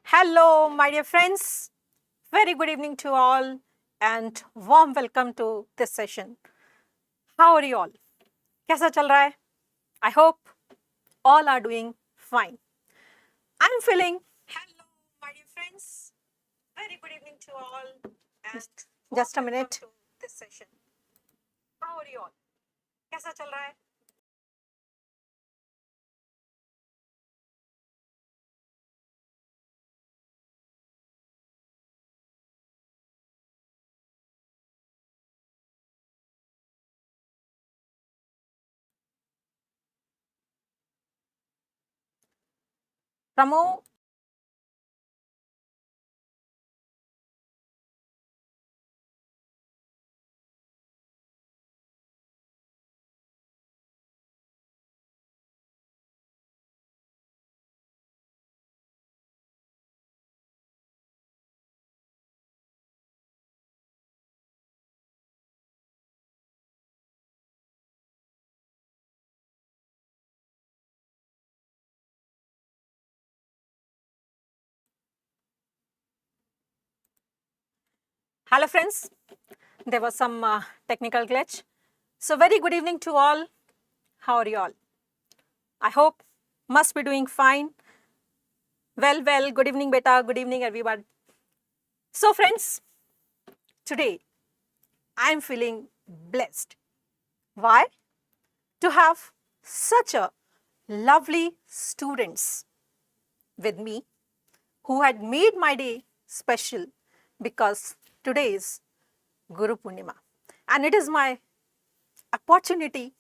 Hello, my dear friends. Very good evening to all and warm welcome to this session. How are you all? कैसा चल रहा है? I hope all are doing fine. I'm feeling. Hello, my dear friends. Very good evening to all and just a minute. To this session. How are you all? कैसा चल रहा है? Ramo, hello friends. There was some technical glitch. So very good evening to all. How are you all? I hope must be doing fine. Well, good evening, beta. Good evening, everyone. So, friends, today I am feeling blessed. Why? To have such a lovely students with me who had made my day special because today is Guru Purnima. And it is my opportunity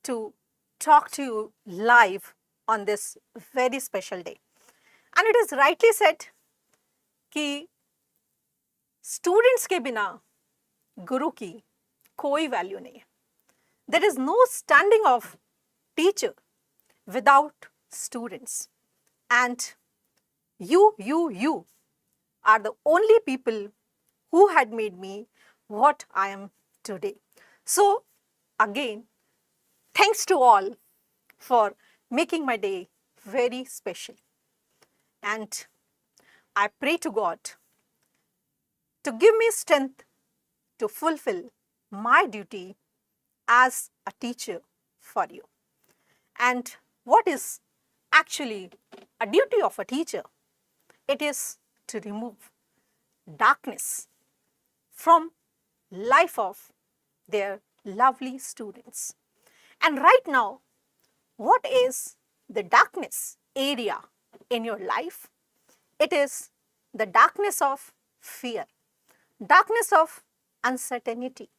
to talk to you live on this very special day. And it is rightly said कि students के बिना गुरु की कोई value नहीं है. There is no standing of teacher without students and you are the only people who had made me what I am today. So again, thanks to all for making my day very special. And I pray to God to give me strength to fulfill my duty as a teacher for you. And what is actually a duty of a teacher? It is to remove darkness from life of their lovely students. And right now, what is the darkness area in your life? It is the darkness of fear, darkness of uncertainty.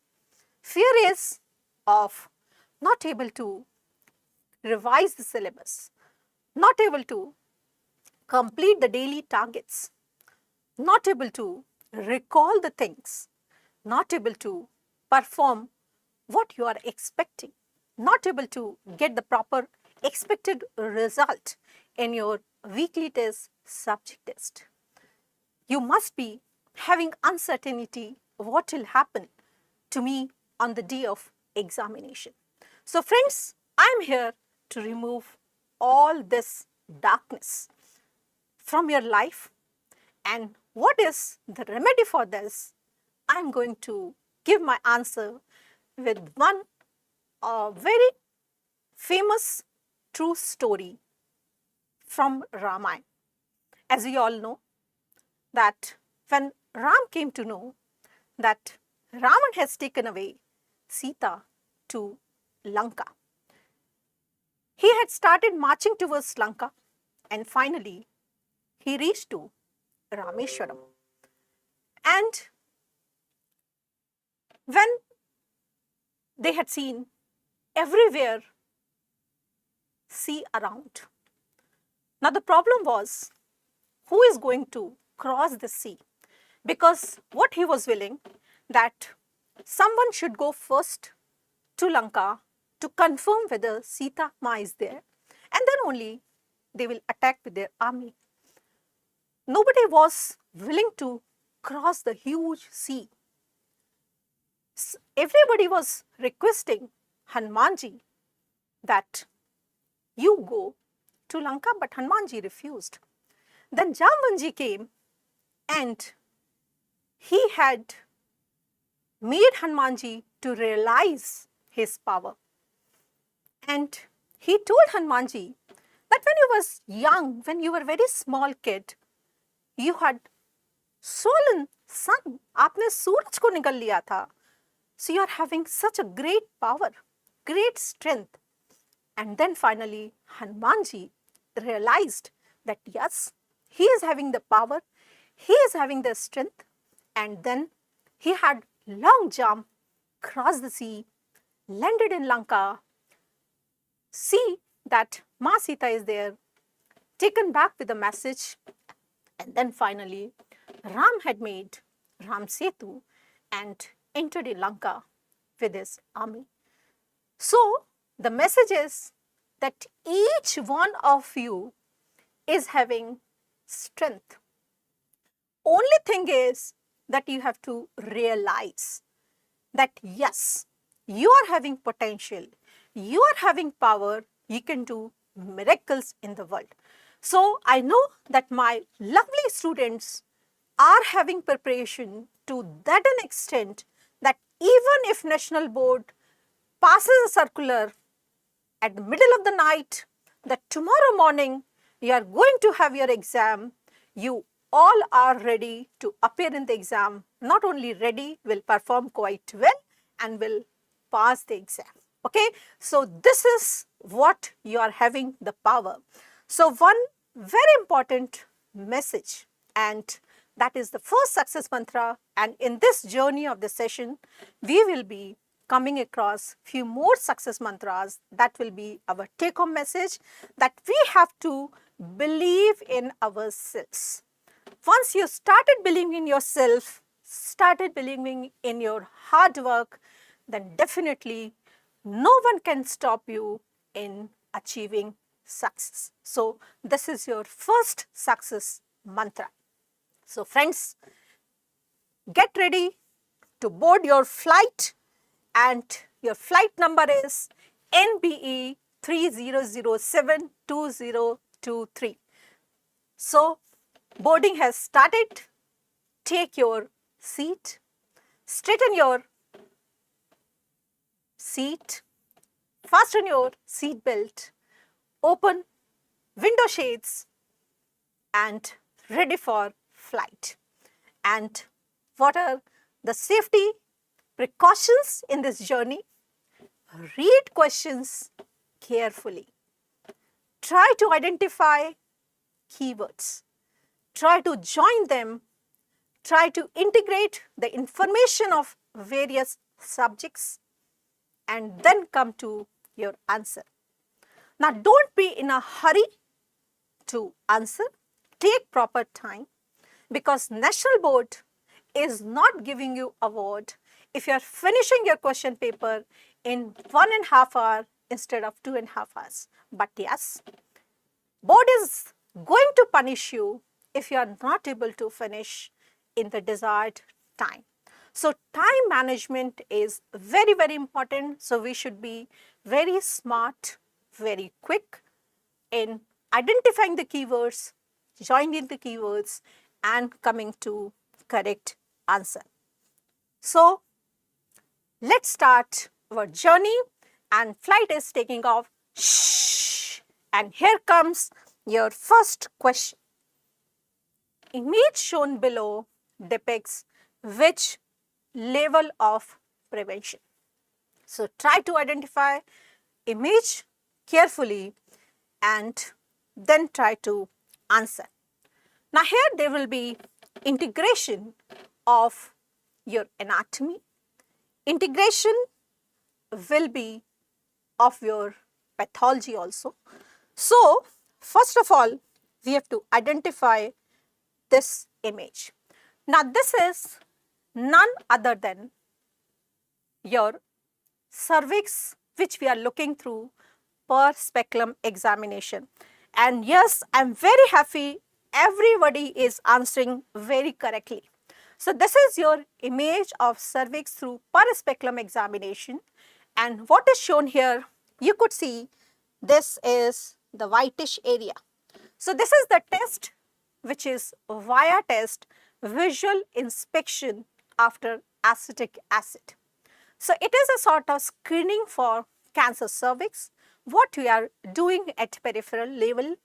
Fear is of not able to revise the syllabus, not able to complete the daily targets, not able to recall the things, not able to perform what you are expecting, not able to get the proper expected result in your weekly test, subject test. You must be having uncertainty what will happen to me on the day of examination. So friends, I am here to remove all this darkness from your life. And what is the remedy for this? I am going to give my answer with one very famous true story from Ramayana. As we all know, that when Ram came to know that Ravan has taken away Sita to Lanka, he had started marching towards Lanka and finally he reached to Rameshwaram. And when they had seen everywhere sea around, now the problem was who is going to cross the sea? Because what he was willing that someone should go first to Lanka to confirm whether Sita Ma is there, and then only they will attack with their army. Nobody was willing to cross the huge sea. Everybody was requesting Hanumanji that you go to Lanka, but Hanumanji refused. Then Jamvanji came and he had made Hanumanji to realize his power. And he told Hanumanji that when you was young, when you were a very small kid, you had stolen sun. आपने सूरज को निगल लिया था. So you are having such a great power, great strength. And then finally, Hanumanji realized that yes, he is having the power, he is having the strength, and then he had long jump, crossed the sea, landed in Lanka, see that Ma Sita is there, taken back with the message, and then finally, Ram had made Ram Setu and entered in Lanka with his army. So, the message is that each one of you is having strength. Only thing is that you have to realize that yes, you are having potential, you are having power, you can do miracles in the world. So, I know that my lovely students are having preparation to that an extent that even if National Board passes a circular at the middle of the night that tomorrow morning you are going to have your exam, you all are ready to appear in the exam. Not only ready, will perform quite well and will pass the exam. Okay, so this is what you are having the power. So one very important message, and that is the first success mantra, and in this journey of the session we will be coming across few more success mantras. That will be our take home message, that we have to believe in ourselves. Once you started believing in yourself, started believing in your hard work, then definitely no one can stop you in achieving success. So this is your first success mantra. So friends, get ready to board your flight, and your flight number is NBE 30072023. So boarding has started. Take your seat, straighten your seat, fasten your seat belt, open window shades, and ready for flight. And what are the safety precautions in this journey? Read questions carefully. Try to identify keywords. Try to join them. Try to integrate the information of various subjects and then come to your answer. Now, don't be in a hurry to answer. Take proper time, because National Board is not giving you award if you are finishing your question paper in 1.5 hours instead of 2.5 hours. But yes, board is going to punish you if you are not able to finish in the desired time. So time management is very, very important. So we should be very smart, very quick in identifying the keywords, joining the keywords, and coming to correct answer. So let's start our journey, and flight is taking off. Shh. And here comes your first question. Image shown below depicts which level of prevention. So try to identify image carefully and then try to answer. Now here there will be integration of your anatomy. Integration will be of your pathology also. So first of all, we have to identify this image. Now this is none other than your cervix, which we are looking through per speculum examination. And yes, I am very happy everybody is answering very correctly. So this is your image of cervix through per speculum examination, and what is shown here, you could see this is the whitish area. So this is the test which is via test visual inspection after acetic acid. So it is a sort of screening for cancer cervix, what we are doing at peripheral level.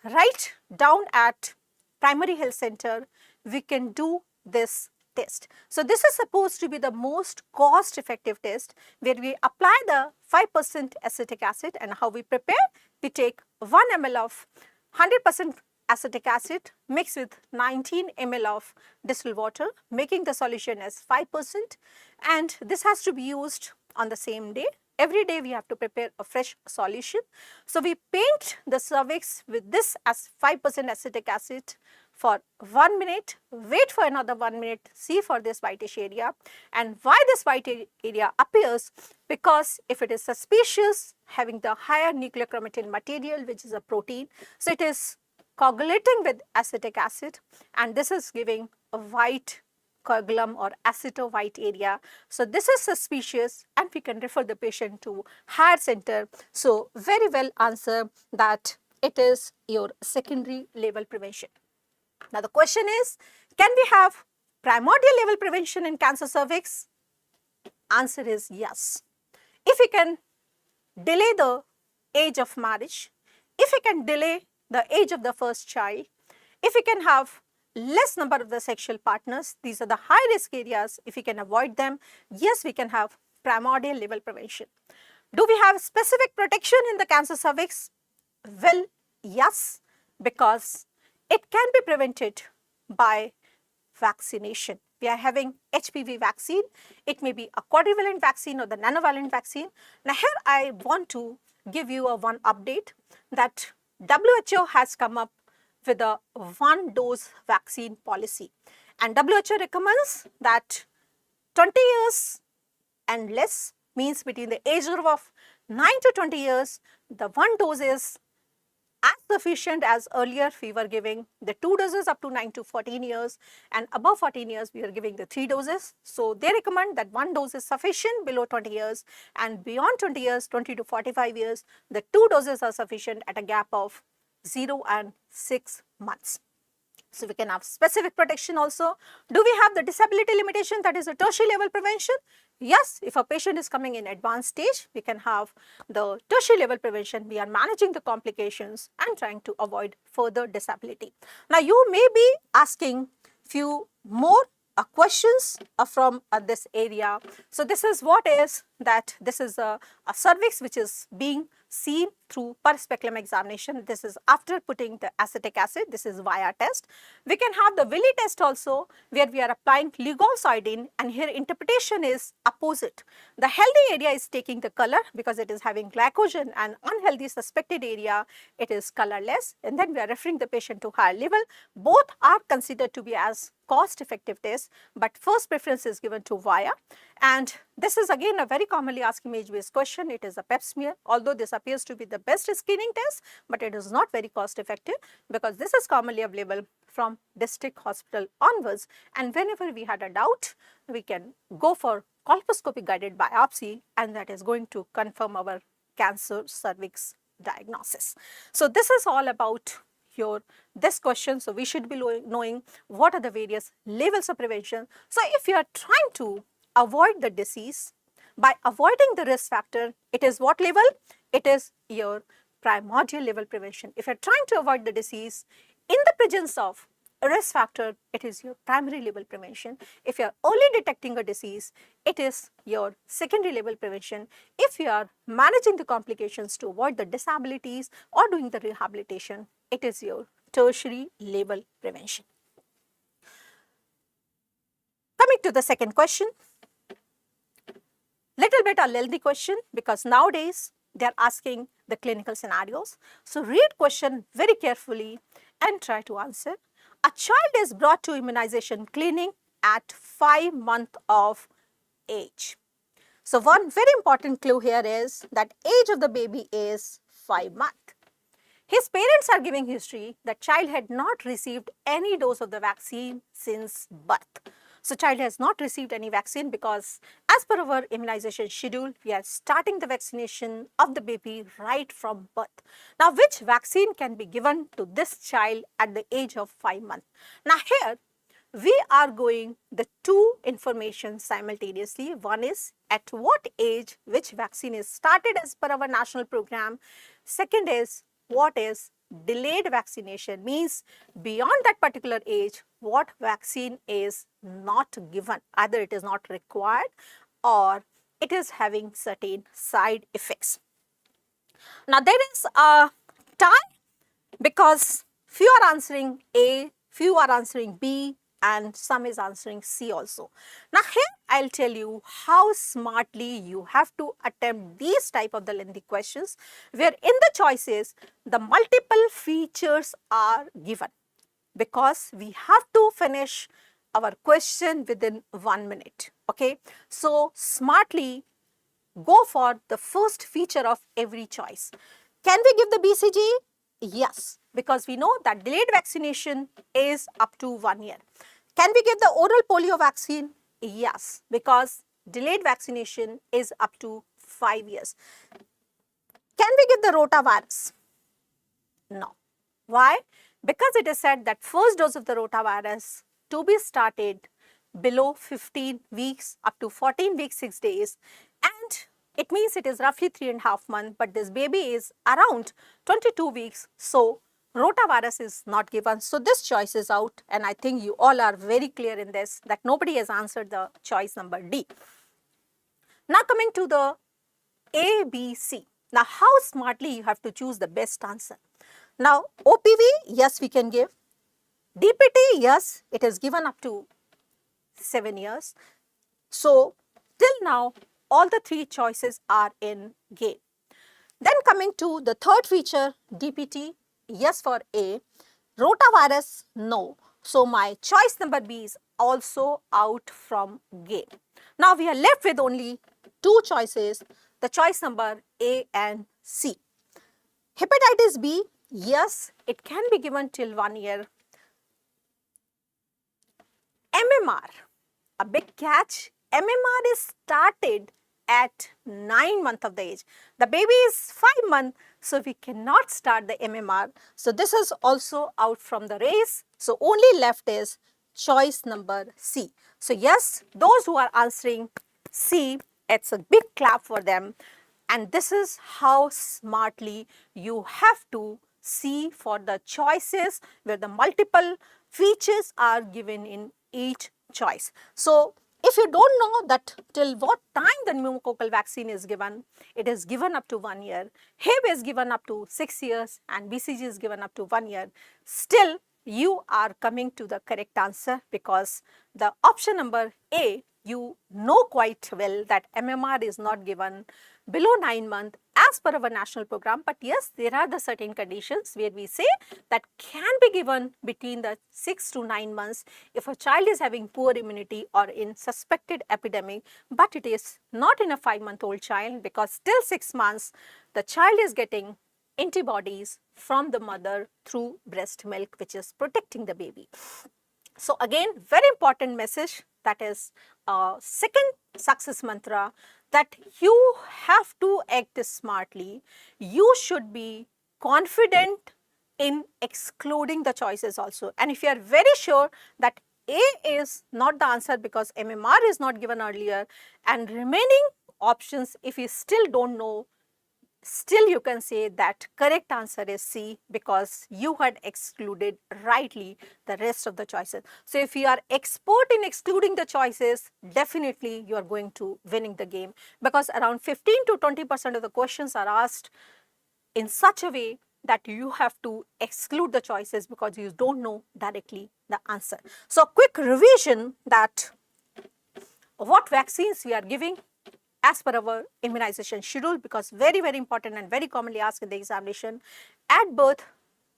Right down at primary health center, we can do this test. So this is supposed to be the most cost effective test, where we apply the 5% acetic acid. And how we prepare? We take 1 ml of 100% acetic acid mixed with 19 ml of distilled water, making the solution as 5%, and this has to be used on the same day. Every day we have to prepare a fresh solution. So we paint the cervix with this as 5% acetic acid for 1 minute, wait for another 1 minute, see for this whitish area. And why this white area appears? Because if it is suspicious, having the higher nucleochromatin material, which is a protein, so it is coagulating with acetic acid, and this is giving a white coagulum or acito-white area. So this is suspicious, and we can refer the patient to higher center. So very well answer that it is your secondary level prevention. Now the question is, can we have primordial level prevention in cancer cervix? Answer is yes. If we can delay the age of marriage, if we can delay the age of the first child, if we can have less number of the sexual partners, these are the high risk areas. If we can avoid them, yes, we can have primordial level prevention. Do we have specific protection in the cancer cervix? Well, yes, because it can be prevented by vaccination. We are having HPV vaccine. It may be a quadrivalent vaccine or the nanovalent vaccine. Now here I want to give you a one update that WHO has come up with a one-dose vaccine policy, and WHO recommends that 20 years and less, means between the age group of 9 to 20 years, the one dose is as sufficient as earlier we were giving the 2 doses up to 9 to 14 years, and above 14 years we are giving the 3 doses. So they recommend that 1 dose is sufficient below 20 years, and beyond 20 years, 20 to 45 years, the 2 doses are sufficient at a gap of 0 and 6 months. So we can have specific protection also. Do we have the disability limitation, that is a tertiary level prevention? Yes, if a patient is coming in advanced stage, we can have the tertiary level prevention. We are managing the complications and trying to avoid further disability. Now you may be asking few more questions from this area. So this is what is that this is a cervix which is being seen through per speculum examination. This is after putting the acetic acid. This is via test. We can have the Willi test also, where we are applying ligolsoidine, and here interpretation is opposite. The healthy area is taking the color because it is having glycogen, and unhealthy suspected area, it is colorless, and then we are referring the patient to higher level. Both are considered to be as cost effective tests, but first preference is given to via. And this is again a very commonly asked image based question. It is a pap smear, although this appears to be the best screening test, but it is not very cost effective because this is commonly available from district hospital onwards, and whenever we had a doubt, we can go for colposcopy guided biopsy, and that is going to confirm our cancer cervix diagnosis. So this is all about this question. So we should be knowing what are the various levels of prevention. So if you are trying to avoid the disease by avoiding the risk factor, it is what level? It is your primordial level prevention. If you are trying to avoid the disease in the presence of a risk factor, it is your primary level prevention. If you are early detecting a disease, it is your secondary level prevention. If you are managing the complications to avoid the disabilities or doing the rehabilitation, it is your tertiary level prevention. Coming to the second question, little bit a lengthy question because nowadays they are asking the clinical scenarios. So read question very carefully and try to answer. A child is brought to immunization clinic at 5 months of age. So one very important clue here is that age of the baby is 5 months. His parents are giving history that child had not received any dose of the vaccine since birth. So child has not received any vaccine because as per our immunization schedule, we are starting the vaccination of the baby right from birth. Now, which vaccine can be given to this child at the age of 5 months? Now, here we are going the two information simultaneously. One is at what age which vaccine is started as per our national program. Second is what is delayed vaccination, means beyond that particular age what vaccine is not given, either it is not required or it is having certain side effects. Now there is a tie because few are answering A, few are answering B, and some is answering C also. Now here I'll tell you how smartly you have to attempt these type of the lengthy questions, where in the choices the multiple features are given, because we have to finish our question within 1 minute. Okay, so smartly go for the first feature of every choice. Can we give the BCG? Yes, because we know that delayed vaccination is up to 1 year. Can we give the oral polio vaccine? Yes, because delayed vaccination is up to 5 years. Can we give the rotavirus? No. Why? Because it is said that first dose of the rotavirus to be started below 15 weeks up to 14 weeks 6 days, and it means it is roughly 3.5 months, but this baby is around 22 weeks, so rotavirus is not given. So this choice is out, and I think you all are very clear in this that nobody has answered the choice number D. Now coming to the A, B, C. Now how smartly you have to choose the best answer. Now OPV, yes, we can give. DPT, yes, it is given up to 7 years. So till now all the three choices are in game. Then coming to the third feature, DPT, yes for A. Rotavirus, no. So my choice number B is also out from game. Now we are left with only two choices, the choice number A and C. Hepatitis B, yes, it can be given till 1 year. MMR, a big catch, MMR is started at 9 months of the age. The baby is 5 months, so we cannot start the MMR. So this is also out from the race. So only left is choice number C. So yes, those who are answering C, it's a big clap for them. And this is how smartly you have to see for the choices where the multiple features are given in each choice. So if you don't know that till what time the pneumococcal vaccine is given, it is given up to 1 year, Hib is given up to 6 years, and BCG is given up to 1 year, still you are coming to the correct answer, because the option number A, you know quite well that MMR is not given below 9 months as per our national program. But yes, there are the certain conditions where we say that can be given between the 6 to 9 months if a child is having poor immunity or in suspected epidemic, but it is not in a 5-month-old child, because till 6 months the child is getting antibodies from the mother through breast milk, which is protecting the baby. So again, very important message, that is second success mantra, that you have to act smartly. You should be confident in excluding the choices also. And if you are very sure that A is not the answer because MMR is not given earlier, and remaining options, if you still don't know, still you can say that correct answer is C, because you had excluded rightly the rest of the choices. So if you are expert in excluding the choices, definitely you are going to winning the game, because around 15 to 20% of the questions are asked in such a way that you have to exclude the choices because you don't know directly the answer. So quick revision that what vaccines we are giving as per our immunization schedule, because very important and very commonly asked in the examination. At birth,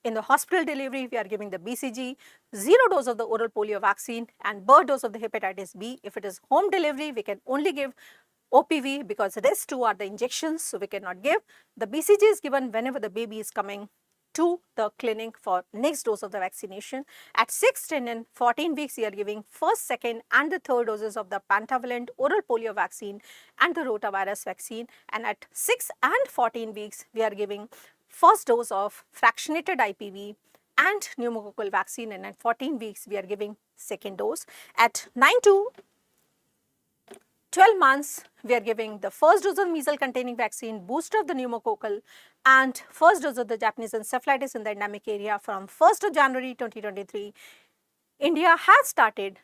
in the hospital delivery, we are giving the BCG, 0 dose of the oral polio vaccine, and birth dose of the hepatitis B. If it is home delivery, we can only give OPV because rest two are the injections, so we cannot give. The BCG is given whenever the baby is coming to the clinic for next dose of the vaccination. At 6, 10 and 14 weeks, we are giving first, second and the third doses of the pentavalent oral polio vaccine and the rotavirus vaccine. And at 6 and 14 weeks, we are giving first dose of fractionated IPV and pneumococcal vaccine, and at 14 weeks, we are giving second dose. At 9 to 12 months, we are giving the first dose of measles containing vaccine, booster of the pneumococcal and first dose of the Japanese encephalitis in the endemic area from 1st of January 2023. India has started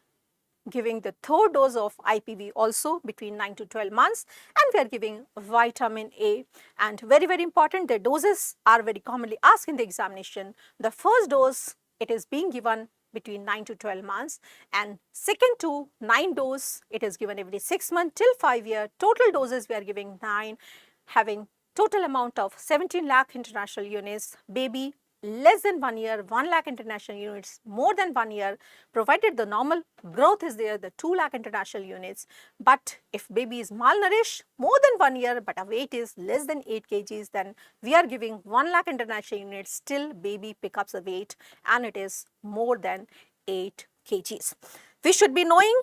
giving the third dose of IPV also between 9 to 12 months, and we are giving vitamin A. And very, very important, the doses are very commonly asked in the examination. The first dose, it is being given between 9 to 12 months, and second to 9 dose, it is given every 6 months till 5 years. Total doses we are giving 9, having total amount of 17 lakh international units. Baby less than 1 year, 1 lakh international units, more than 1 year, provided the normal growth is there, the 2 lakh international units. But if baby is malnourished, more than 1 year, but our weight is less than 8 kgs, then we are giving 1 lakh international units, still baby picks up the weight and it is more than 8 kgs. We should be knowing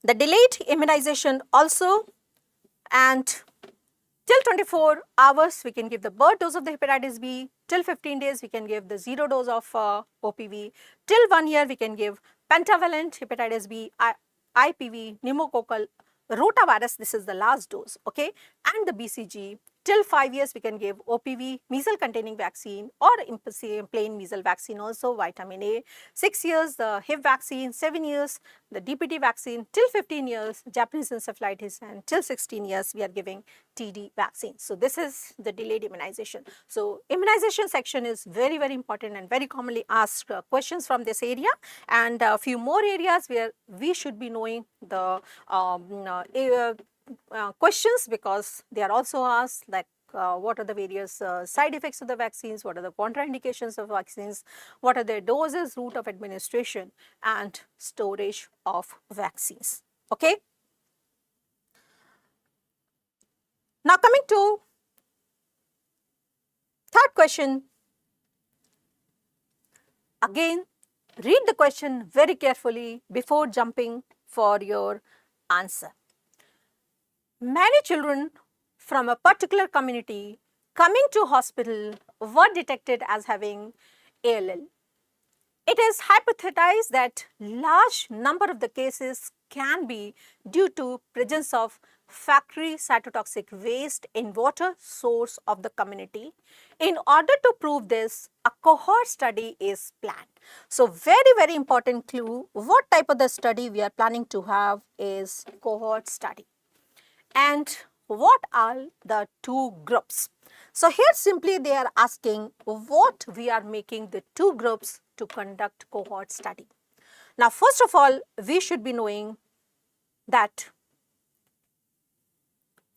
the delayed immunization also, and till 24 hours, we can give the birth dose of the hepatitis B. Till 15 days, we can give the 0 dose of OPV. Till 1 year, we can give pentavalent hepatitis B, IPV, pneumococcal, rotavirus, this is the last dose, okay, and the BCG. Till 5 years, we can give OPV, measles containing vaccine, or plain measles vaccine also, vitamin A. 6 years, the Hib vaccine. 7 years, the DPT vaccine. Till 15 years, Japanese encephalitis, and till 16 years, we are giving TD vaccine. So this is the delayed immunization. So immunization section is very, very important and very commonly asked questions from this area, and a few more areas where we should be knowing the questions, because they are also asked, like what are the various side effects of the vaccines, what are the contraindications of vaccines, what are their doses, route of administration and storage of vaccines. Okay. Now coming to third question. Again, read the question very carefully before jumping for your answer. Many children from a particular community coming to hospital were detected as having ALL. It is hypothesized that large number of the cases can be due to presence of factory cytotoxic waste in water source of the community. In order to prove this, a cohort study is planned. So very, very important clue, what type of the study we are planning to have is cohort study. And what are the two groups? So here simply they are asking what we are making the two groups to conduct cohort study. Now first of all, we should be knowing that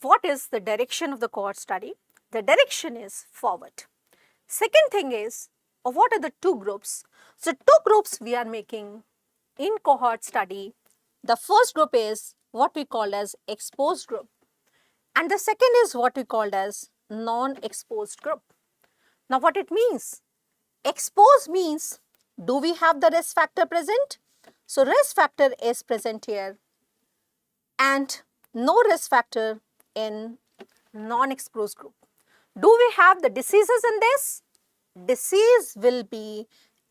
what is the direction of the cohort study. The direction is forward. Second thing is, what are the two groups? So two groups we are making in cohort study. The first group is what we call as exposed group, and the second is what we called as non-exposed group. Now what it means? Exposed means, do we have the risk factor present? So risk factor is present here, and no risk factor in non-exposed group. Do we have the diseases in this? Disease will be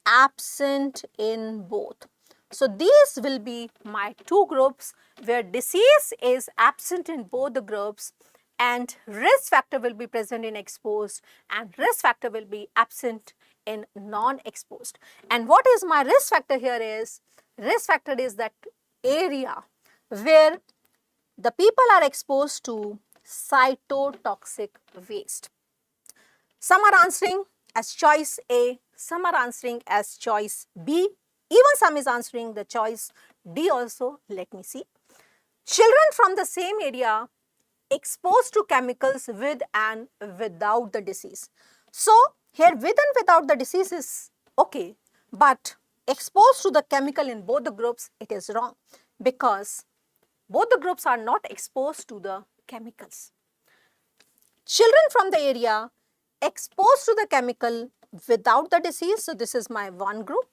absent in both. So these will be my two groups where disease is absent in both the groups, and risk factor will be present in exposed and risk factor will be absent in non-exposed. And what is my risk factor here is, risk factor is that area where the people are exposed to cytotoxic waste. Some are answering as choice A, some are answering as choice B, even some is answering the choice D also. Let me see. Children from the same area exposed to chemicals with and without the disease. So here with and without the disease is okay, but exposed to the chemical in both the groups, it is wrong, because both the groups are not exposed to the chemicals. Children from the area exposed to the chemical without the disease. So this is my one group.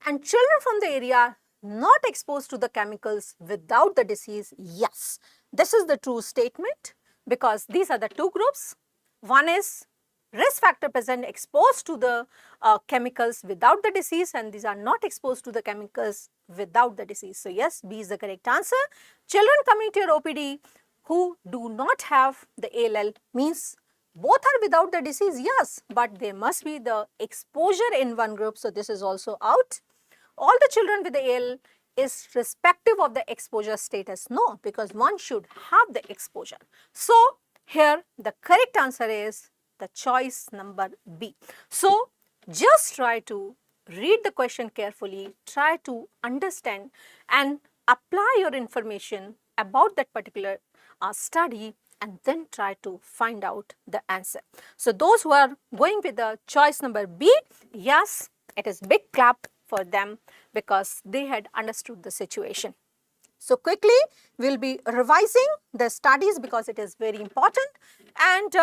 And children from the area not exposed to the chemicals without the disease. Yes, this is the true statement because these are the two groups. One is risk factor present exposed to the chemicals without the disease, and these are not exposed to the chemicals without the disease. So yes, B is the correct answer. Children coming to your OPD who do not have the ALL means both are without the disease, yes, but there must be the exposure in one group. So this is also out. All the children with the AL is respective of the exposure status? No, because one should have the exposure. So here the correct answer is the choice number B. So just try to read the question carefully, try to understand and apply your information about that particular study, and then try to find out the answer. So those who are going with the choice number B, yes, it is big clap for them because they had understood the situation. So quickly we will be revising the studies because it is very important, and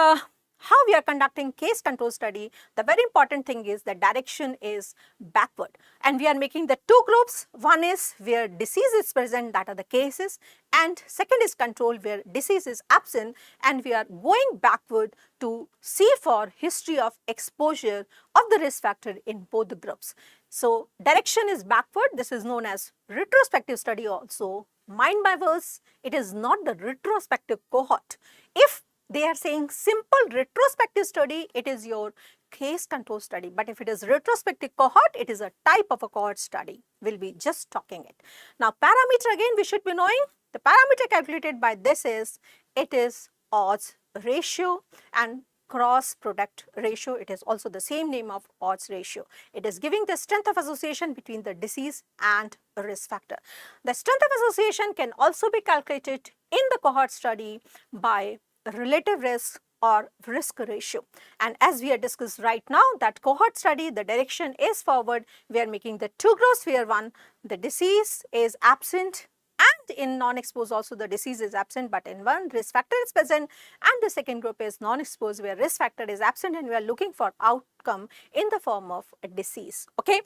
how we are conducting case control study. The very important thing is the direction is backward, and we are making the two groups. One is where disease is present, that are the cases, and second is control where disease is absent, and we are going backward to see for history of exposure of the risk factor in both the groups. So direction is backward. This is known as retrospective study also. Mind my words, it is not the retrospective cohort. If they are saying simple retrospective study, it is your case control study. But if it is retrospective cohort, it is a type of a cohort study. We'll be just talking it. Now parameter again we should be knowing. The parameter calculated by this is, it is odds ratio and cross product ratio. It is also the same name of odds ratio. It is giving the strength of association between the disease and risk factor. The strength of association can also be calculated in the cohort study by relative risk or risk ratio. And as we are discussed right now, that cohort study, the direction is forward. We are making the two groups where one, the disease is absent, and in non-exposed also the disease is absent, but in one risk factor is present, and the second group is non-exposed where risk factor is absent, and we are looking for outcome in the form of a disease. Okay.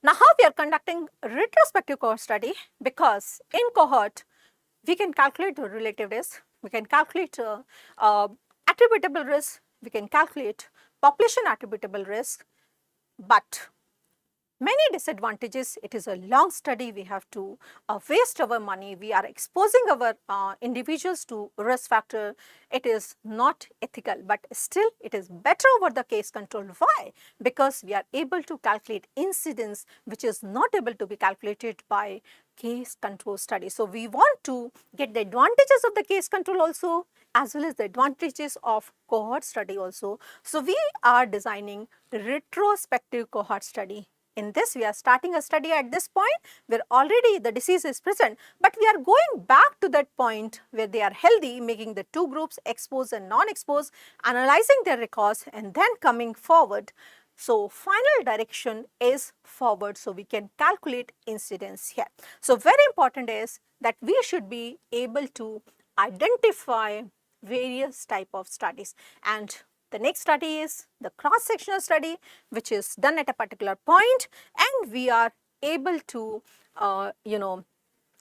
Now how we are conducting retrospective cohort study? Because in cohort we can calculate the relative risk, we can calculate attributable risk, we can calculate population attributable risk, but many disadvantages. It is a long study. We have to waste our money. We are exposing our individuals to risk factor. It is not ethical, but still it is better over the case control. Why? Because we are able to calculate incidence which is not able to be calculated by case control study. So we want to get the advantages of the case control also, as well as the advantages of cohort study also. So we are designing retrospective cohort study. In this, we are starting a study at this point where already the disease is present, but we are going back to that point where they are healthy, making the two groups exposed and non-exposed, analyzing their records, and then coming forward. So final direction is forward, so we can calculate incidence here. So very important is that we should be able to identify various type of studies, and the next study is the cross-sectional study, which is done at a particular point, and we are able to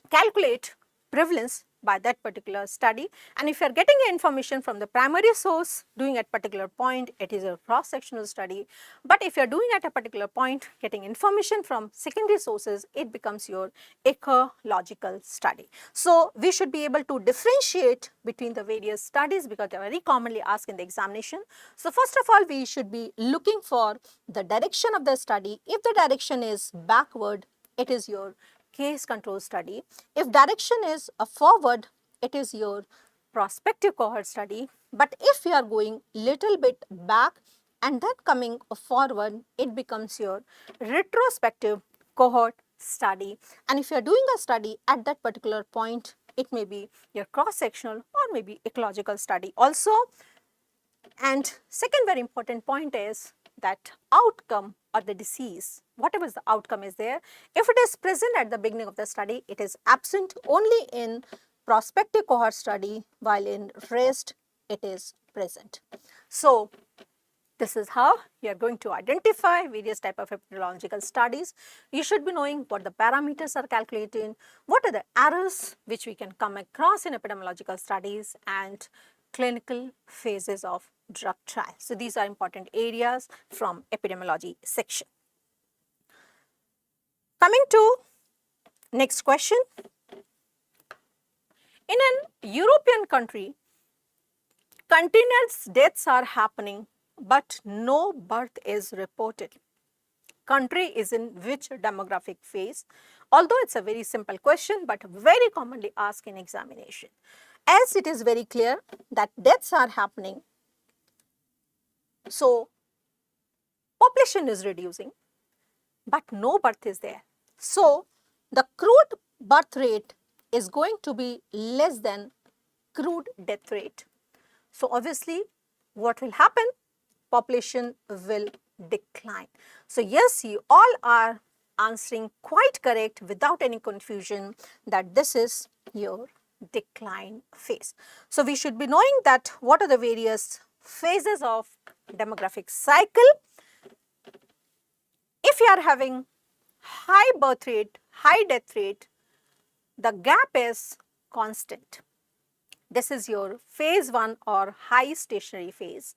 calculate prevalence by that particular study. And if you are getting information from the primary source doing at particular point, it is a cross-sectional study. But if you are doing at a particular point getting information from secondary sources, it becomes your ecological study. So we should be able to differentiate between the various studies because they are very commonly asked in the examination. So first of all, we should be looking for the direction of the study. If the direction is backward, it is your case control study. If direction is forward, it is your prospective cohort study. But if you are going little bit back and then coming forward, it becomes your retrospective cohort study. And if you are doing a study at that particular point, it may be your cross-sectional or maybe ecological study also. And second very important point is that outcome or the disease, whatever the outcome is there, if it is present at the beginning of the study, it is absent only in prospective cohort study, while in rest it is present. So this is how you are going to identify various type of epidemiological studies. You should be knowing what the parameters are calculated, what are the errors which we can come across in epidemiological studies, and clinical phases of drug trial. So these are important areas from epidemiology section. Coming to next question. In an European country, continuous deaths are happening, but no birth is reported. Country is in which demographic phase? Although it's a very simple question, but very commonly asked in examination. As it is very clear that deaths are happening, so population is reducing, but no birth is there. So the crude birth rate is going to be less than crude death rate. So obviously, what will happen? Population will decline. So yes, you all are answering quite correct without any confusion that this is your decline phase. So we should be knowing that what are the various phases of demographic cycle. If you are having high birth rate, high death rate, the gap is constant. This is your phase 1 or high stationary phase.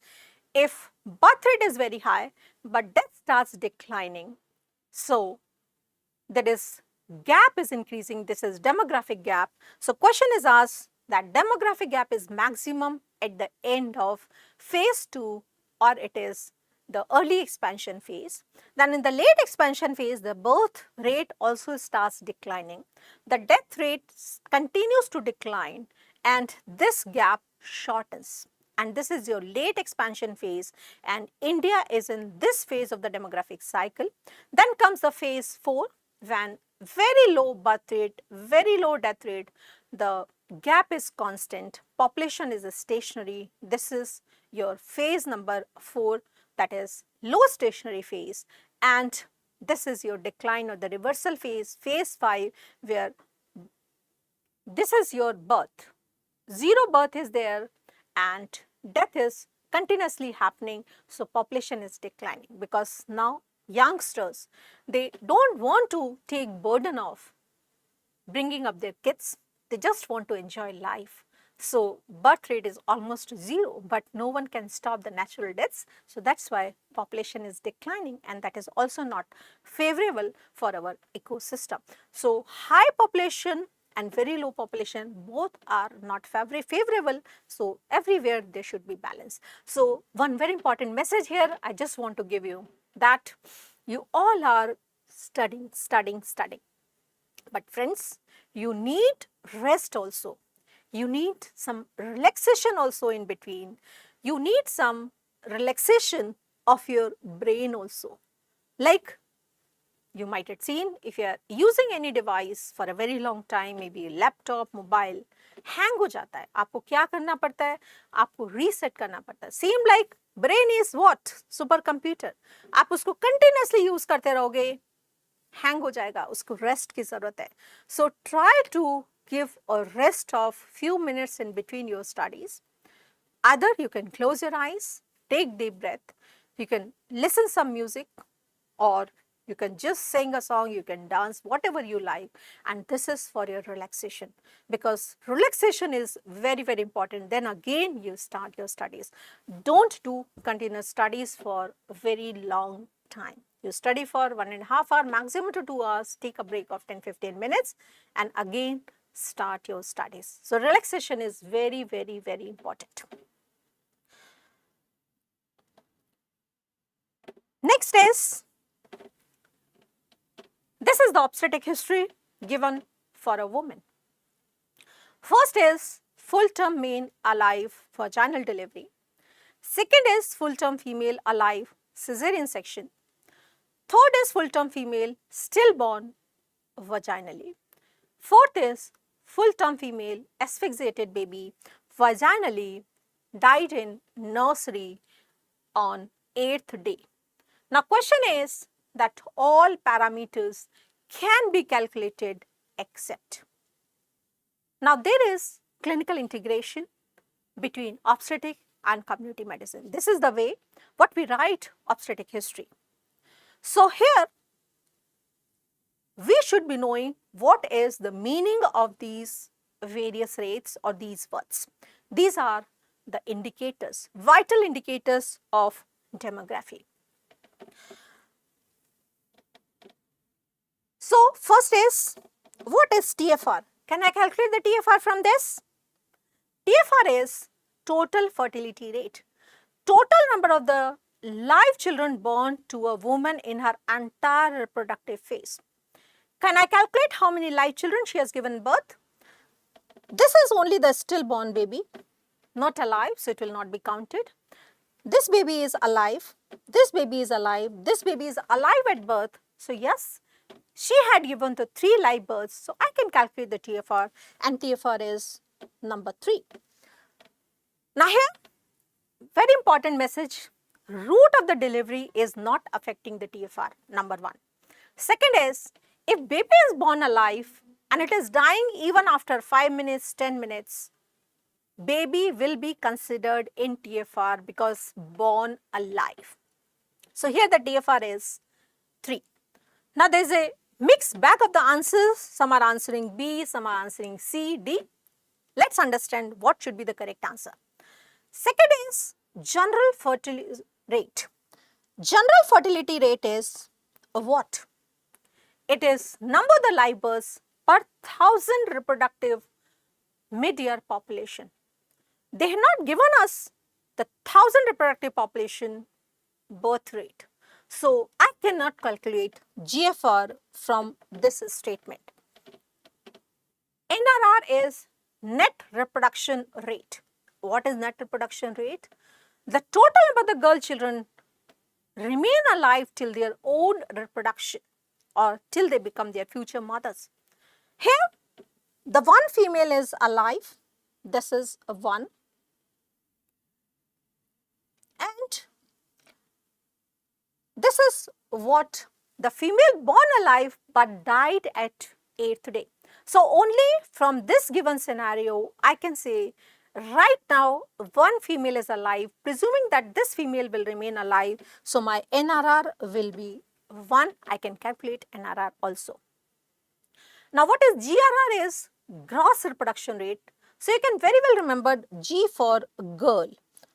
If birth rate is very high, but death starts declining, so that is gap is increasing, this is demographic gap. So question is asked that demographic gap is maximum at the end of phase 2 or it is the early expansion phase. Then in the late expansion phase, the birth rate also starts declining. The death rate continues to decline and this gap shortens. And this is your late expansion phase, and India is in this phase of the demographic cycle. Then comes the phase 4, when very low birth rate, very low death rate, the gap is constant, population is stationary. This is your phase number 4, that is low stationary phase, and this is your decline or the reversal phase, phase 5, where this is your birth. Zero birth is there and death is continuously happening, so population is declining because now youngsters, they don't want to take burden of bringing up their kids, they just want to enjoy life. So birth rate is almost zero, but no one can stop the natural deaths. So that's why population is declining, and that is also not favorable for our ecosystem. So high population and very low population, both are not favorable. So everywhere there should be balance. So one very important message here I just want to give you, that you all are studying. But friends, you need rest also. You need some relaxation also in between. You need some relaxation of your brain also. Like you might have seen, if you are using any device for a very long time, maybe laptop, mobile, hang हो जाता है. आपको क्या करना पड़ता है? आपको reset करना पड़ता है. Same like brain is what? Super computer. आप उसको continuously use करते रहोगे, hang हो जाएगा, उसको rest की ज़रूरत है. So try to give a rest of few minutes in between your studies. Either you can close your eyes, take deep breath, you can listen some music, or you can just sing a song, you can dance, whatever you like, and this is for your relaxation, because relaxation is very, very important. Then again you start your studies. Don't do continuous studies for a very long time. You study for 1.5 hours, maximum to 2 hours, take a break of 10-15 minutes, and again start your studies. So relaxation is very, very, very important. Next is, this is the obstetric history given for a woman. First is full-term male alive vaginal delivery. Second is full-term female alive cesarean section. Third is full-term female stillborn vaginally. Fourth is full-term female asphyxiated baby vaginally, died in nursery on 8th day. Now question is that all parameters can be calculated except. Now there is clinical integration between obstetric and community medicine. This is the way what we write obstetric history. So here we should be knowing what is the meaning of these various rates or these words. These are the indicators, vital indicators of demography. So first is, what is TFR? Can I calculate the TFR from this? TFR is total fertility rate. Total number of the live children born to a woman in her entire reproductive phase. Can I calculate how many live children she has given birth? This is only the stillborn baby, not alive, so it will not be counted. This baby is alive, this baby is alive, this baby is alive at birth. So yes, she had given the 3 live births, so I can calculate the TFR, and TFR is number 3. Now here, very important message, route of the delivery is not affecting the TFR, number 1. Second is, if baby is born alive and it is dying even after 5 minutes, 10 minutes, baby will be considered in TFR because born alive. So here the TFR is 3. Now there is a mixed bag of the answers. Some are answering B, some are answering C, D. Let's understand what should be the correct answer. Second is general fertility rate. General fertility rate is what? It is number of the live births per 1000 reproductive mid-year population. They have not given us the 1000 reproductive population birth rate. So I cannot calculate GFR from this statement. NRR is net reproduction rate. What is net reproduction rate? The total number of the girl children remain alive till their own reproduction or till they become their future mothers. Here, the one female is alive. This is a 1. And this is what the female born alive but died at 8th day. So only from this given scenario, I can say right now one female is alive, presuming that this female will remain alive. So my NRR will be 1. I can calculate NRR also. Now what is GRR is gross reproduction rate. So you can very well remember G for girl.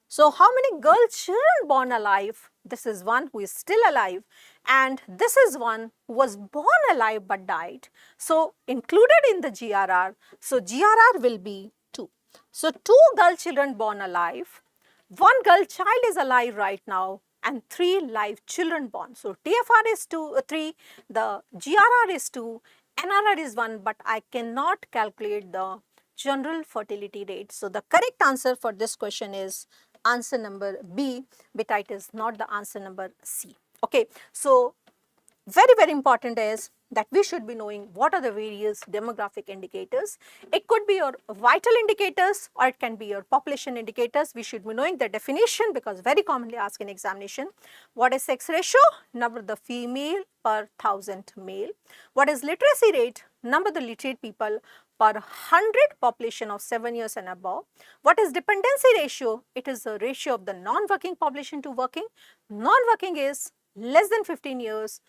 So how many girl children born alive? This is one who is still alive, and this is one who was born alive but died. So included in the GRR, so GRR will be 2. So 2 girl children born alive, 1 girl child is alive right now, and 3 live children born. So TFR is 3, the GRR is 2, NRR is 1, but I cannot calculate the general fertility rate. So the correct answer for this question is answer number B, but it is not the answer number C. Okay, so very important is that we should be knowing what are the various demographic indicators. It could be your vital indicators or it can be your population indicators. We should be knowing the definition because very commonly asked in examination. What is sex ratio? Number of the female per 1000 male. What is literacy rate? Number of the literate people per 100 population of 7 years and above. What is dependency ratio? It is the ratio of the non-working population to working. Non-working is less than 15 years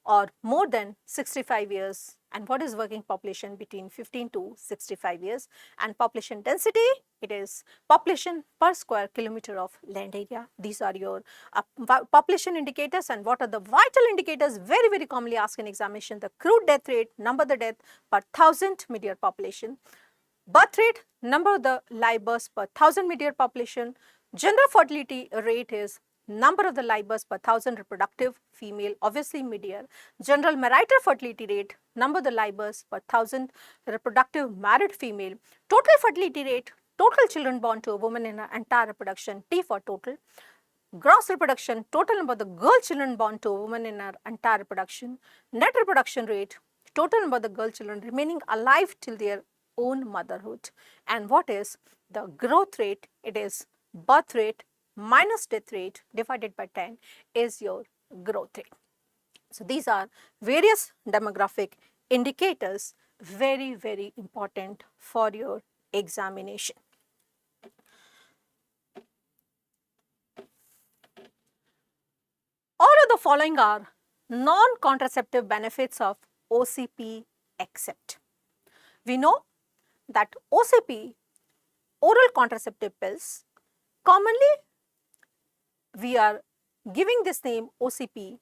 or more than 65 years, and what is working population between 15 to 65 years, and population density, it is population per square kilometer of land area. These are your population indicators. And what are the vital indicators? Very commonly asked in examination: the crude death rate, number of the death per 1000 mid-year population, birth rate, number of the live births per 1000 mid-year population, general fertility rate is number of the live births per 1000 reproductive female, obviously mid-year, general marital fertility rate, number of the live births per 1000 reproductive married female, total fertility rate, total children born to a woman in her entire reproduction, T for total, gross reproduction, total number of the girl children born to a woman in her entire reproduction, net reproduction rate, total number of the girl children remaining alive till their own motherhood, and what is the growth rate? It is birth rate minus death rate divided by 10 is your growth rate. So these are various demographic indicators, very important for your examination. the following are non-contraceptive benefits of OCP except? We know that OCP, oral contraceptive pills, commonly we are giving this name OCP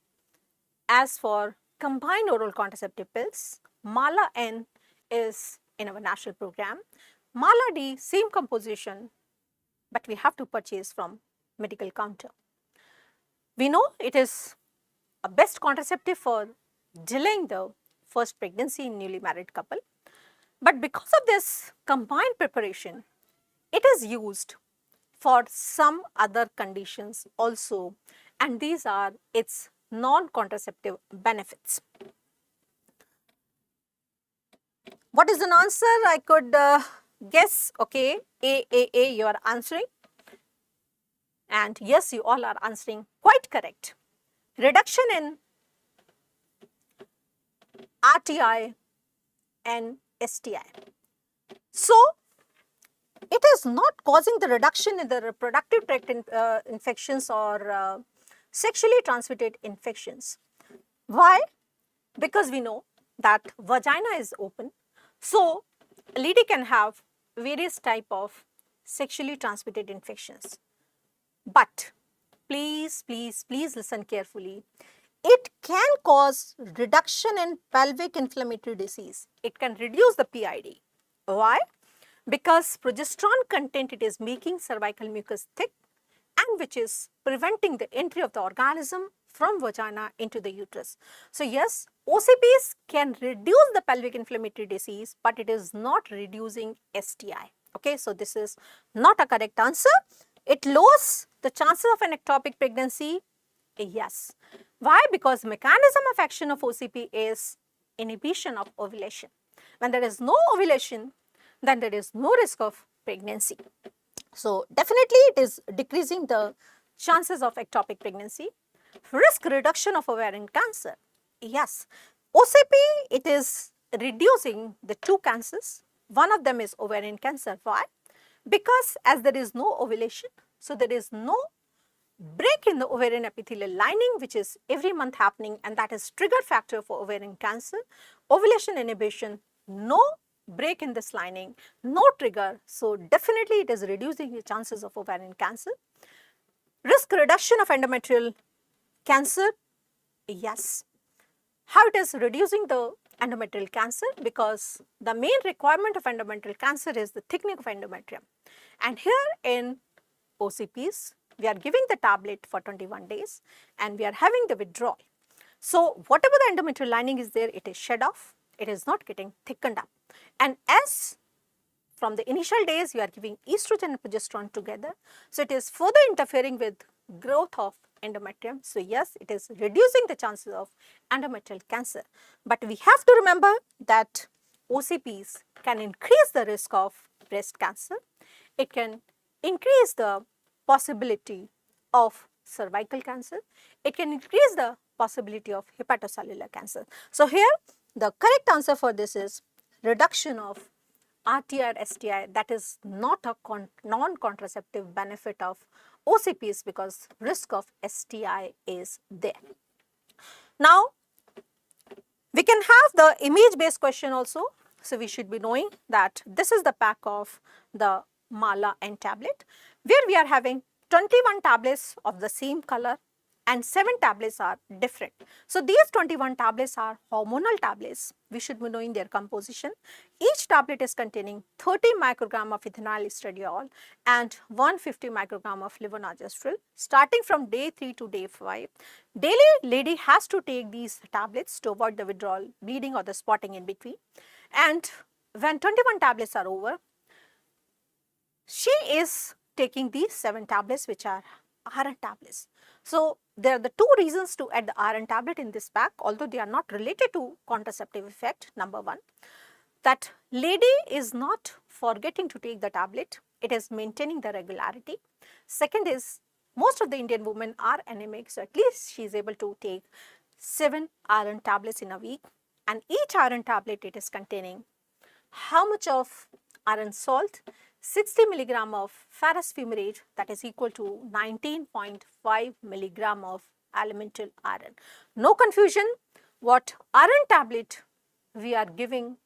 as for combined oral contraceptive pills. Mala N is in our national program. Mala D, same composition, but we have to purchase from medical counter. We know it is a best contraceptive for delaying the first pregnancy in newly married couple. But because of this combined preparation, it is used for some other conditions also, and these are its non-contraceptive benefits. What is an answer? I could guess. Okay, A, you are answering. And yes, you all are answering quite correct. Reduction in RTI and STI. So, it is not causing the reduction in the reproductive tract infections or sexually transmitted infections. Why? Because we know that vagina is open. So, a lady can have various type of sexually transmitted infections. But please listen carefully. It can cause reduction in pelvic inflammatory disease. It can reduce the PID. Why? Because progesterone content, it is making cervical mucus thick and which is preventing the entry of the organism from vagina into the uterus. So yes, OCPs can reduce the pelvic inflammatory disease, but it is not reducing STI. Okay, so this is not a correct answer. It lowers the chances of an ectopic pregnancy. Yes. Why? Because mechanism of action of OCP is inhibition of ovulation. When there is no ovulation, then there is no risk of pregnancy. So definitely it is decreasing the chances of ectopic pregnancy. Risk reduction of ovarian cancer. Yes. OCP, it is reducing the two cancers. One of them is ovarian cancer. Why? Because as there is no ovulation, so there is no break in the ovarian epithelial lining, which is every month happening, and that is trigger factor for ovarian cancer. Ovulation inhibition, no break in this lining, no trigger. So definitely it is reducing the chances of ovarian cancer. Risk reduction of endometrial cancer. Yes. How it is reducing the endometrial cancer? Because the main requirement of endometrial cancer is the thickening of endometrium. And here in OCPs, we are giving the tablet for 21 days and we are having the withdrawal. So whatever the endometrial lining is there, it is shed off. It is not getting thickened up. And as from the initial days, you are giving estrogen and progesterone together. So it is further interfering with growth of endometrium. So yes, it is reducing the chances of endometrial cancer. But we have to remember that OCPs can increase the risk of breast cancer. It can increase the possibility of cervical cancer. It can increase the possibility of hepatocellular cancer. So here the correct answer for this is reduction of RTI or STI. That is not a non-contraceptive benefit of OCPs because risk of STI is there. Now, we can have the image based question also. So, we should be knowing that this is the pack of the Mala N tablet where we are having 21 tablets of the same color and 7 tablets are different. So, these 21 tablets are hormonal tablets. We should be knowing their composition. Each tablet is containing 30 microgram of ethinyl estradiol and 150 microgram of levonorgestrel starting from day 3 to day 5. Daily, lady has to take these tablets to avoid the withdrawal, bleeding or the spotting in between. And when 21 tablets are over, she is taking these 7 tablets which are iron tablets. So, there are the 2 reasons to add the iron tablet in this pack, although they are not related to contraceptive effect. Number 1, that lady is not forgetting to take the tablet, it is maintaining the regularity. Second is, most of the Indian women are anemic, so at least she is able to take 7 iron tablets in a week, and each iron tablet it is containing how much of iron salt? 60 milligram of ferrous fumarate, that is equal to 19.5 milligram of elemental iron. No confusion, what iron tablet we are giving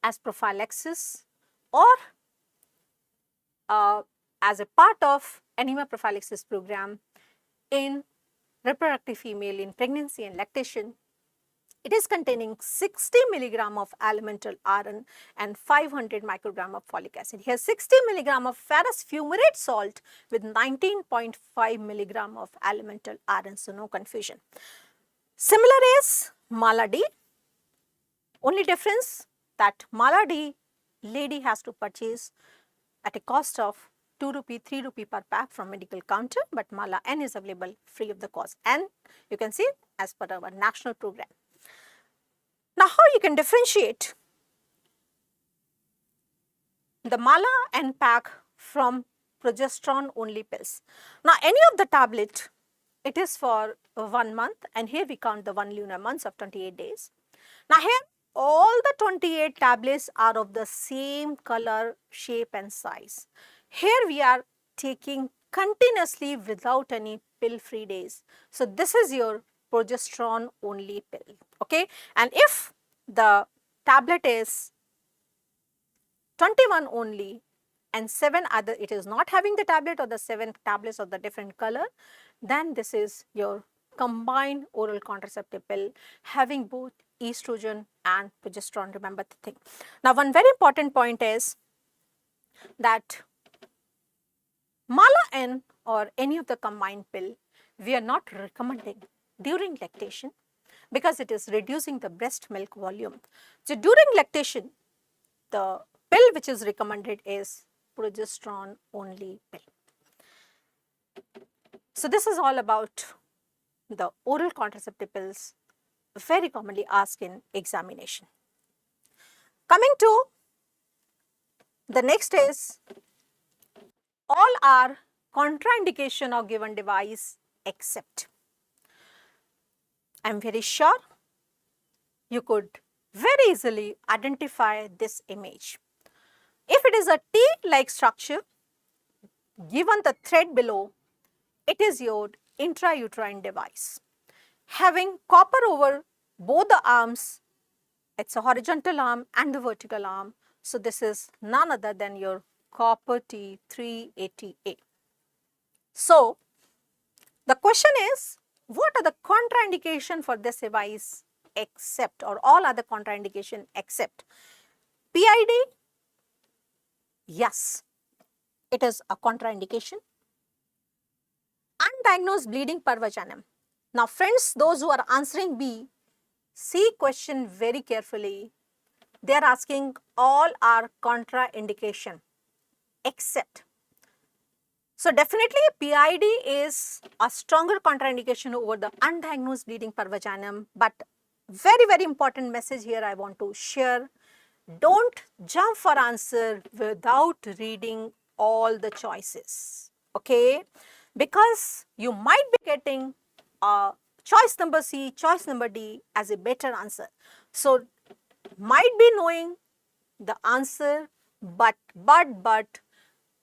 as prophylaxis or as a part of anemia prophylaxis program in reproductive female in pregnancy and lactation. It is containing 60 milligram of elemental iron and 500 microgram of folic acid. Here 60 milligram of ferrous fumarate salt with 19.5 milligram of elemental iron, so no confusion. Similar is Mala D. Only difference that Mala D lady has to purchase at a cost of 2 rupee, 3 rupee per pack from medical counter, but Mala N is available free of the cost, and you can see as per our national program. Now, how you can differentiate the Mala N pack from progesterone only pills? Now, any of the tablet, it is for 1 month, and here we count the 1 lunar months of 28 days. Now, here all the 28 tablets are of the same color, shape and size. Here we are taking continuously without any pill-free days. So, this is your progesterone only pill, okay? And if the tablet is 21 only and 7 other, it is not having the tablet or the 7 tablets of the different color, then this is your combined oral contraceptive pill having both estrogen and progesterone. Remember the thing. Now, one very important point is that Mala N or any of the combined pill, we are not recommending during lactation because it is reducing the breast milk volume. So, during lactation, the pill which is recommended is progesterone only pill. So, this is all about the oral contraceptive pills very commonly asked in examination. Coming to the next is all are contraindication of given device except. I am very sure you could very easily identify this image. If it is a T-like structure, given the thread below, it is your intrauterine device. Having copper over both the arms, it's a horizontal arm and the vertical arm. So, this is none other than your copper T380A. So, the question is, what are the contraindication for this device except, or all other contraindication except PID? Yes, it is a contraindication. Undiagnosed bleeding per vaginum. Now, friends, those who are answering B, see question very carefully. They are asking all are contraindication except. So, definitely PID is a stronger contraindication over the undiagnosed bleeding per vaginum, but very important message here I want to share. Don't jump for answer without reading all the choices, okay? Because you might be getting choice number C, choice number D as a better answer. So, might be knowing the answer, but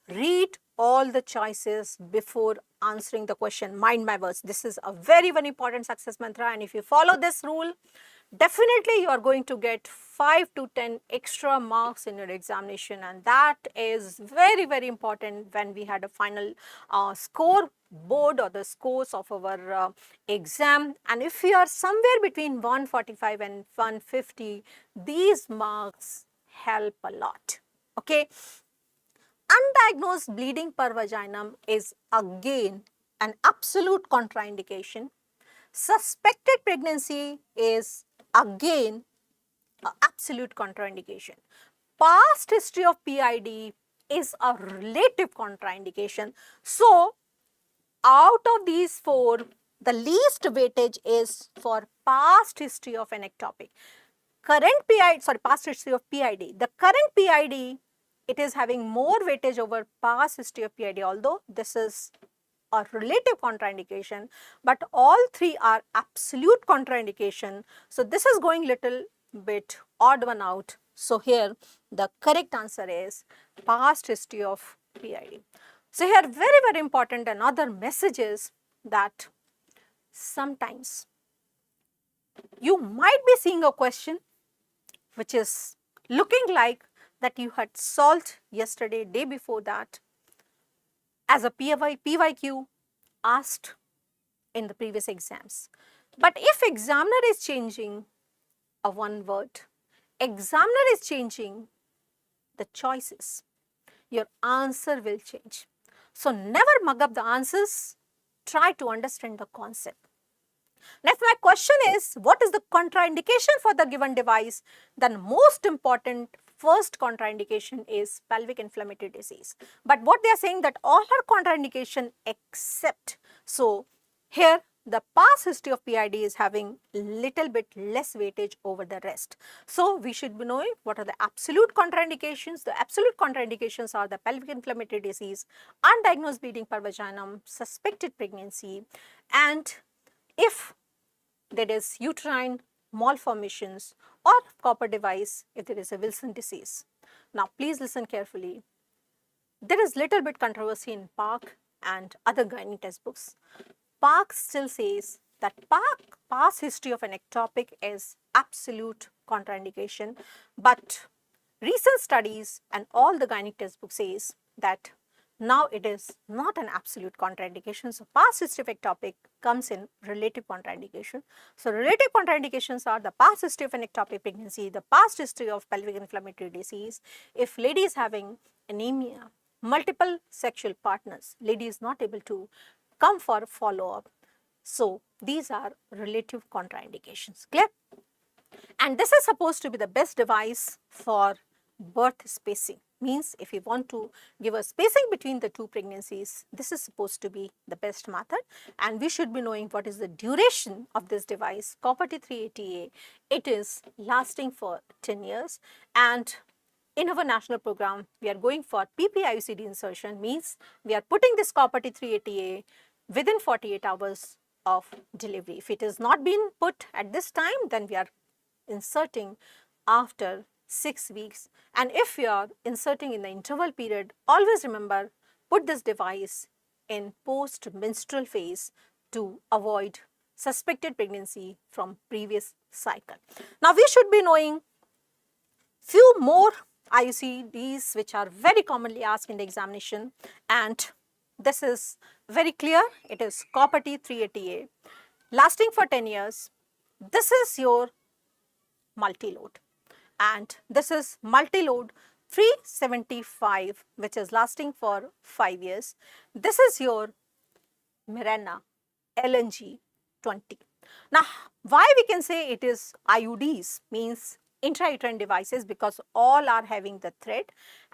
read all the choices before answering the question. Mind my words. This is a very important success mantra, and if you follow this rule, definitely you are going to get 5 to 10 extra marks in your examination, and that is very important when we had a final score board or the scores of our exam. And if you are somewhere between 145 and 150, these marks help a lot, okay? Undiagnosed bleeding per vaginum is again an absolute contraindication. Suspected pregnancy is again an absolute contraindication. Past history of PID is a relative contraindication. So, out of these 4, the least weightage is for past history of an ectopic. Past history of PID. The current PID, it is having more weightage over past history of PID, although this is a relative contraindication, but all 3 are absolute contraindication. So, this is going little bit odd one out. So, here the correct answer is past history of PID. So, here very important another message is that sometimes you might be seeing a question which is looking like that you had solved yesterday, day before that, as a PYQ asked in the previous exams. But if examiner is changing a one word, examiner is changing the choices, your answer will change. So never mug up the answers, try to understand the concept. Now, if my question is, what is the contraindication for the given device? Then most important first contraindication is pelvic inflammatory disease. But what they are saying that all are contraindication except. So, here the past history of PID is having little bit less weightage over the rest. So, we should be knowing what are the absolute contraindications. The absolute contraindications are the pelvic inflammatory disease, undiagnosed bleeding per vaginum, suspected pregnancy, and if there is uterine malformations or copper device if there is a Wilson disease. Now, please listen carefully. There is little bit controversy in Park and other gynae textbooks. Park still says that past history of an ectopic is absolute contraindication, but recent studies and all the gynae textbook says that now it is not an absolute contraindication. So, past history of ectopic comes in relative contraindication. So, relative contraindications are the past history of an ectopic pregnancy, the past history of pelvic inflammatory disease, if lady is having anemia, multiple sexual partners, lady is not able to come for follow-up. So, these are relative contraindications. Clear? And this is supposed to be the best device for birth spacing. Means if you want to give a spacing between the two pregnancies, this is supposed to be the best method, and we should be knowing what is the duration of this device. Copper T380A, it is lasting for 10 years, and in our national program, we are going for PPIUCD insertion, means we are putting this copper T380A within 48 hours of delivery. If it has not been put at this time, then we are inserting after 6 weeks, and if you are inserting in the interval period, always remember, put this device in post-menstrual phase to avoid suspected pregnancy from previous cycle. Now, we should be knowing few more IUCDs which are very commonly asked in the examination, and this is very clear. It is copper T380A, lasting for 10 years. This is your multi-load, and this is multi-load 375, which is lasting for 5 years. This is your Mirena LNG 20. Now, why we can say it is IUDs, means intrauterine devices, because all are having the thread,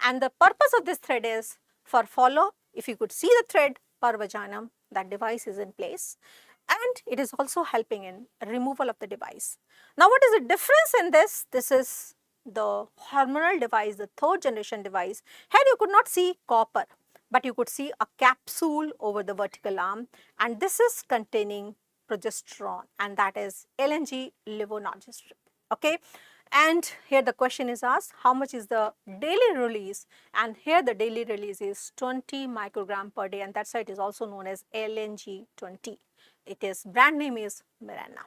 and the purpose of this thread is for follow. If you could see the thread per vaginum, that device is in place, and it is also helping in removal of the device. Now, what is the difference in this? This is the hormonal device, the third generation device. Here you could not see copper, but you could see a capsule over the vertical arm, and this is containing progesterone, and that is LNG levonorgestrel. Okay. And here the question is asked, how much is the daily release? And here the daily release is 20 microgram per day, and that's why it is also known as LNG 20. It is brand name is Mirena.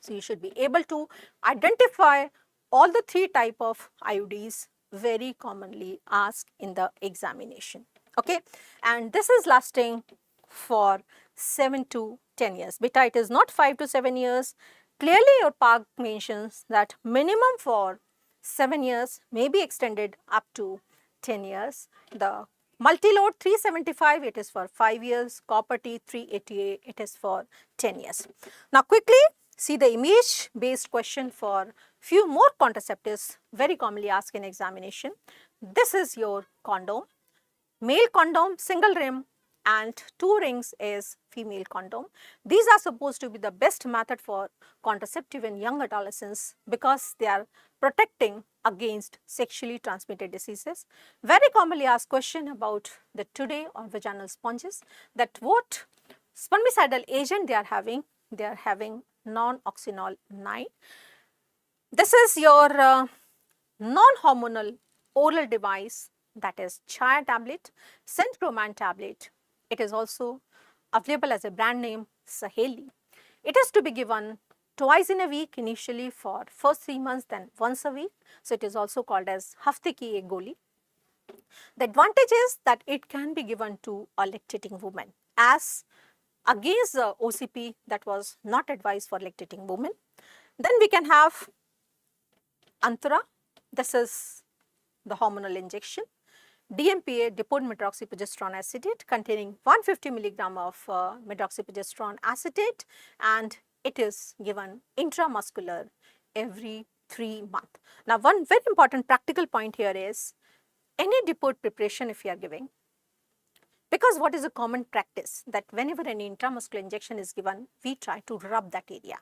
So, you should be able to identify all the 3 type of IUDs very commonly asked in the examination. Okay, and this is lasting for 7 to 10 years. Beta, it is not 5 to 7 years. Clearly, your PARC mentions that minimum for 7 years may be extended up to 10 years. The multi-load 375, it is for 5 years. Copper T380A, it is for 10 years. Now, quickly see the image based question for few more contraceptives very commonly asked in examination. This is your condom. Male condom, single rim, and 2 rings is female condom. These are supposed to be the best method for contraceptive in young adolescents because they are protecting against sexually transmitted diseases. Very commonly asked question about the today or vaginal sponges, that what spermicidal agent they are having. They are having non-oxynol 9. This is your non-hormonal oral device, that is Chaya tablet, Centroman tablet. It is also available as a brand name Saheli. It is to be given twice in a week initially for first 3 months, then once a week. So it is also called as hafte ki ek goli. The advantage is that it can be given to a lactating woman as against the OCP that was not advised for lactating women. Then we can have Antara. This is the hormonal injection. DMPA, dipole medroxyprogesterone acetate, containing 150 milligram of medroxyprogesterone acetate, and it is given intramuscular every 3 months. Now, one very important practical point here is any dipole preparation if you are giving, because what is a common practice that whenever any intramuscular injection is given, we try to rub that area,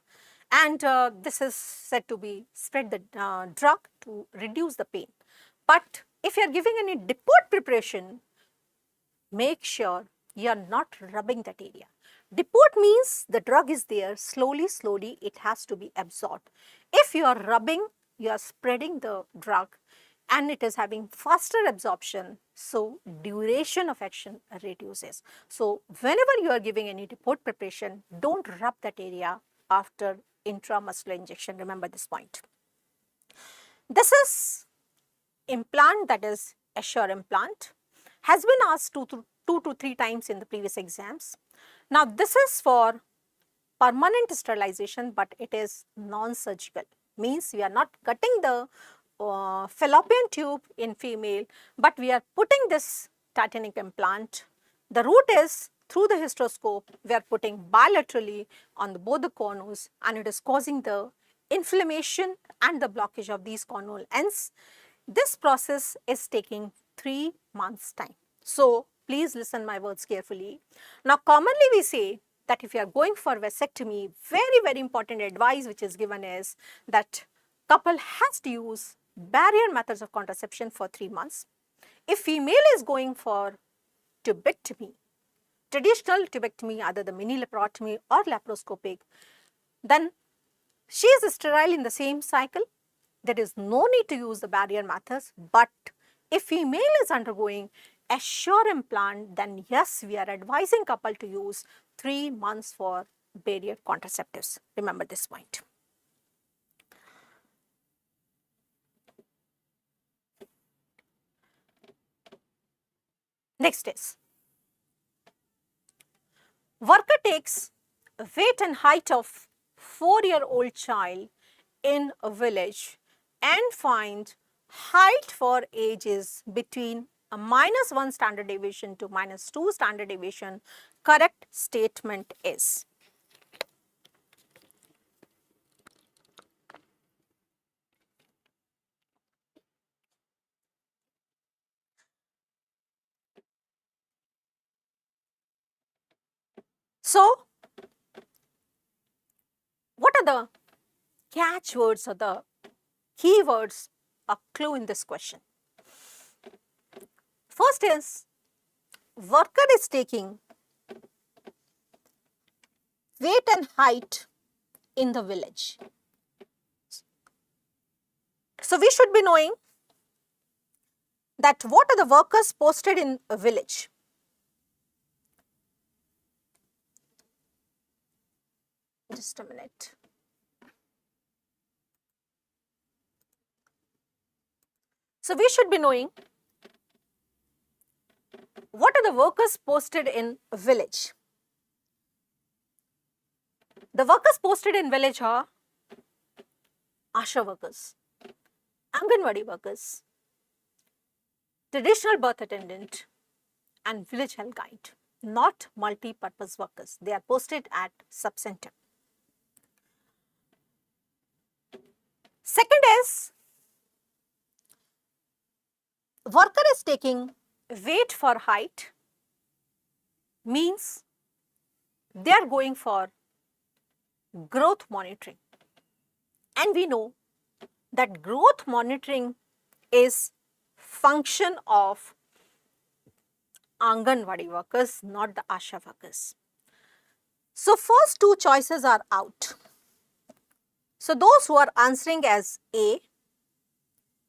and this is said to be spread the drug to reduce the pain. But if you are giving any dipole preparation, make sure you are not rubbing that area. Depot means the drug is there, slowly it has to be absorbed. If you are rubbing, you are spreading the drug and it is having faster absorption, so duration of action reduces. So whenever you are giving any depot preparation, don't rub that area after intramuscular injection, remember this point. This is implant, that is Assure implant, has been asked two to three times in the previous exams. Now this is for permanent sterilization, but it is non-surgical, means we are not cutting the fallopian tube in female, but we are putting this titanic implant. The route is through the hysteroscope, we are putting bilaterally on both the corners, and it is causing the inflammation and the blockage of these corneal ends. This process is taking 3 months time. So please listen my words carefully. Now commonly we say that if you are going for vasectomy, very important advice which is given is that couple has to use barrier methods of contraception for 3 months. If female is going for tubectomy, traditional tubectomy, either the mini laparotomy or laparoscopic, then she is sterile in the same cycle. There is no need to use the barrier methods, but if female is undergoing Assure implant, then yes, we are advising couple to use 3 months for barrier contraceptives. Remember this point. Next is, worker takes weight and height of 4-year-old child in a village and find height for ages between a -1 standard deviation to -2 standard deviation. Correct statement is. So, what are the catchwords or the keywords, a clue in this question? First is, worker is taking weight and height in the village. So we should be knowing that what are the workers posted in a village. Just a minute. So we should be knowing what are the workers posted in a village. The workers posted in village are Asha workers, Anganwadi workers, traditional birth attendant and village health guide, not multi-purpose workers. They are posted at sub-center. Second is, worker is taking weight for height, means they are going for growth monitoring, and we know that growth monitoring is function of Anganwadi workers, not the Asha workers. So first two choices are out. So those who are answering as A,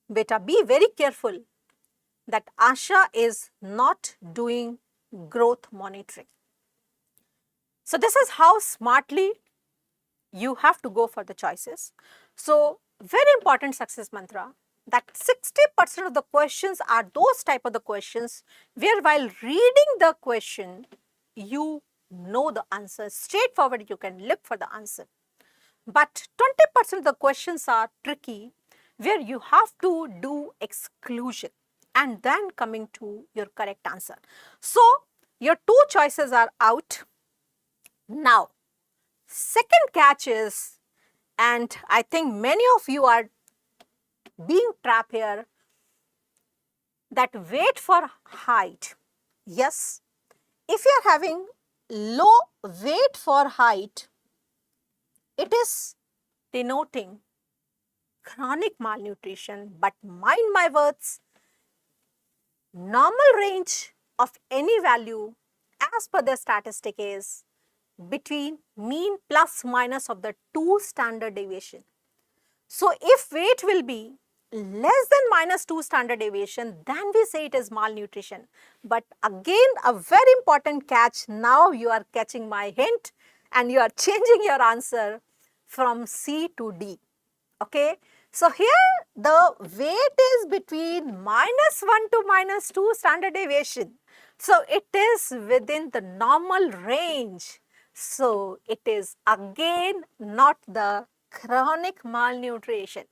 beta, be very careful that Asha is not doing growth monitoring. So this is how smartly you have to go for the choices. So very important success mantra, that 60% of the questions are those type of the questions where while reading the question, you know the answer. Straightforward, you can look for the answer. But 20% of the questions are tricky, where you have to do exclusion and then coming to your correct answer. So your two choices are out. Now, second catch is, and I think many of you are being trapped here, that weight for height. Yes, if you are having low weight for height, it is denoting chronic malnutrition. But mind my words, normal range of any value as per the statistic is between mean plus minus of the 2 standard deviation. So if weight will be less than minus 2 standard deviation, then we say it is malnutrition. But again, a very important catch, now you are catching my hint and you are changing your answer from C to D. Okay. So here the weight is between minus 1 to minus 2 standard deviation. So it is within the normal range. So it is again not the chronic malnutrition.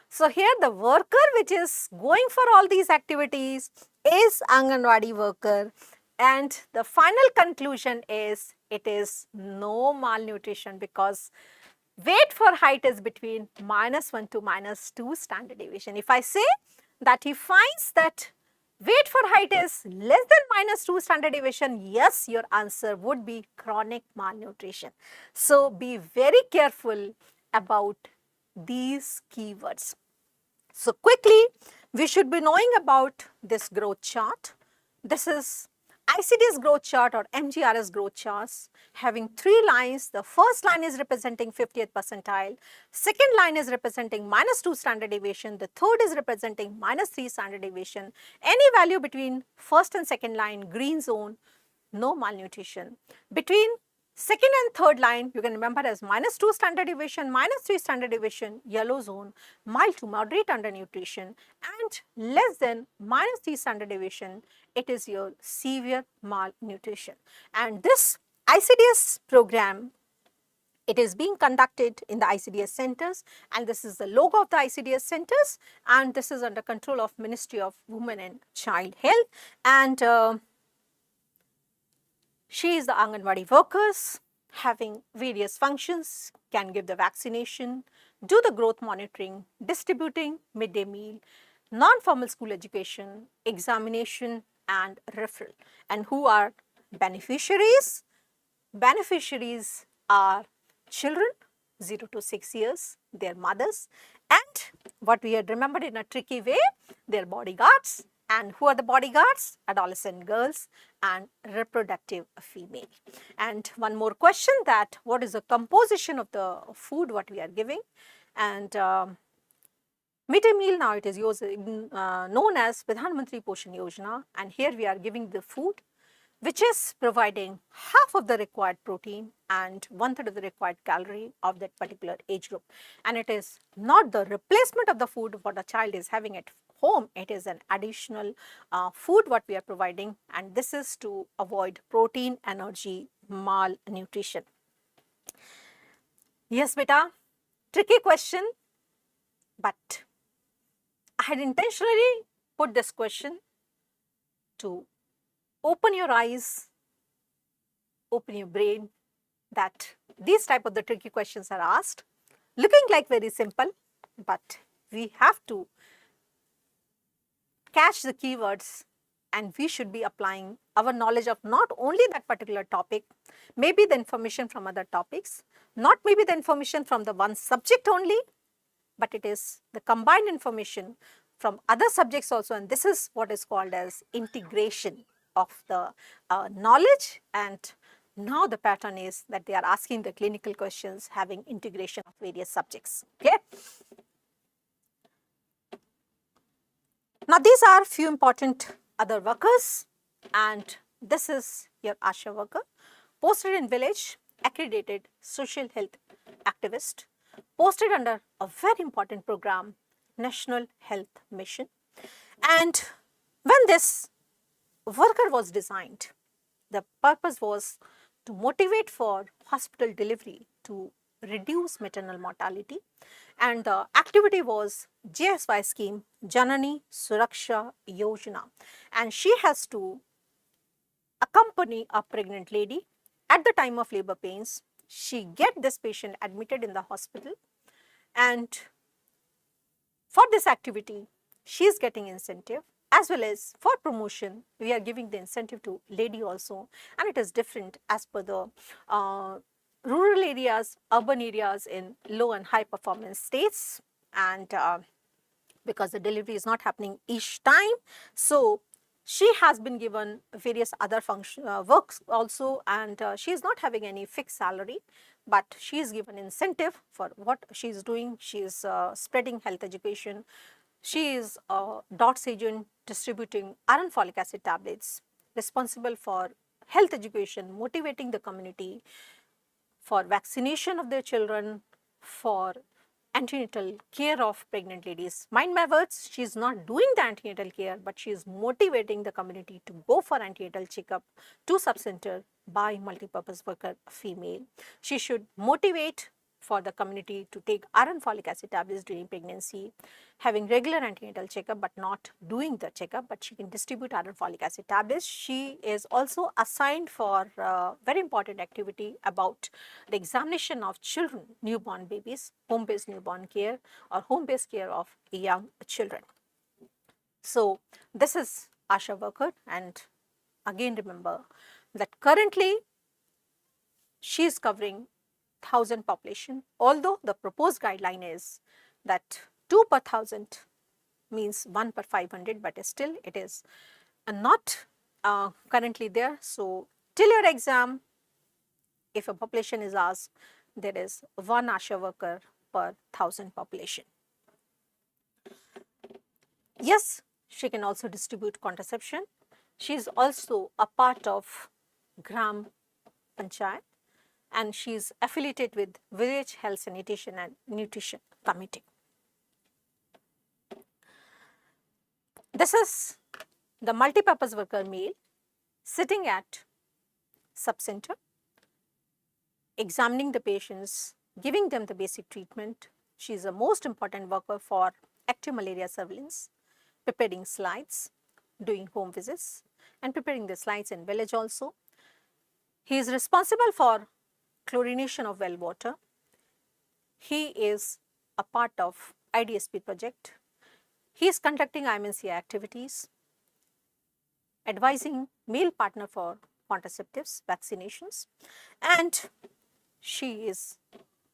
So here the worker which is going for all these activities is Anganwadi worker, and the final conclusion is it is no malnutrition because weight for height is between minus 1 to minus 2 standard deviation. If I say that he finds that weight for height is less than minus 2 standard deviation, yes, your answer would be chronic malnutrition. So be very careful about these keywords. So quickly, we should be knowing about this growth chart. This is ICDS growth chart or MGRS growth charts having 3 lines. The first line is representing 50th percentile, second line is representing minus 2 standard deviation, the third is representing minus 3 standard deviation. Any value between first and second line, green zone, no malnutrition. Between second and third line, you can remember as minus 2 standard deviation, minus 3 standard deviation, yellow zone, mild to moderate undernutrition, and less than minus 3 standard deviation, it is your severe malnutrition. And this ICDS program, it is being conducted in the ICDS centers, and this is the logo of the ICDS centers, and this is under control of Ministry of Women and Child Health, and she is the Anganwadi workers having various functions, can give the vaccination, do the growth monitoring, distributing midday meal, non-formal school education, examination and referral. And who are beneficiaries? Beneficiaries are children 0 to 6 years, their mothers, and what we had remembered in a tricky way, their bodyguards. And who are the bodyguards? Adolescent girls and reproductive female. And one more question, that what is the composition of the food what we are giving? And midday meal, now it is known as Pradhan Mantri Poshan Yojana, and here we are giving the food which is providing half of the required protein and 1/3 of the required calorie of that particular age group. And it is not the replacement of the food what a child is having at home, it is an additional food what we are providing, and this is to avoid protein energy malnutrition. Yes, beta, tricky question, but I had intentionally put this question to open your eyes, open your brain, that these type of the tricky questions are asked, looking like very simple, but we have to catch the keywords, and we should be applying our knowledge of not only that particular topic, maybe the information from other topics, not maybe the information from the one subject only, but it is the combined information from other subjects also, and this is what is called as integration of the knowledge. And now the pattern is that they are asking the clinical questions having integration of various subjects. Okay. Now these are few important other workers, and this is your ASHA worker posted in village accredited social health activist, posted under a very important program, National Health Mission. And when this worker was designed, the purpose was to motivate for hospital delivery to reduce maternal mortality, and the activity was JSY scheme, Janani Suraksha Yojana, and she has to accompany a pregnant lady at the time of labor pains. She get this patient admitted in the hospital, and for this activity she is getting incentive, as well as for promotion we are giving the incentive to lady also, and it is different as per the rural areas, urban areas, in low and high performance states, and because the delivery is not happening each time. So she has been given various other works also, and she is not having any fixed salary, but she is given incentive for what she is doing. She is spreading health education. She is a DOTS agent distributing iron folic acid tablets, responsible for health education, motivating the community, for vaccination of their children, for antenatal care of pregnant ladies. Mind my words, she is not doing the antenatal care, but she is motivating the community to go for antenatal checkup to subcenter by multipurpose worker female. She should motivate for the community to take iron folic acid tablets during pregnancy, having regular antenatal checkup but not doing the checkup, but she can distribute iron folic acid tablets. She is also assigned for very important activity about the examination of children, newborn babies, home-based newborn care or home-based care of young children. So this is ASHA worker, and again remember that currently she is covering 1000 population, although the proposed guideline is that 2 per 1000 means 1 per 500, but still it is not currently there. So till your exam, if a population is asked, there is 1 ASHA worker per 1000 population. Yes, she can also distribute contraception. She is also a part of Gram Panchayat, and she is affiliated with Village Health Sanitation and Nutrition Committee. This is the multipurpose worker male sitting at subcenter, examining the patients, giving them the basic treatment. She is the most important worker for active malaria surveillance, preparing slides, doing home visits, and preparing the slides in village also. He is responsible for chlorination of well water. He is a part of IDSP project. He is conducting IMNC activities, advising male partner for contraceptives, vaccinations, and she is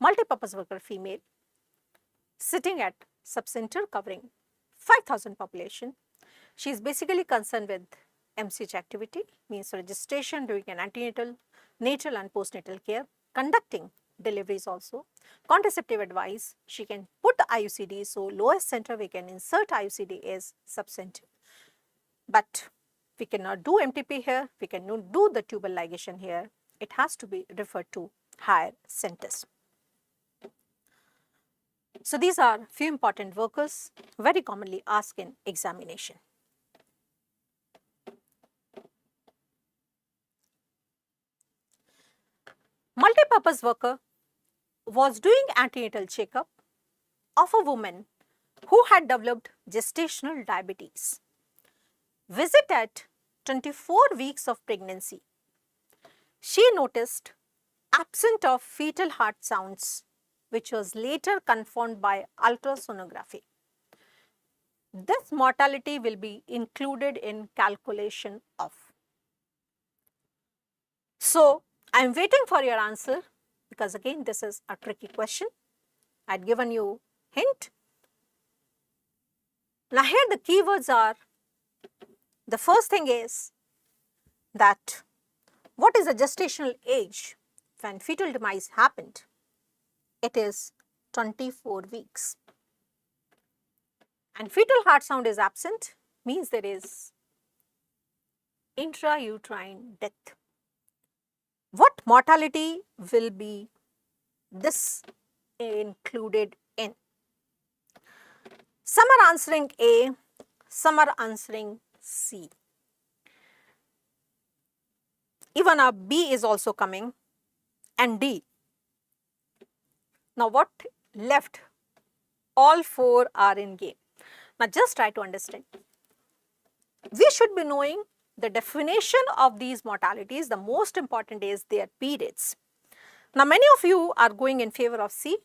multipurpose worker female sitting at subcenter covering 5000 population. She is basically concerned with MCH activity, means registration, doing an antenatal, natal and postnatal care, conducting deliveries also, contraceptive advice. She can put the IUCD, so lowest center we can insert IUCD is subcenter. But we cannot do MTP here, we cannot do the tubal ligation here. It has to be referred to higher centers. So these are few important workers very commonly asked in examination. Multipurpose worker was doing antenatal checkup of a woman who had developed gestational diabetes. Visit at 24 weeks of pregnancy. She noticed absence of fetal heart sounds, which was later confirmed by ultrasonography. This mortality will be included in calculation of. So, I am waiting for your answer, because again this is a tricky question. I had given you hint. Now here the keywords are, the first thing is that what is the gestational age when fetal demise happened? It is 24 weeks. And fetal heart sound is absent, means there is intrauterine death. what mortality will be this included in? Some are answering A, some are answering C. Even a B is also coming and D. Now what left? All four are in game. Now just try to understand. We should be knowing the definition of these mortalities. The most important is their periods. Now many of you are going in favor of C.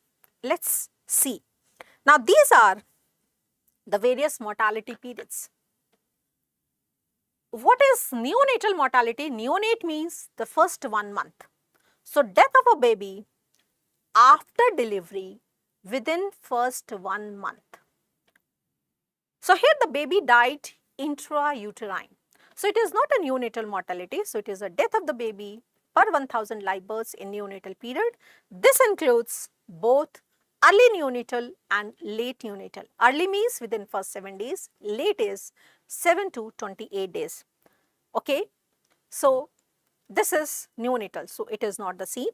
Let's see. Now these are the various mortality periods. What is neonatal mortality? Neonate means the first 1 month. So death of a baby after delivery within first 1 month. So here the baby died intrauterine. So it is not a neonatal mortality. So it is a death of the baby per 1000 live births in neonatal period. This includes both early neonatal and late neonatal. Early means within first 7 days, late is 7 to 28 days. Okay, so this is neonatal, so it is not the C.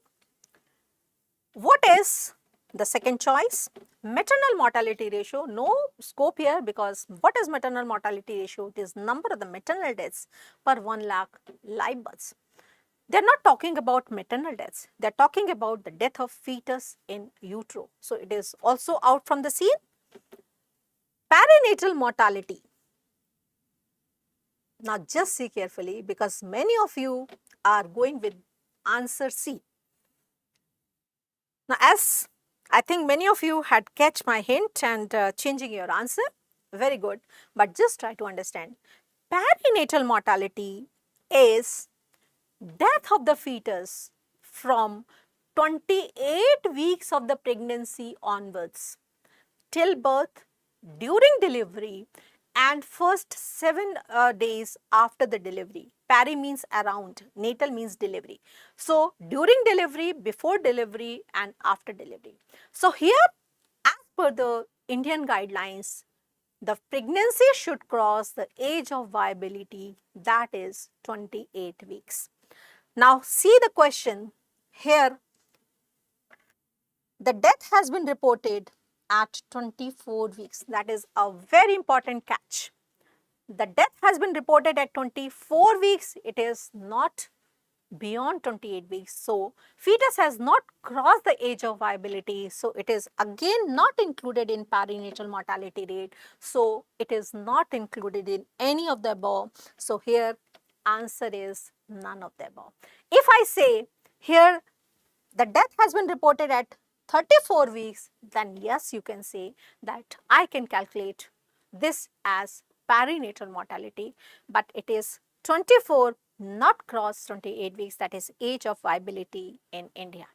What is the second choice? Maternal mortality ratio. No scope here, because what is maternal mortality ratio? It is number of the maternal deaths per 1 lakh live births. They are not talking about maternal deaths. They are talking about the death of fetus in utero. So it is also out from the scene. Perinatal mortality. Now just see carefully, because many of you are going with answer C. Now as I think many of you had catch my hint and changing your answer, very good, but just try to understand. Perinatal mortality is death of the fetus from 28 weeks of the pregnancy onwards till birth, during delivery and first 7 days after the delivery. Peri means around, natal means delivery. So during delivery, before delivery and after delivery. So here, as per the Indian guidelines, the pregnancy should cross the age of viability, that is 28 weeks. Now see the question here. The death has been reported at 24 weeks. That is a very important catch. The death has been reported at 24 weeks. It is not beyond 28 weeks. So fetus has not crossed the age of viability. So it is again not included in perinatal mortality rate. So it is not included in any of the above. So here answer is none of the above. If I say here the death has been reported at 34 weeks, then yes, you can say that I can calculate this as perinatal mortality, but it is 24, not cross 28 weeks, that is age of viability in India.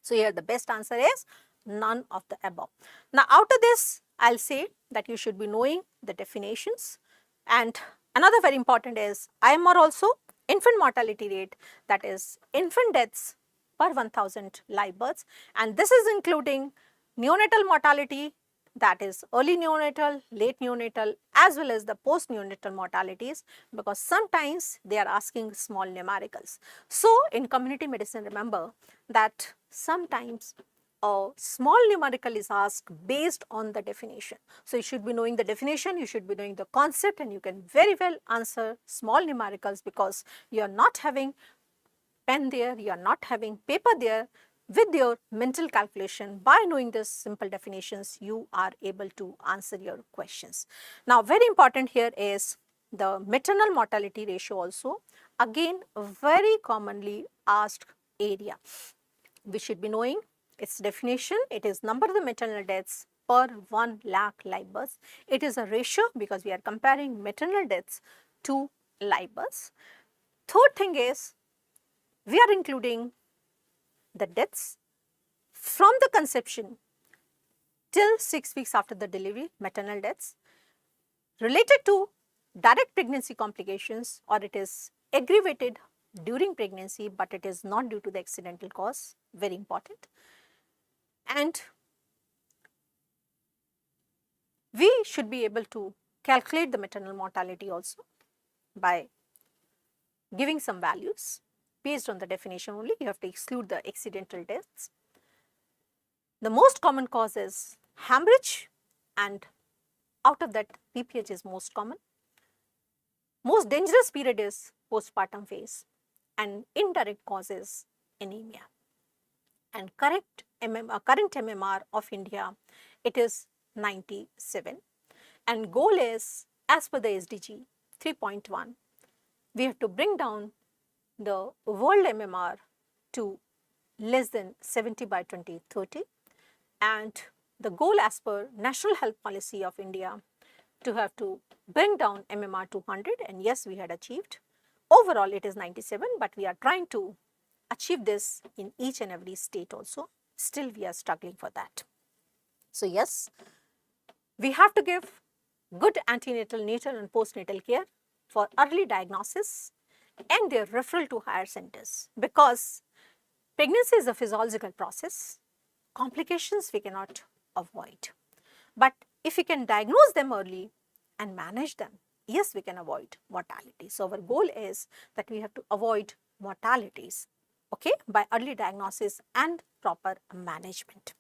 So here the best answer is none of the above. Now out of this, I'll say that you should be knowing the definitions, and another very important is IMR also, infant mortality rate, that is infant deaths per 1000 live births, and this is including neonatal mortality, that is early neonatal, late neonatal, as well as the post neonatal mortalities, because sometimes they are asking small numericals. So in community medicine, remember that sometimes a small numerical is asked based on the definition. So you should be knowing the definition, you should be knowing the concept, and you can very well answer small numericals, because you are not having pen there, you are not having paper there. With your mental calculation, by knowing these simple definitions, you are able to answer your questions. Now very important here is the maternal mortality ratio also, again very commonly asked area. We should be knowing its definition. It is number of the maternal deaths per 1 lakh live births. It is a ratio, because we are comparing maternal deaths to live births. Third thing is, we are including the deaths from the conception till 6 weeks after the delivery, maternal deaths related to direct pregnancy complications, or it is aggravated during pregnancy, but it is not due to the accidental cause, very important. And we should be able to calculate the maternal mortality also by giving some values. based on the definition only. You have to exclude the accidental deaths. The most common cause is hemorrhage, and out of that, BPH is most common. Most dangerous period is postpartum phase, and indirect causes anemia. And current MMR of India, it is 97. And goal is, as per the SDG 3.1, we have to bring down the world MMR to less than 70 by 2030. And the goal as per National Health Policy of India to have to bring down MMR to 100, and yes, we had achieved. Overall, it is 97, but we are trying to achieve this in each and every state also. Still, we are struggling for that. So yes, we have to give good antenatal, natal and postnatal care for early diagnosis and their referral to higher centers, because pregnancy is a physiological process. Complications we cannot avoid. But if we can diagnose them early and manage them, yes, we can avoid mortality. So our goal is that we have to avoid mortalities, okay, by early diagnosis and proper management.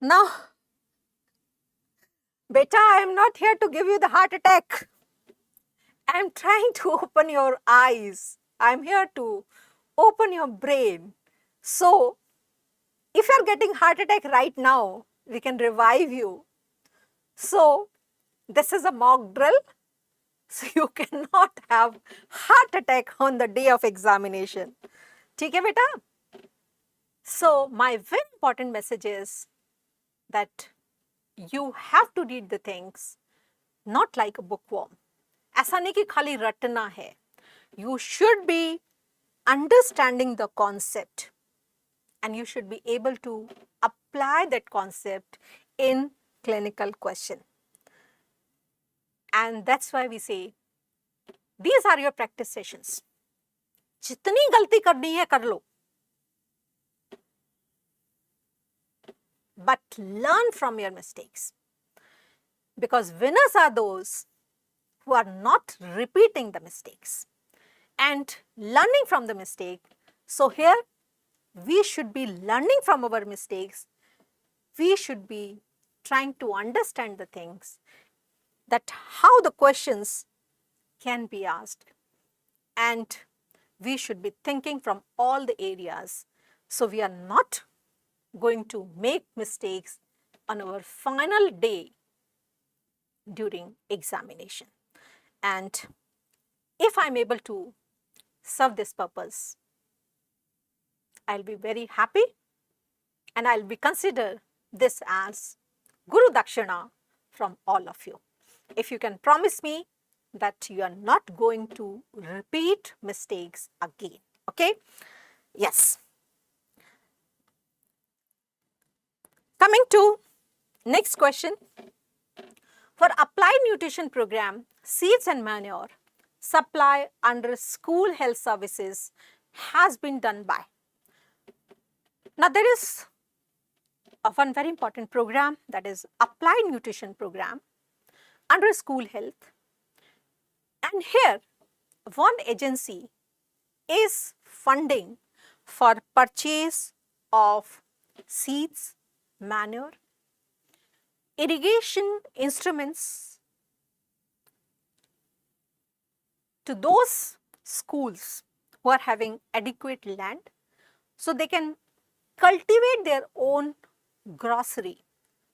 Now, beta, I am not here to give you the heart attack. I am trying to open your eyes. I am here to open your brain. So, if you are getting heart attack right now, we can revive you. So, this is a mock drill. So, you cannot have heart attack on the day of examination. ठीक है बेटा? So, my very important message is that you have to read the things not like a bookworm. ऐसा नहीं कि खाली रटना है. You should be understanding the concept, and you should be able to apply that concept in clinical question. And that's why we say, these are your practice sessions. जितनी गलती करनी है कर लो. But learn from your mistakes. Because winners are those who are not repeating the mistakes and learning from the mistake. So here, we should be learning from our mistakes. We should be trying to understand the things, that how the questions can be asked, and we should be thinking from all the areas. So we are not going to make mistakes on our final day during examination. And if I'm able to serve this purpose, I'll be very happy, and I'll be consider this as Guru Dakshina from all of you. If you can promise me that you are not going to repeat mistakes again, okay? Yes. Coming to next question. For applied nutrition program, seeds and manure supply under school health services has been done by. Now there is one very important program, that is applied nutrition program under school health, and here one agency is funding for purchase of seeds, manure, irrigation instruments to those schools who are having adequate land, so they can cultivate their own grocery,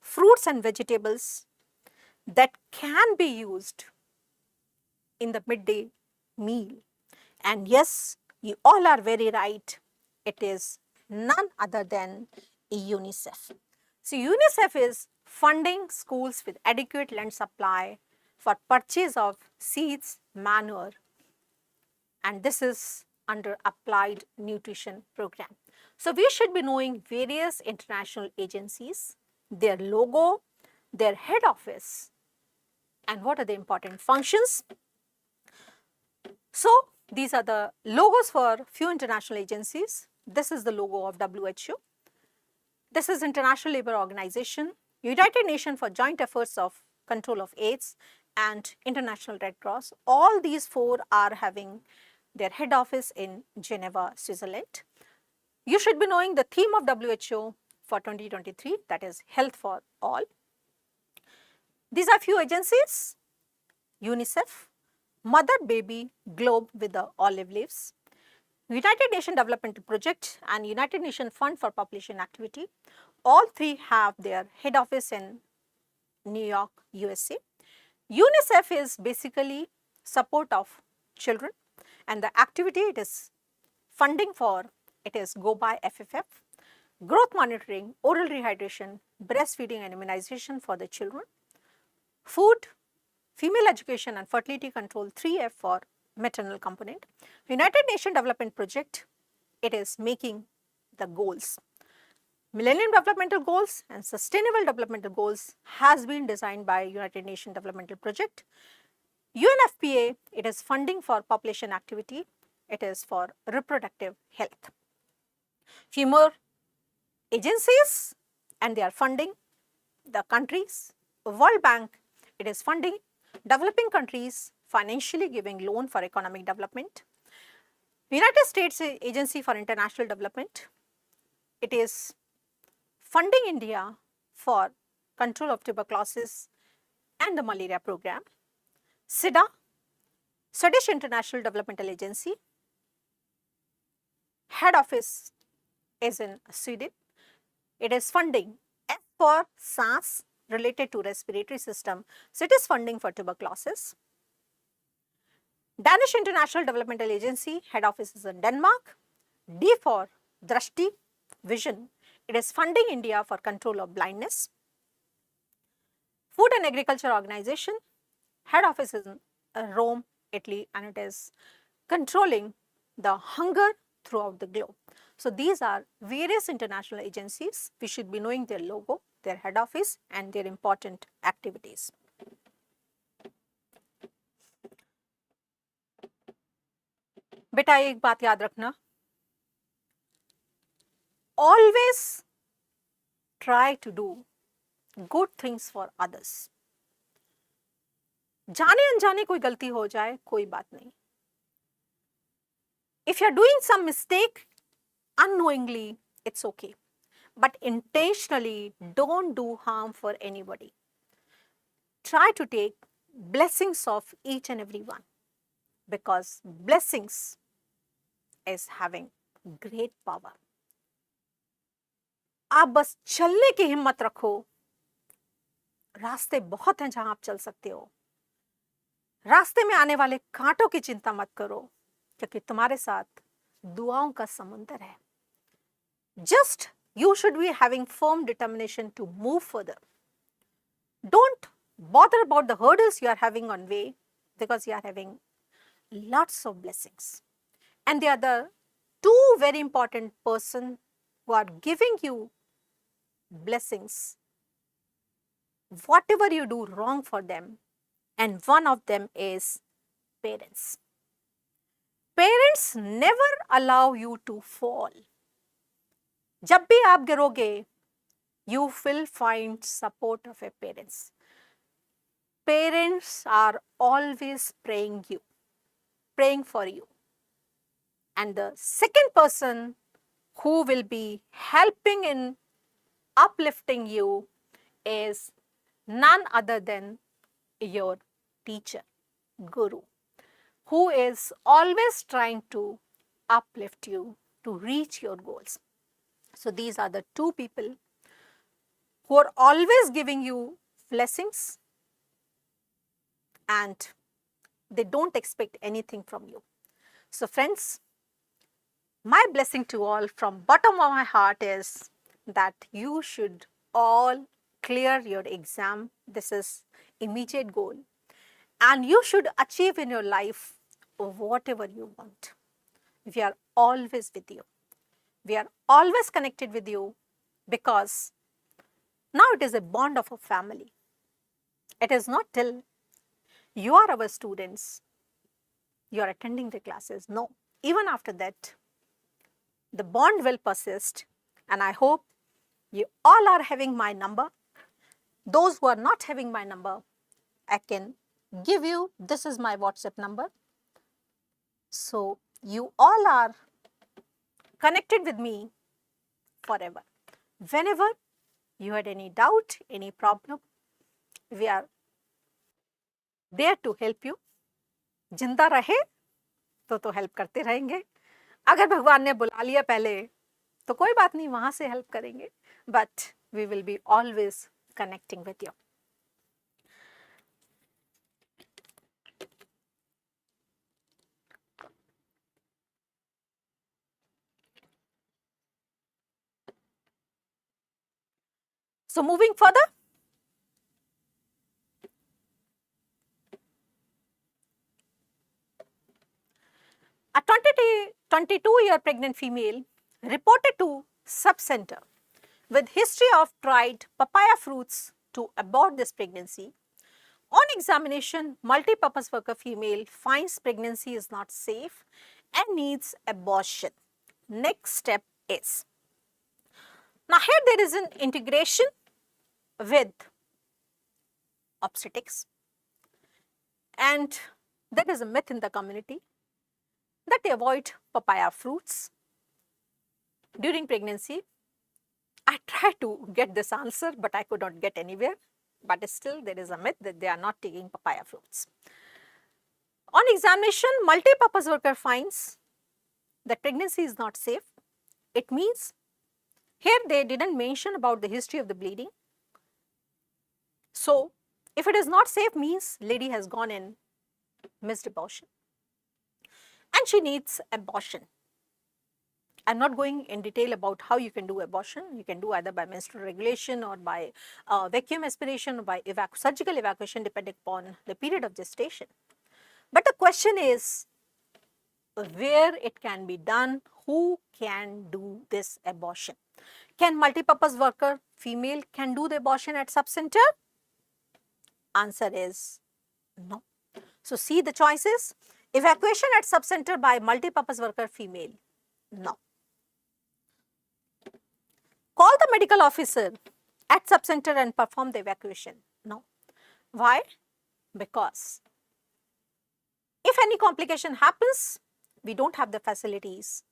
fruits and vegetables that can be used in the midday meal. And yes, you all are very right, it is none other than UNICEF. So UNICEF is funding schools with adequate land supply for purchase of seeds, manure, and this is under applied nutrition program. So we should be knowing various international agencies, their logo, their head office, and what are the important functions. So these are the logos for few international agencies. This is the logo of WHO. This is International Labour Organization, United Nations for Joint Efforts of Control of AIDS, and International Red Cross. All these four are having their head office in Geneva, Switzerland. You should be knowing the theme of WHO for 2023, that is Health for All. These are few agencies: UNICEF, Mother Baby Globe with the olive leaves, United Nations Development Project and United Nations Fund for Population Activity. All three have their head office in New York, USA. UNICEF is basically support of children, and the activity it is funding for it is go by FFF, growth monitoring, oral rehydration, breastfeeding and immunization for the children, food, female education and fertility control, 3F for maternal component. United Nations Development Project, it is making the goals. Millennium Developmental Goals and Sustainable Developmental Goals has been designed by United Nations Developmental Project. UNFPA, it is funding for population activity, it is for reproductive health. Few more agencies and they are funding the countries. World Bank, it is funding developing countries, financially giving loan for economic development. United States Agency for International Development, it is funding India for control of tuberculosis and the malaria program. SIDA, Swedish International Developmental Agency, head office is in Sweden. It is funding F for SARS related to respiratory system, so it is funding for tuberculosis. Danish International Developmental Agency, head office is in Denmark. D for Drashti, vision, it is funding India for control of blindness. Food and Agriculture Organization, head office is in Rome, Italy, and it is controlling the hunger throughout the globe. So these are various international agencies. We should be knowing their logo, their head office and their important activities. बेटा एक बात याद रखना, always try to do good things for others. जाने अनजाने कोई गलती हो जाए कोई बात नहीं. If you are doing some mistake unknowingly, it's okay. But intentionally, don't do harm for anybody. Try to take blessings of each and every one, because blessings is having great power. आप बस चलने की हिम्मत रखो. रास्ते बहुत हैं जहां आप चल सकते हो. रास्ते में आने वाले कांटों की चिंता मत करो, क्योंकि तुम्हारे साथ दुआओं का समुंदर है. Just you should be having firm determination to move further. Don't bother about the hurdles you are having on way, because you are having lots of blessings. And they are the two very important persons who are giving you blessings. Whatever you do wrong for them, and one of them is parents. Parents never allow you to fall. जब भी आप गिरोगे, you will find support of your parents. Parents are always praying for you. And the second person who will be helping in uplifting you is none other than your teacher, Guru, who is always trying to uplift you to reach your goals. So these are the two people who are always giving you blessings and they don't expect anything from you. So friends, my blessing to all from bottom of my heart is that you should all clear your exam. This is immediate goal, and you should achieve in your life whatever you want. We are always with you. We are always connected with you, because now it is a bond of a family. It is not till you are our students, you are attending the classes. No, even after that, the bond will persist, and I hope you all are having my number. Those who are not having my number, I can give you, this is my WhatsApp number. So you all are connected with me forever. Whenever you had any doubt, any problem, we are there to help you. जिंदा रहे तो help करते रहेंगे. अगर भगवान ने बुला लिया पहले तो कोई बात नहीं, वहां से हेल्प करेंगे. But we will be always connecting with you. So moving further, a 22-year pregnant female reported to sub-center with history of tried papaya fruits to abort this pregnancy. On examination, multi-purpose worker female finds pregnancy is not safe and needs abortion. Next step is, now here there is an integration with obstetrics, and that is a myth in the community that they avoid papaya fruits during pregnancy. I tried to get this answer, but I could not get anywhere. But still there is a myth that they are not taking papaya fruits. On examination, multi-purpose worker finds that pregnancy is not safe. It means here they didn't mention about the history of the bleeding. So if it is not safe means lady has gone in missed abortion and she needs abortion. I'm not going in detail about how you can do abortion. You can do either by menstrual regulation or by vacuum aspiration or by surgical evacuation depending upon the period of gestation. But the question is where it can be done, who can do this abortion? Can multipurpose worker female can do the abortion at sub-center? Answer is no. So see the choices. Evacuation at sub-center by multipurpose worker female, no. Call the medical officer at sub-center and perform the evacuation, no. Why? Because if any complication happens, we don't have the facilities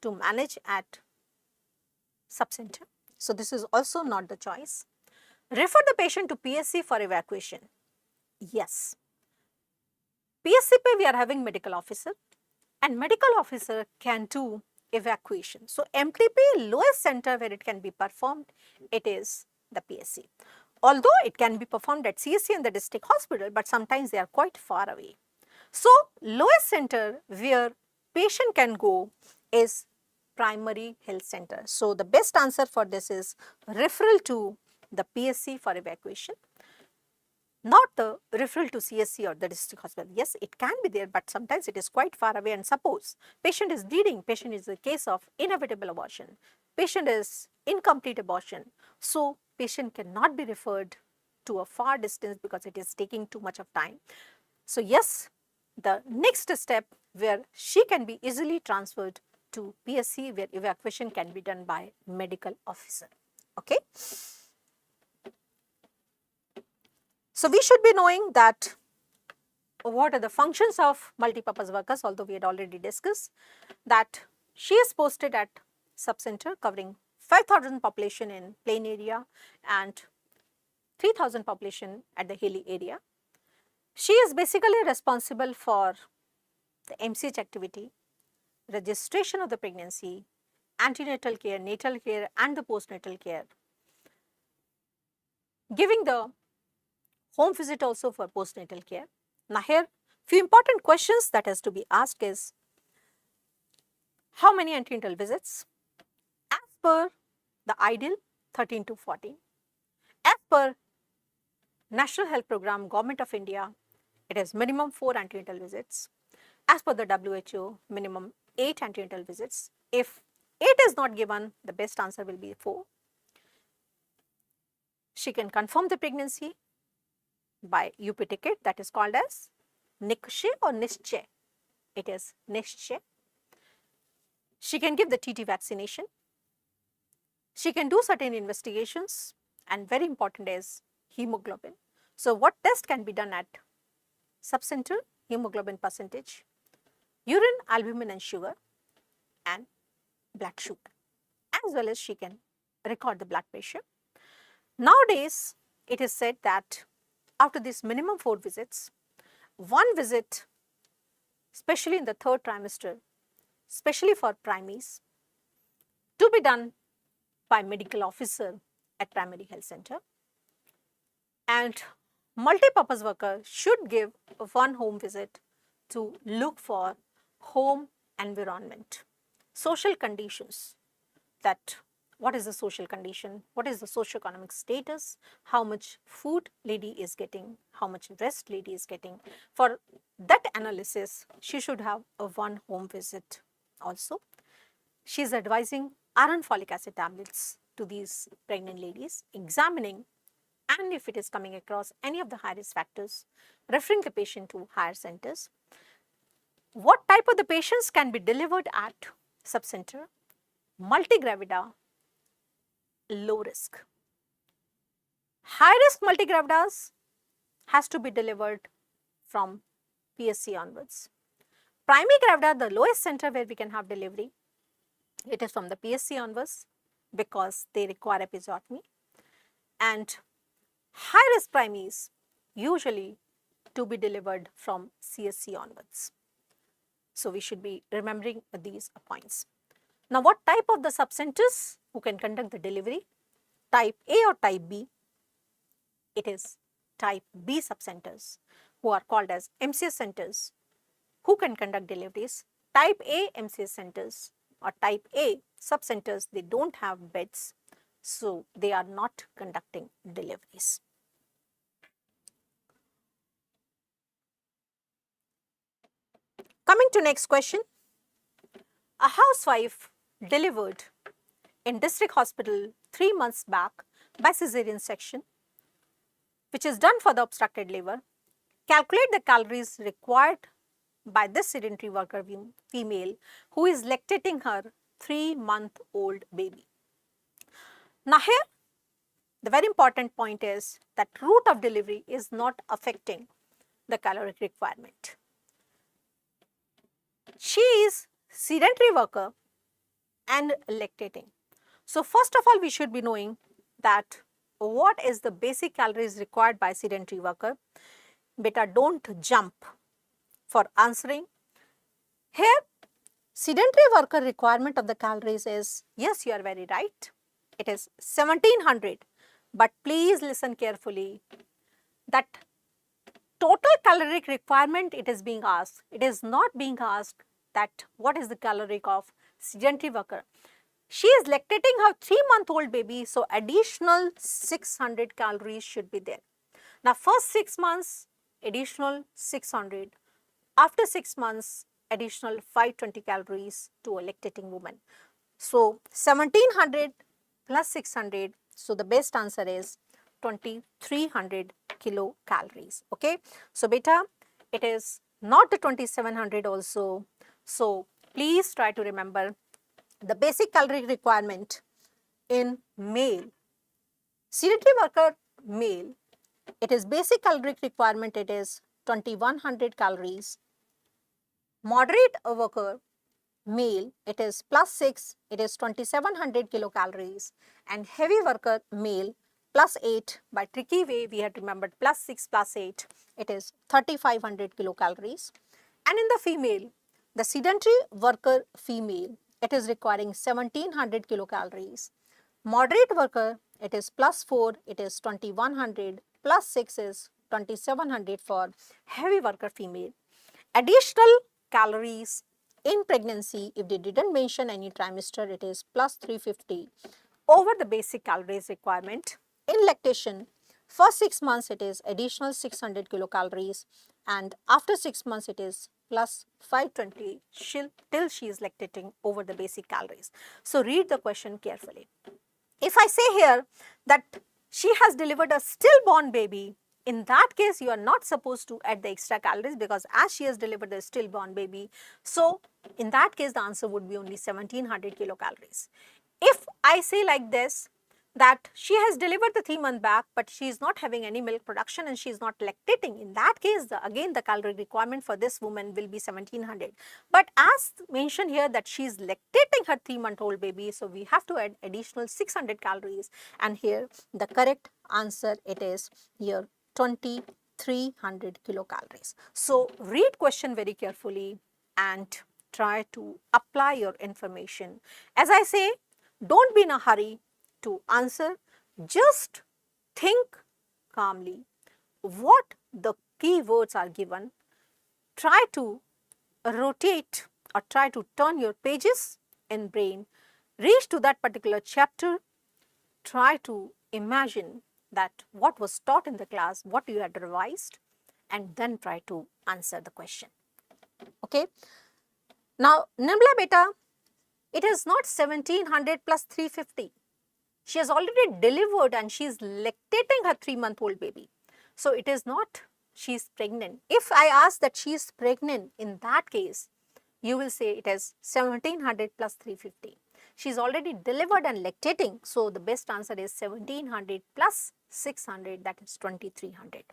to manage at sub-center. So this is also not the choice. Refer the patient to PSC for evacuation. Yes. PSCP we are having medical officer and medical officer can do evacuation. So MTP lowest center where it can be performed, it is the PSC. Although it can be performed at CSC in the district hospital, but sometimes they are quite far away. So lowest center where patient can go is primary health center. So the best answer for this is referral to the PSC for evacuation, not the referral to CSC or the district hospital. Yes, it can be there, but sometimes it is quite far away, and suppose patient is bleeding, patient is a case of inevitable abortion, patient is incomplete abortion. So patient cannot be referred to a far distance because it is taking too much of time. So yes, the next step where she can be easily transferred to PSC where evacuation can be done by medical officer. Okay. So we should be knowing that what are the functions of multipurpose workers, although we had already discussed that she is posted at sub-center covering 5,000 population in plain area and 3,000 population at the hilly area. She is basically responsible for the MCH activity, registration of the pregnancy, antenatal care, natal care and the postnatal care, giving the home visit also for postnatal care. Now here few important questions that has to be asked is how many antenatal visits? As per the ideal 13 to 14. As per National Health Program, Government of India, it is minimum 4 antenatal visits. As per the WHO, minimum 8 antenatal visits. If 8 is not given, the best answer will be 4. She can confirm the pregnancy by UP ticket, that is called as Nikshay or Nishchay. It is Nishchay. She can give the TT vaccination. She can do certain investigations, and very important is hemoglobin. So what test can be done at subcenter hemoglobin percentage, urine albumin and sugar, and blood sugar, as well as she can record the blood pressure. Nowadays, it is said that after these minimum 4 visits, one visit, especially in the 3rd trimester, especially for primaries, to be done by medical officer at primary health center, and multi-purpose worker should give one home visit to look for home environment, social conditions, that what is the social condition, what is the socioeconomic status, how much food lady is getting, how much rest lady is getting. For that analysis, she should have a one home visit also. She is advising iron folic acid tablets to these pregnant ladies, examining, and if it is coming across any of the high risk factors, referring the patient to higher centers. What type of the patients can be delivered at subcenter? Multigravida, low risk. High risk multigravidas has to be delivered from PSC onwards. Primary gravida, the lowest center where we can have delivery, it is from the PSC onwards because they require episiotomy. And high risk primaries usually to be delivered from CSC onwards. So we should be remembering these points. Now, what type of the subcenters who can conduct the delivery? Type A or type B? It is type B subcenters who are called as MCS centers who can conduct deliveries. Type A MCS centers or type A subcenters, they don't have beds, so they are not conducting deliveries. Coming to next question, a housewife delivered in district hospital 3 months back by cesarean section, which is done for the obstructed labor. Calculate the calories required by this sedentary worker female who is lactating her 3-month-old baby. Now here, the very important point is that route of delivery is not affecting the caloric requirement. She is sedentary worker and lactating. So first of all, we should be knowing that what is the basic calories required by sedentary worker. Beta, don't jump for answering. Here, sedentary worker requirement of the calories is, yes, you are very right, it is 1700, but please listen carefully that total caloric requirement it is being asked. It is not being asked that what is the caloric of sedentary worker. She is lactating her 3-month-old baby, so additional 600 calories should be there. Now, first 6 months, additional 600. After 6 months, additional 520 calories to a lactating woman. So, 1700 plus 600, so the best answer is 2300 kilocalories. Okay. So, beta, it is not the 2700 also. So, please try to remember the basic caloric requirement in male. Sedentary worker male, it is basic caloric requirement, it is 2100 calories. Moderate worker male, it is plus 6, it is 2700 kilocalories, and heavy worker male plus 8, by tricky way we had remembered plus 6 plus 8, it is 3500 kilocalories. And in the female, the sedentary worker female, it is requiring 1700 kilocalories. Moderate worker, it is plus 4, it is 2100, plus 6 is 2700 for heavy worker female. Additional calories in pregnancy, if they didn't mention any trimester, it is plus 350 over the basic calories requirement. In lactation, first 6 months it is additional 600 kilocalories, and after 6 months it is plus 520 till she is lactating over the basic calories. So, read the question carefully. If I say here that she has delivered a stillborn baby, in that case you are not supposed to add the extra calories because as she has delivered a stillborn baby, so in that case the answer would be only 1700 kilocalories. If I say like this that she has delivered the 3-month back, but she is not having any milk production and she is not lactating. In that case, again the calorie requirement for this woman will be 1700. But as mentioned here that she is lactating her 3-month-old baby, so we have to add additional 600 calories, and here the correct answer it is here 2300 kilocalories. So read question very carefully and try to apply your information. As I say, don't be in a hurry to answer, just think calmly what the keywords are given, try to rotate or try to turn your pages in brain, reach to that particular chapter, try to imagine that what was taught in the class, what you had revised, and then try to answer the question. Okay. Now, Nimla beta, it is not 1700 plus 350. She has already delivered and she is lactating her 3-month-old baby. So it is not she is pregnant. If I ask that she is pregnant, in that case, you will say it is 1700 plus 350. She is already delivered and lactating. So the best answer is 1700 plus 600, that is 2300.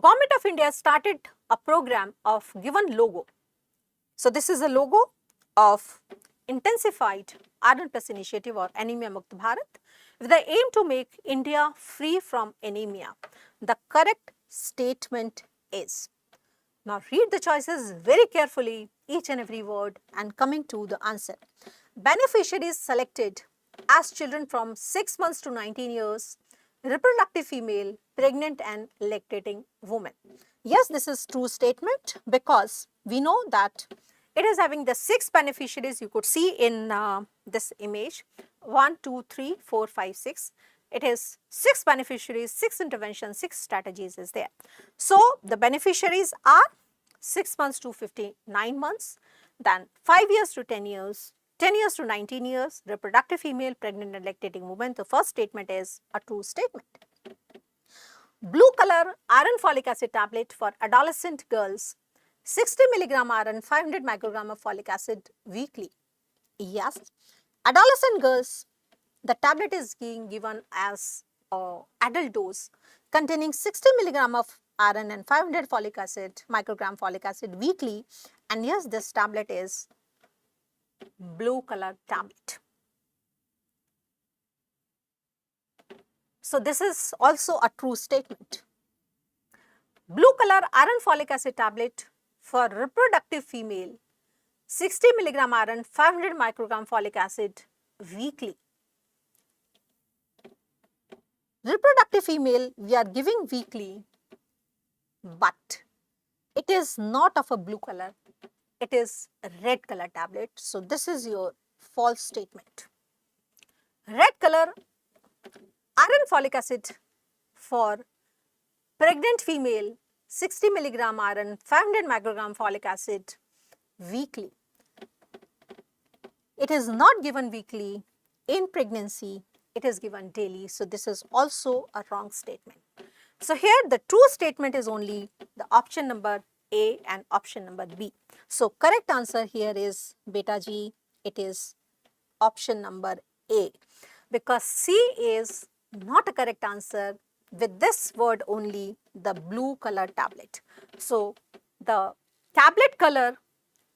Government of India started a program of given logo. So this is a logo of Intensified Iron Plus Initiative or Anemia Mukt Bharat with the aim to make India free from anemia. The correct statement is, now read the choices very carefully, each and every word, and coming to the answer. Beneficiaries selected as children from 6 months to 19 years, reproductive female, pregnant and lactating woman. Yes, this is true statement because we know that it is having the 6 beneficiaries you could see in this image, 1, 2, 3, 4, 5, 6. It is 6 beneficiaries, 6 interventions, 6 strategies is there. So the beneficiaries are 6 months to 59 months, then 5 years to 10 years, 10 years to 19 years, reproductive female, pregnant and lactating woman. The first statement is a true statement. Blue color iron folic acid tablet for adolescent girls, 60 milligram iron, 500 microgram of folic acid weekly. Yes, adolescent girls, the tablet is being given as adult dose containing 60 milligram of iron and 500 folic acid, microgram folic acid weekly. And yes, this tablet is blue color tablet. So this is also a true statement. Blue color iron folic acid tablet for reproductive female, 60 milligram iron, 500 microgram folic acid weekly. Reproductive female we are giving weekly, but it is not of a blue color, it is a red color tablet. So this is your false statement. Red color iron folic acid for pregnant female, 60 milligram iron, 500 microgram folic acid weekly. It is not given weekly in pregnancy, it is given daily. So this is also a wrong statement. So here the true statement is only the option number A and option number B. So correct answer here is beta G, it is option number A, because C is not a correct answer with this word only, the blue color tablet. So the tablet color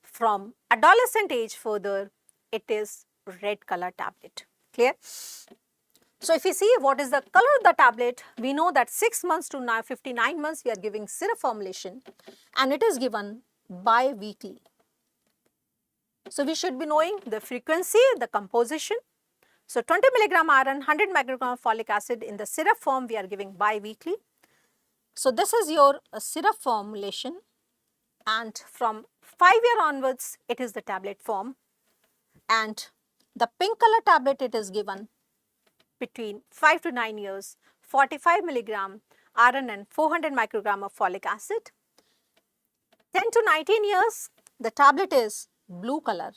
from adolescent age further, it is red color tablet. Clear? So if you see what is the color of the tablet, we know that 6 months to 59 months we are giving syrup formulation and it is given bi-weekly. So we should be knowing the frequency, the composition. So 20 milligram iron, 100 microgram folic acid in the syrup form we are giving bi-weekly. So this is your syrup formulation, and from 5-year onwards it is the tablet form, and the pink color tablet it is given between 5 to 9 years, 45 milligram iron and 400 microgram of folic acid. 10 to 19 years, the tablet is blue color.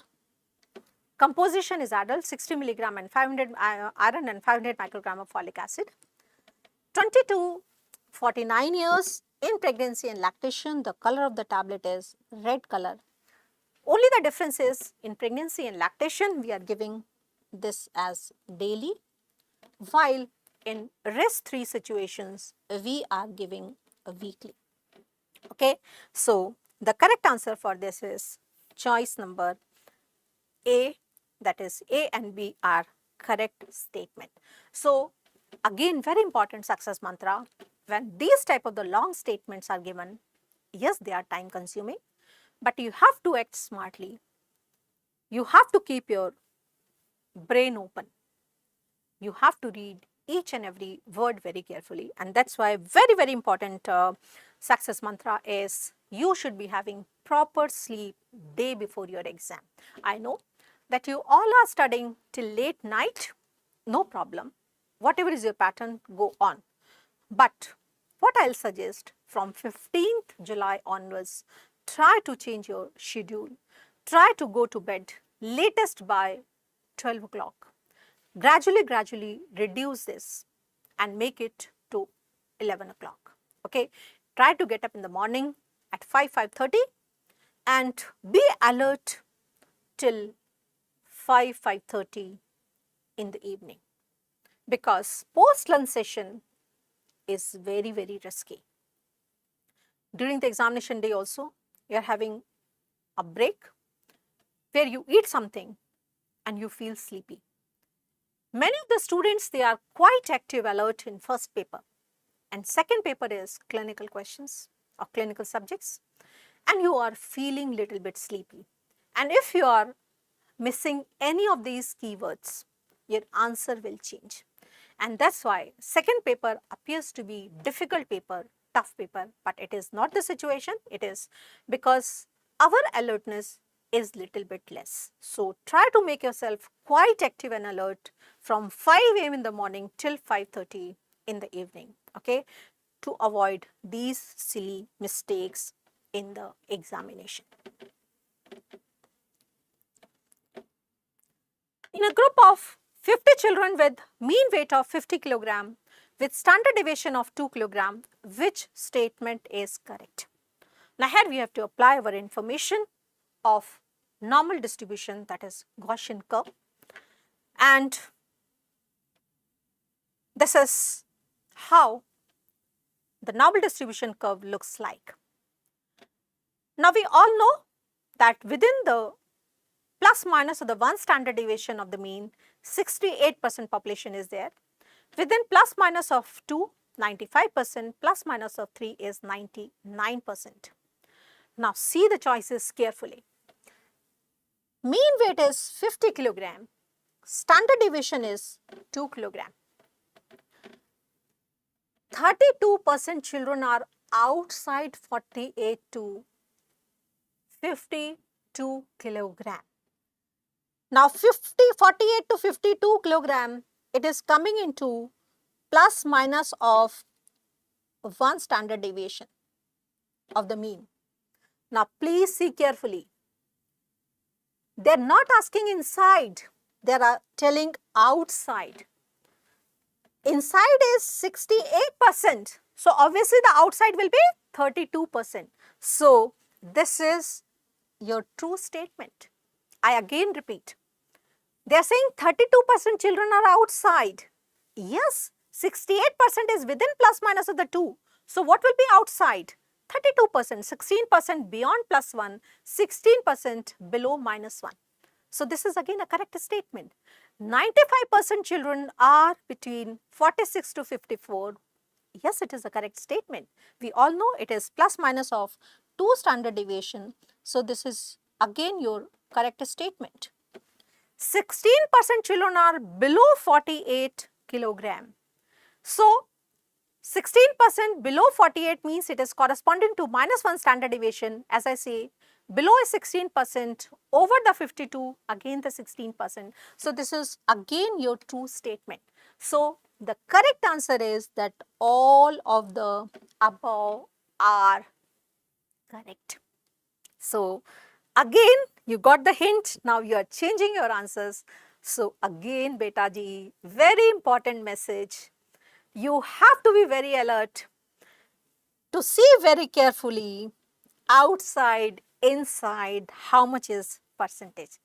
Composition is adult, 60 milligram and 500 iron and 500 microgram of folic acid. 20 to 49 years, in pregnancy and lactation, the color of the tablet is red color. Only the difference is in pregnancy and lactation, we are giving this as daily, while in rest 3 situations, we are giving a weekly. Okay, so the correct answer for this is choice number A, that is A and B are correct statement. So again, very important success mantra, when these type of the long statements are given, yes, they are time consuming, but you have to act smartly. You have to keep your brain open. You have to read each and every word very carefully, and that's why very important success mantra is you should be having proper sleep day before your exam. I know that you all are studying till late night, no problem. Whatever is your pattern, go on. But what I'll suggest, from 15th July onwards, try to change your schedule. Try to go to bed latest by 12 o'clock. Gradually reduce this and make it to 11 o'clock. Okay, try to get up in the morning at 5:30 and be alert till 5:30 in the evening, because post lunch session is very risky. During the examination day also, you are having a break where you eat something and you feel sleepy. Many of the students, they are quite active, alert in first paper, and second paper is clinical questions or clinical subjects, and you are feeling little bit sleepy. And if you are missing any of these keywords, your answer will change. And that's why second paper appears to be difficult paper, tough paper, but it is not the situation. It is because our alertness is little bit less. So try to make yourself quite active and alert from 5 a.m. in the morning till 5:30 in the evening, okay, to avoid these silly mistakes in the examination. In a group of 50 children with mean weight of 50 kg with standard deviation of 2 kg, which statement is correct? Now here we have to apply our information of normal distribution, that is Gaussian curve, and this is how the normal distribution curve looks like. Now we all know that within the plus minus of the 1 standard deviation of the mean, 68% population is there. Within plus minus of 2, 95%, plus minus of 3 is 99%. Now see the choices carefully. Mean weight is 50 kg, standard deviation is 2 kg. 32% children are outside 48 to 52 kg. Now 48 to 52 kg, it is coming into plus minus of 1 standard deviation of the mean. Now please see carefully. They are not asking inside, they are telling outside. Inside is 68%, so obviously the outside will be 32%. So this is your true statement. I again repeat, they are saying 32% children are outside. Yes, 68% is within plus minus of the 2. So what will be outside? 32%, 16% beyond plus 1, 16% below minus 1. So this is again a correct statement. 95% children are between 46 to 54. Yes, it is a correct statement. We all know it is plus minus of 2 standard deviation. So this is again your correct statement. 16% children are below 48 kg. So 16% below 48 means it is corresponding to minus 1 standard deviation. As I say, below is 16%, over the 52, again the 16%. So this is again your true statement. So the correct answer is that all of the above are correct. So again, you got the hint, now you are changing your answers. So again, beta ji, very important message. You have to be very alert to see very carefully outside, inside, how much is percentage.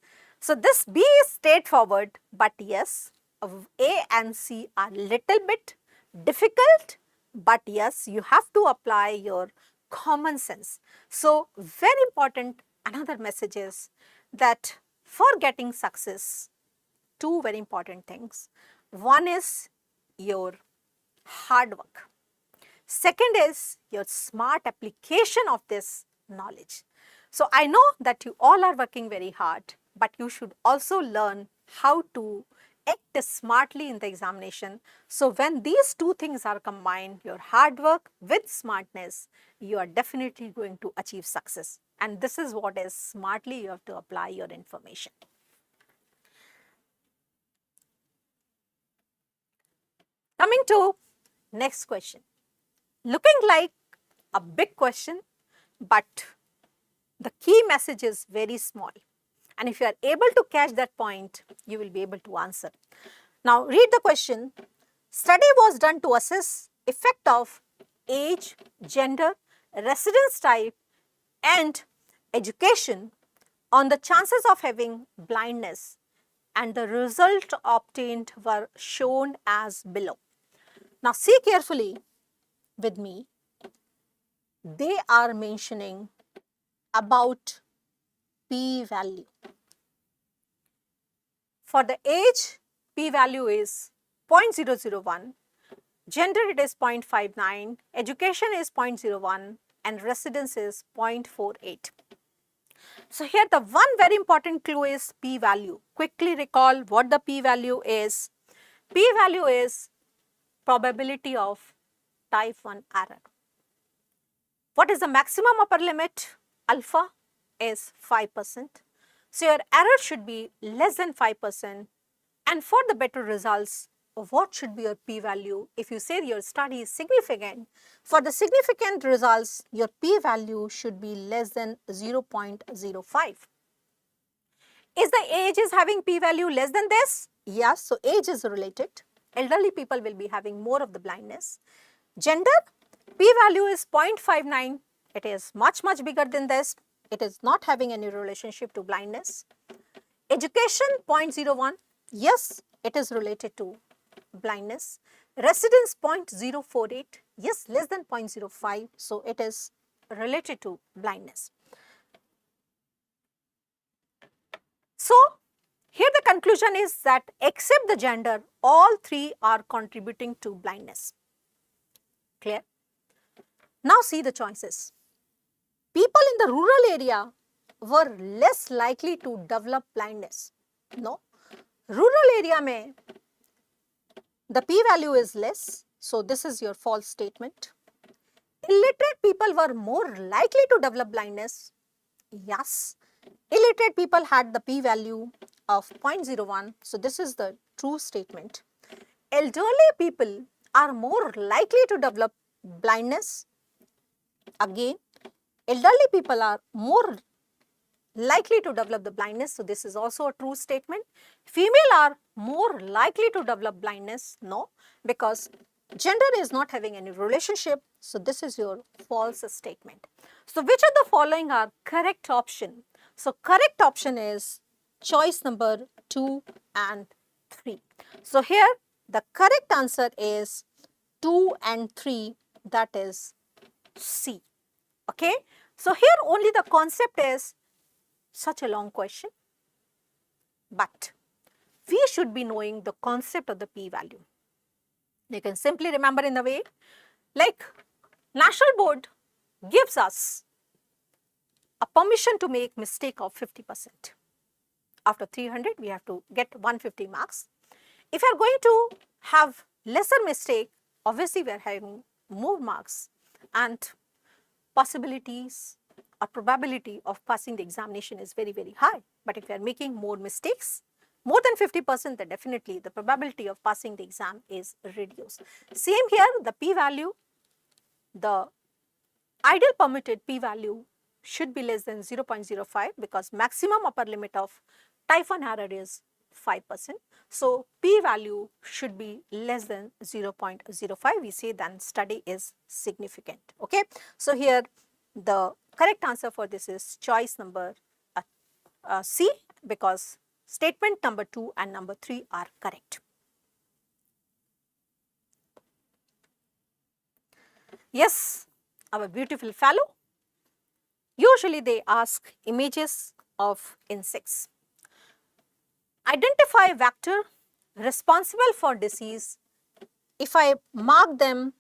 So this B is straightforward, but yes, A and C are little bit difficult, but yes, you have to apply your common sense. So very important, another message is that for getting success, two very important things. One is your hard work. Second is your smart application of this knowledge. So I know that you all are working very hard, but you should also learn how to act smartly in the examination. So when these two things are combined, your hard work with smartness, you are definitely going to achieve success. And this is what is smartly you have to apply your information. Coming to next question. Looking like a big question, but the key message is very small. And if you are able to catch that point, you will be able to answer. Now read the question. Study was done to assess effect of age, gender, residence type and education on the chances of having blindness, and the result obtained were shown as below. Now see carefully with me. They are mentioning about p-value. For the age, p-value is 0.001, gender it is 0.59, education is 0.01 and residence is 0.48. So here the one very important clue is p-value. Quickly recall what the p-value is. P-value is probability of type 1 error. What is the maximum upper limit? Alpha is 5%. So your error should be less than 5%. And for the better results, what should be your p-value? If you say your study is significant, for the significant results, your p-value should be less than 0.05. Is the age is having p-value less than this? Yes, so age is related. Elderly people will be having more of the blindness. Gender, p-value is 0.59. It is much bigger than this. It is not having any relationship to blindness. Education, 0.01. Yes, it is related to blindness. Residence, 0.048. Yes, less than 0.05. So it is related to blindness. So here the conclusion is that except the gender, all three are contributing to blindness. Clear? Now see the choices. People in the rural area were less likely to develop blindness. No. Rural area mein the p-value is less. So this is your false statement. Illiterate people were more likely to develop blindness. Yes. Illiterate people had the p-value of 0.01. So this is the true statement. Elderly people are more likely to develop blindness. Again, elderly people are more likely to develop the blindness. So this is also a true statement. Female are more likely to develop blindness. No, because gender is not having any relationship. So this is your false statement. So which of the following are correct option? So correct option is choice number 2 and 3. So here the correct answer is 2 and 3, that is C. Okay. So here only the concept is such a long question, but we should be knowing the concept of the p-value. You can simply remember in the way like National Board gives us a permission to make mistake of 50%. After 300, we have to get 150 marks. If you are going to have lesser mistake, obviously we are having more marks and possibilities or probability of passing the examination is very high. But if you are making more mistakes, more than 50%, then definitely the probability of passing the exam is reduced. Same here, the p-value, the ideal permitted p-value should be less than 0.05 because maximum upper limit of type 1 error is 5%. So p-value should be less than 0.05. We say then study is significant. Okay. So here the correct answer for this is choice number C, because Statement number 2 and number 3 are correct. Yes, our beautiful fellow. Usually they ask images of insects. Identify vector responsible for disease. If I mark them,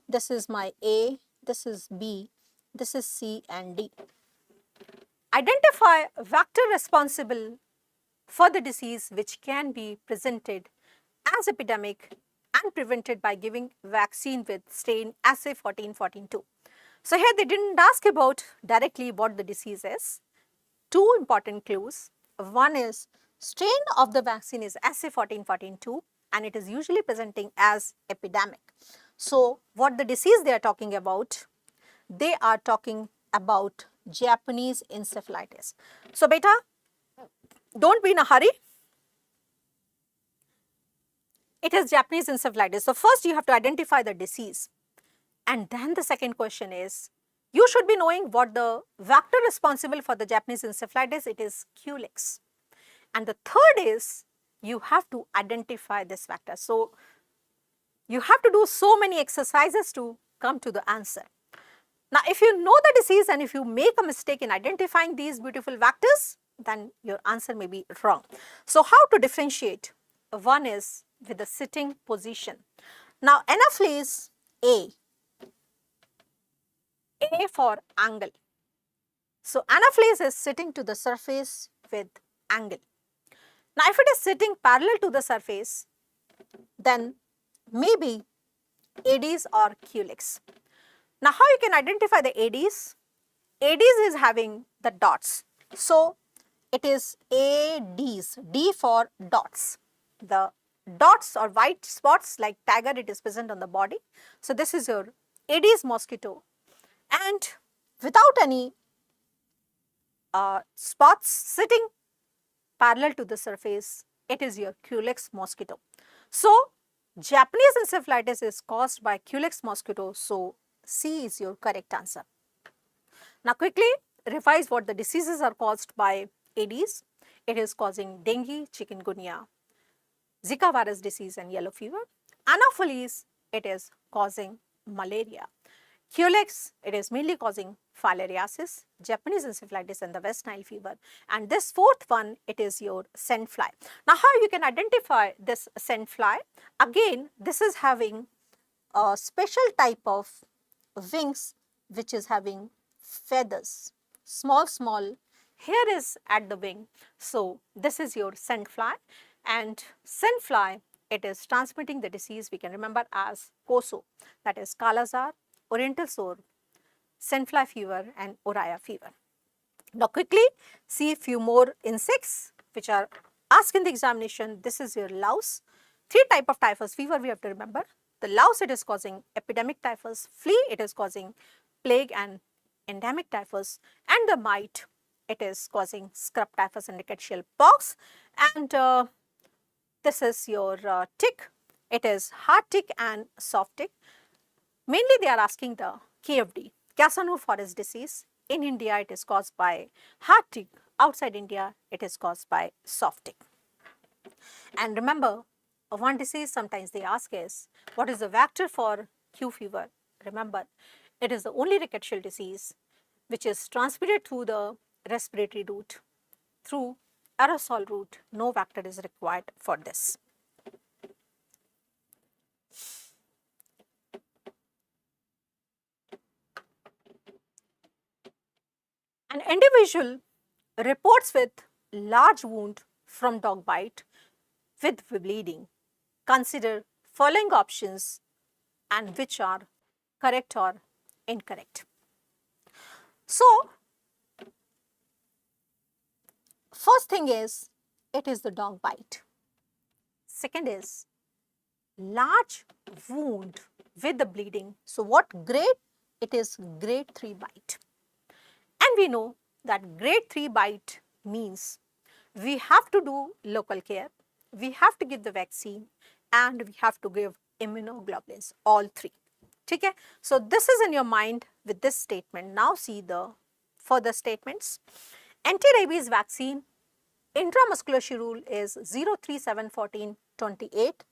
this is my A, this is B, this is C and D. Identify vector responsible for the disease which can be presented as epidemic and prevented by giving vaccine with strain SA14-14-2. So here they didn't ask about directly what the disease is. Two important clues. One is strain of the vaccine is SA14-14-2 and it is usually presenting as epidemic. So what the disease they are talking about? They are talking about Japanese encephalitis. So beta, don't be in a hurry. It is Japanese encephalitis. So first you have to identify the disease. And then the second question is, you should be knowing what the vector responsible for the Japanese encephalitis, it is Culex. And the third is, you have to identify this vector. So you have to do so many exercises to come to the answer. Now, if you know the disease and if you make a mistake in identifying these beautiful vectors, then your answer may be wrong. So how to differentiate? One is with the sitting position. Now, Anopheles A for angle. So Anopheles is sitting to the surface with angle. Now, if it is sitting parallel to the surface, then maybe Aedes or Culex. Now, how you can identify the Aedes? Aedes is having the dots. So, it is Aedes, D for dots. The dots or white spots like tiger, it is present on the body. So, this is your Aedes mosquito. And without any spots sitting parallel to the surface, it is your Culex mosquito. So, Japanese encephalitis is caused by Culex mosquito. So, C is your correct answer. Now, quickly revise what the diseases are caused by Aedes. It is causing dengue, chikungunya, Zika virus disease and yellow fever. Anopheles, it is causing malaria. Culex, it is mainly causing filariasis, Japanese encephalitis and the West Nile fever. And this fourth one, it is your sand fly. Now, how you can identify this sand fly? Again, this is having a special type of wings which is having feathers, small hair is at the wing. So, this is your sand fly, and sand fly, it is transmitting the disease we can remember as COSO, that is Kala-Azar, Oriental sore, sand fly fever and Oriya fever. Now, quickly see a few more insects which are asked in the examination. This is your louse. Three type of typhus fever we have to remember. The louse, it is causing epidemic typhus. Flea, it is causing plague and endemic typhus. And the mite, it is causing scrub typhus and rickettsial pox. And this is your tick. It is hard tick and soft tick. Mainly they are asking the KFD, Casanova forest disease. In India, it is caused by hard tick. Outside India, it is caused by soft tick. And remember, one disease sometimes they ask is, what is the vector for Q fever? Remember, it is the only rickettsial disease which is transmitted through the respiratory route, through aerosol route. No vector is required for this. An individual reports with large wound from dog bite with bleeding. Consider following options and which are correct or incorrect. So, first thing is, it is the dog bite. Second is large wound with the bleeding. So, what grade? It is grade 3 bite. And we know that grade 3 bite means we have to do local care, we have to give the vaccine, and we have to give immunoglobulins, all three. Okay? So, this is in your mind with this statement. Now, see the further statements. Anti-rabies vaccine intramuscular schedule is 0371428.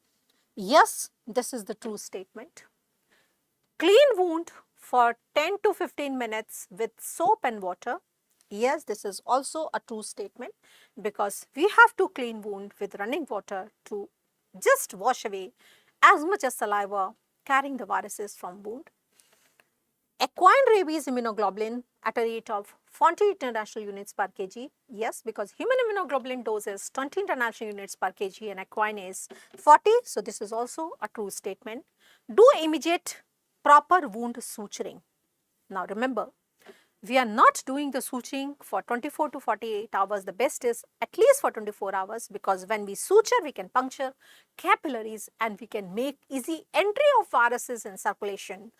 Yes, this is the true statement. Clean wound for 10 to 15 minutes with soap and water. Yes, this is also a true statement because we have to clean wound with running water to just wash away as much as saliva carrying the viruses from wound. Equine rabies immunoglobulin at a rate of 40 international units per kg. Yes, because human immunoglobulin dose is 20 international units per kg and equine is 40. So, this is also a true statement. Do immediate proper wound suturing. Now, remember, we are not doing the suturing for 24 to 48 hours. The best is at least for 24 hours because when we suture, we can puncture capillaries and we can make easy entry of viruses in circulation,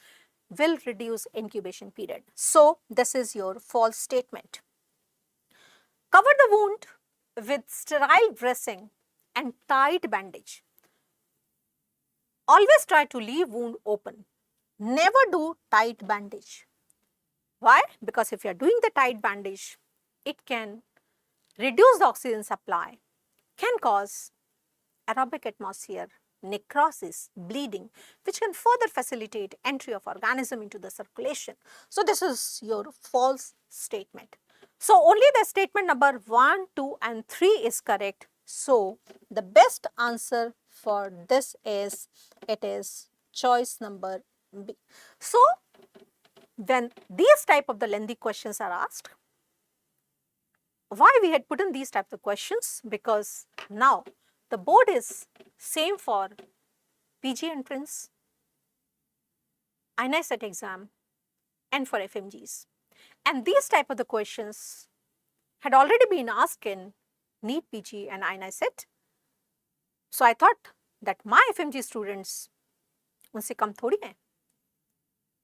will reduce incubation period. So, this is your false statement. Cover the wound with sterile dressing and tight bandage. Always try to leave wound open. Never do tight bandage. Why? Because if you are doing the tight bandage, it can reduce the oxygen supply, can cause aerobic atmosphere, necrosis, bleeding, which can further facilitate entry of organism into the circulation. So, this is your false statement. So, only the statement number 1, 2 and 3 is correct. So, the best answer for this is, it is choice number B. So, when these type of the lengthy questions are asked, why we had put in these types of questions? Because now the board is same for PG entrance, INI-SET exam and for FMGs. And these type of the questions had already been asked in NEET PG and INI-SET. So, I thought that my FMG students, unse kam thodi hai.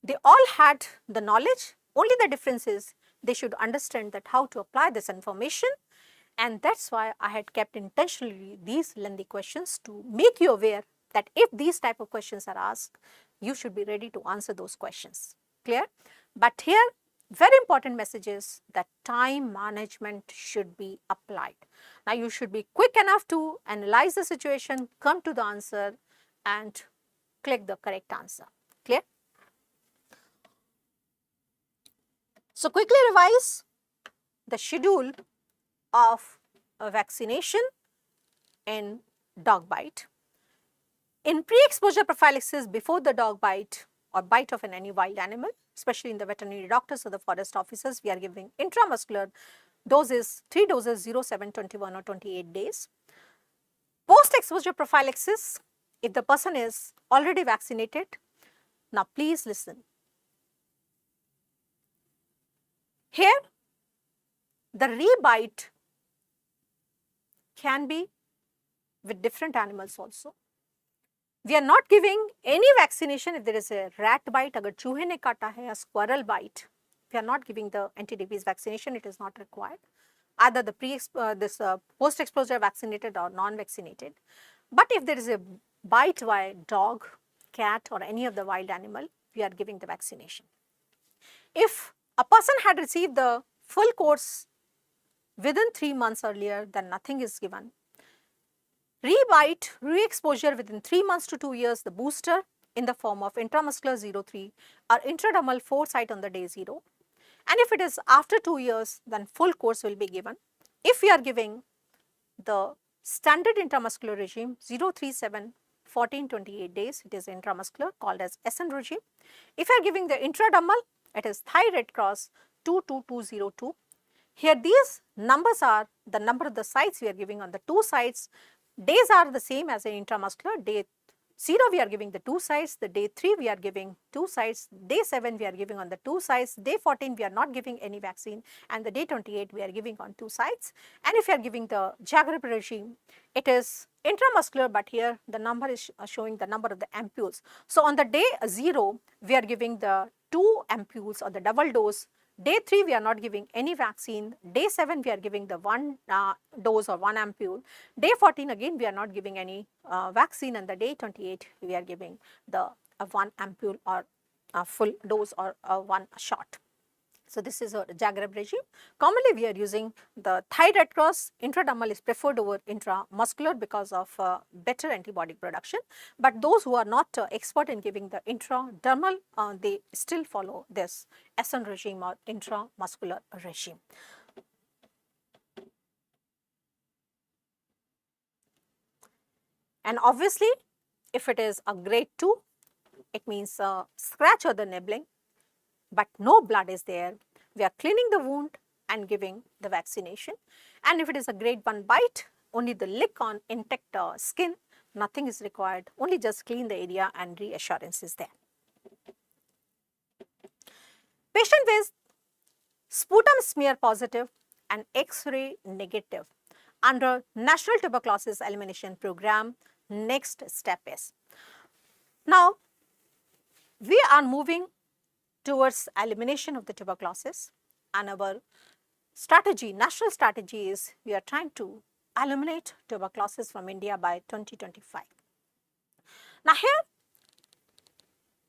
They all had the knowledge, only the difference is they should understand that how to apply this information, and that's why I had kept intentionally these lengthy questions to make you aware that if these type of questions are asked, you should be ready to answer those questions. Clear? But here, very important message is that time management should be applied. Now, you should be quick enough to analyze the situation, come to the answer and click the correct answer. Clear? So, quickly revise the schedule of a vaccination in dog bite. In pre-exposure prophylaxis before the dog bite or bite of any wild animal, especially in the veterinary doctors or the forest officers, we are giving intramuscular doses, 3 doses, 0, 7, 21 or 28 days. Post-exposure prophylaxis, if the person is already vaccinated, now please listen. Here, the rebite can be with different animals also. We are not giving any vaccination if there is a rat bite, agar चूहे ने काटा है, a squirrel bite. We are not giving the anti-rabies vaccination, it is not required. Either the post-exposure vaccinated or non-vaccinated. But if there is a bite by dog, cat or any of the wild animal, we are giving the vaccination. If a person had received the full course within 3 months earlier, then nothing is given. Rebite, re-exposure within 3 months to 2 years, the booster in the form of intramuscular 0.3 or intradermal 4 site on the day 0. And if it is after 2 years, then full course will be given. If we are giving the standard intramuscular regime 0, 3, 7, 14, 28 days, it is intramuscular called as SN regime. If you are giving the intradermal, it is Thai Red Cross 22202. Here these numbers are the number of the sites we are giving on the 2 sites. Days are the same as an intramuscular. Day 0 we are giving the 2 sites, the day 3 we are giving 2 sites, day 7 we are giving on the 2 sites, day 14 we are not giving any vaccine, and the day 28 we are giving on 2 sites. And if you are giving the geographic regime, it is intramuscular, but here the number is showing the number of the ampules. So, on the day 0 we are giving the 2 ampules or the double dose. Day 3 we are not giving any vaccine, day 7 we are giving the 1 dose or 1 ampule, day 14 again we are not giving any vaccine, and the day 28 we are giving the 1 ampule or full dose or 1 shot. So this is a diagram regime. Commonly we are using the thigh red cross. Intradermal is preferred over intramuscular because of better antibody production. But those who are not expert in giving the intradermal, they still follow this SN regime or intramuscular regime. And obviously, if it is a grade 2, it means scratch or the nibbling, but no blood is there. We are cleaning the wound and giving the vaccination. And if it is a grade 1 bite, only the lick on intact skin, nothing is required, only just clean the area and reassurance is there. Patient with sputum smear positive and X-ray negative under National Tuberculosis Elimination Program, next step is. Now, we are moving towards elimination of the tuberculosis, and our strategy, national strategy is we are trying to eliminate tuberculosis from India by 2025. Now here,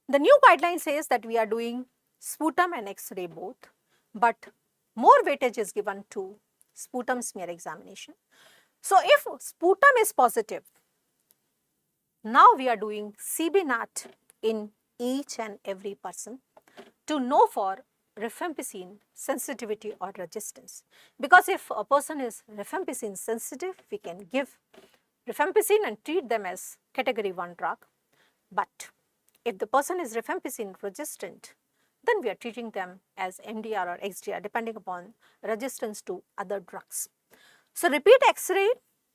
the new guideline says that we are doing sputum and X-ray both, but more weightage is given to sputum smear examination. So if sputum is positive, now we are doing CB-NAT in each and every person to know for rifampicin sensitivity or resistance. Because if a person is rifampicin sensitive, we can give rifampicin and treat them as category 1 drug. But if the person is rifampicin resistant, then we are treating them as MDR or XDR depending upon resistance to other drugs. So repeat X-ray,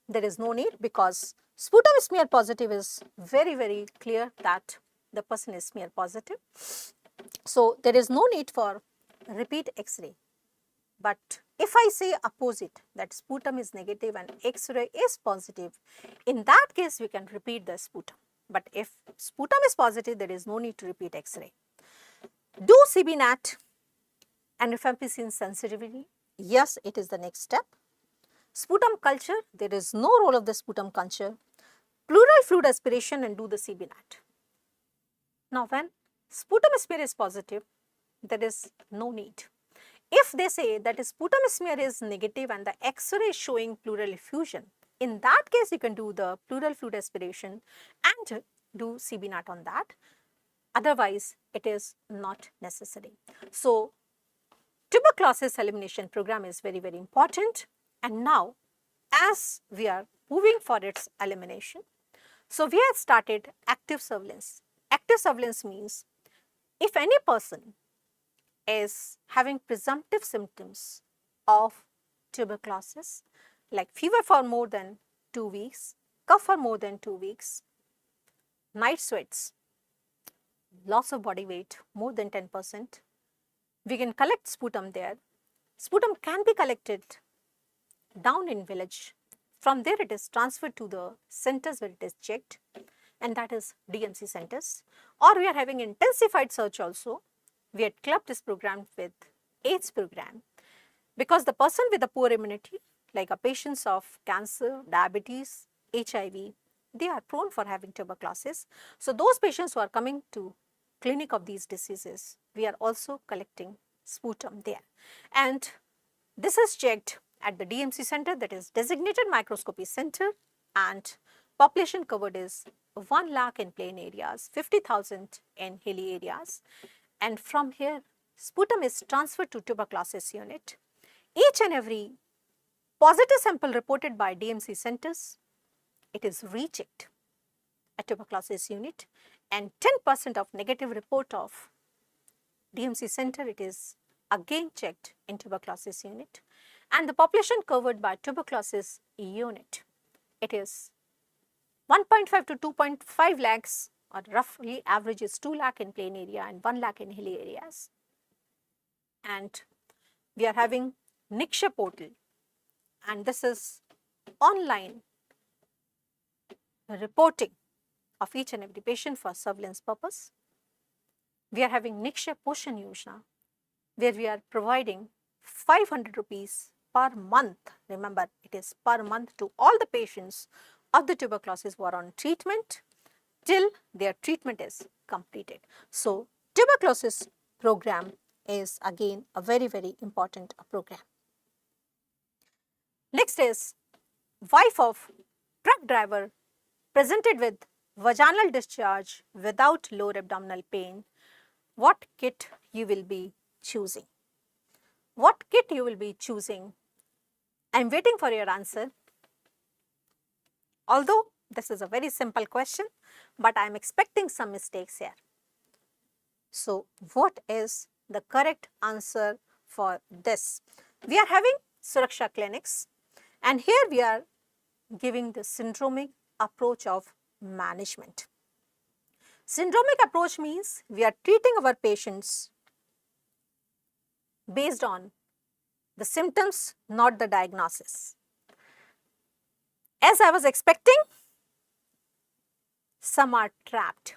there is no need because sputum smear positive is very, very clear that the person is smear positive. So there is no need for repeat X-ray. But if I say opposite, that sputum is negative and X-ray is positive, in that case we can repeat the sputum. But if sputum is positive, there is no need to repeat X-ray. Do CB-NAT and rifampicin sensitivity? Yes, it is the next step. Sputum culture, there is no role of the sputum culture. Pleural fluid aspiration and do the CB-NAT. Now when sputum smear is positive, there is no need. If they say that sputum smear is negative and the X-ray is showing pleural effusion, in that case you can do the pleural fluid aspiration and do CB-NAT on that. Otherwise, it is not necessary. So, tuberculosis elimination program is very, very important. And now, as we are moving for its elimination, so we have started active surveillance. Active surveillance means if any person is having presumptive symptoms of tuberculosis, like fever for more than 2 weeks, cough for more than 2 weeks, night sweats, loss of body weight more than 10%, we can collect sputum there. Sputum can be collected down in village. From there it is transferred to the centers where it is checked, and that is DMC centers. Or we are having intensified search also. We had clubbed this program with AIDS program because the person with a poor immunity, like a patients of cancer, diabetes, HIV, they are prone for having tuberculosis. So those patients who are coming to clinic of these diseases, we are also collecting sputum there. And this is checked at the DMC center, that is designated microscopy center, and population covered is 1 lakh in plain areas, 50,000 in hilly areas. And from here, sputum is transferred to tuberculosis unit. Each and every positive sample reported by DMC centers, it is rechecked at tuberculosis unit, and 10% of negative report of DMC center, it is again checked in tuberculosis unit. And the population covered by tuberculosis unit, it is 1.5 to 2.5 lakhs, or roughly average is 2 lakh in plain area and 1 lakh in hilly areas. And we are having Niksha portal, and this is online reporting of each and every patient for surveillance purpose. We are having Niksha Poshan Yojana, where we are providing 500 rupees per month. Remember, it is per month to all the patients of the tuberculosis who are on treatment till their treatment is completed. So, tuberculosis program is again a very, very important program. Next is wife of truck driver presented with vaginal discharge without lower abdominal pain. What kit you will be choosing? What kit you will be choosing? I am waiting for your answer. Although this is a very simple question, but I am expecting some mistakes here. So, what is the correct answer for this? We are having Suraksha clinics, and here we are giving the syndromic approach of management. Syndromic approach means we are treating our patients based on the symptoms, not the diagnosis. As I was expecting, some are trapped.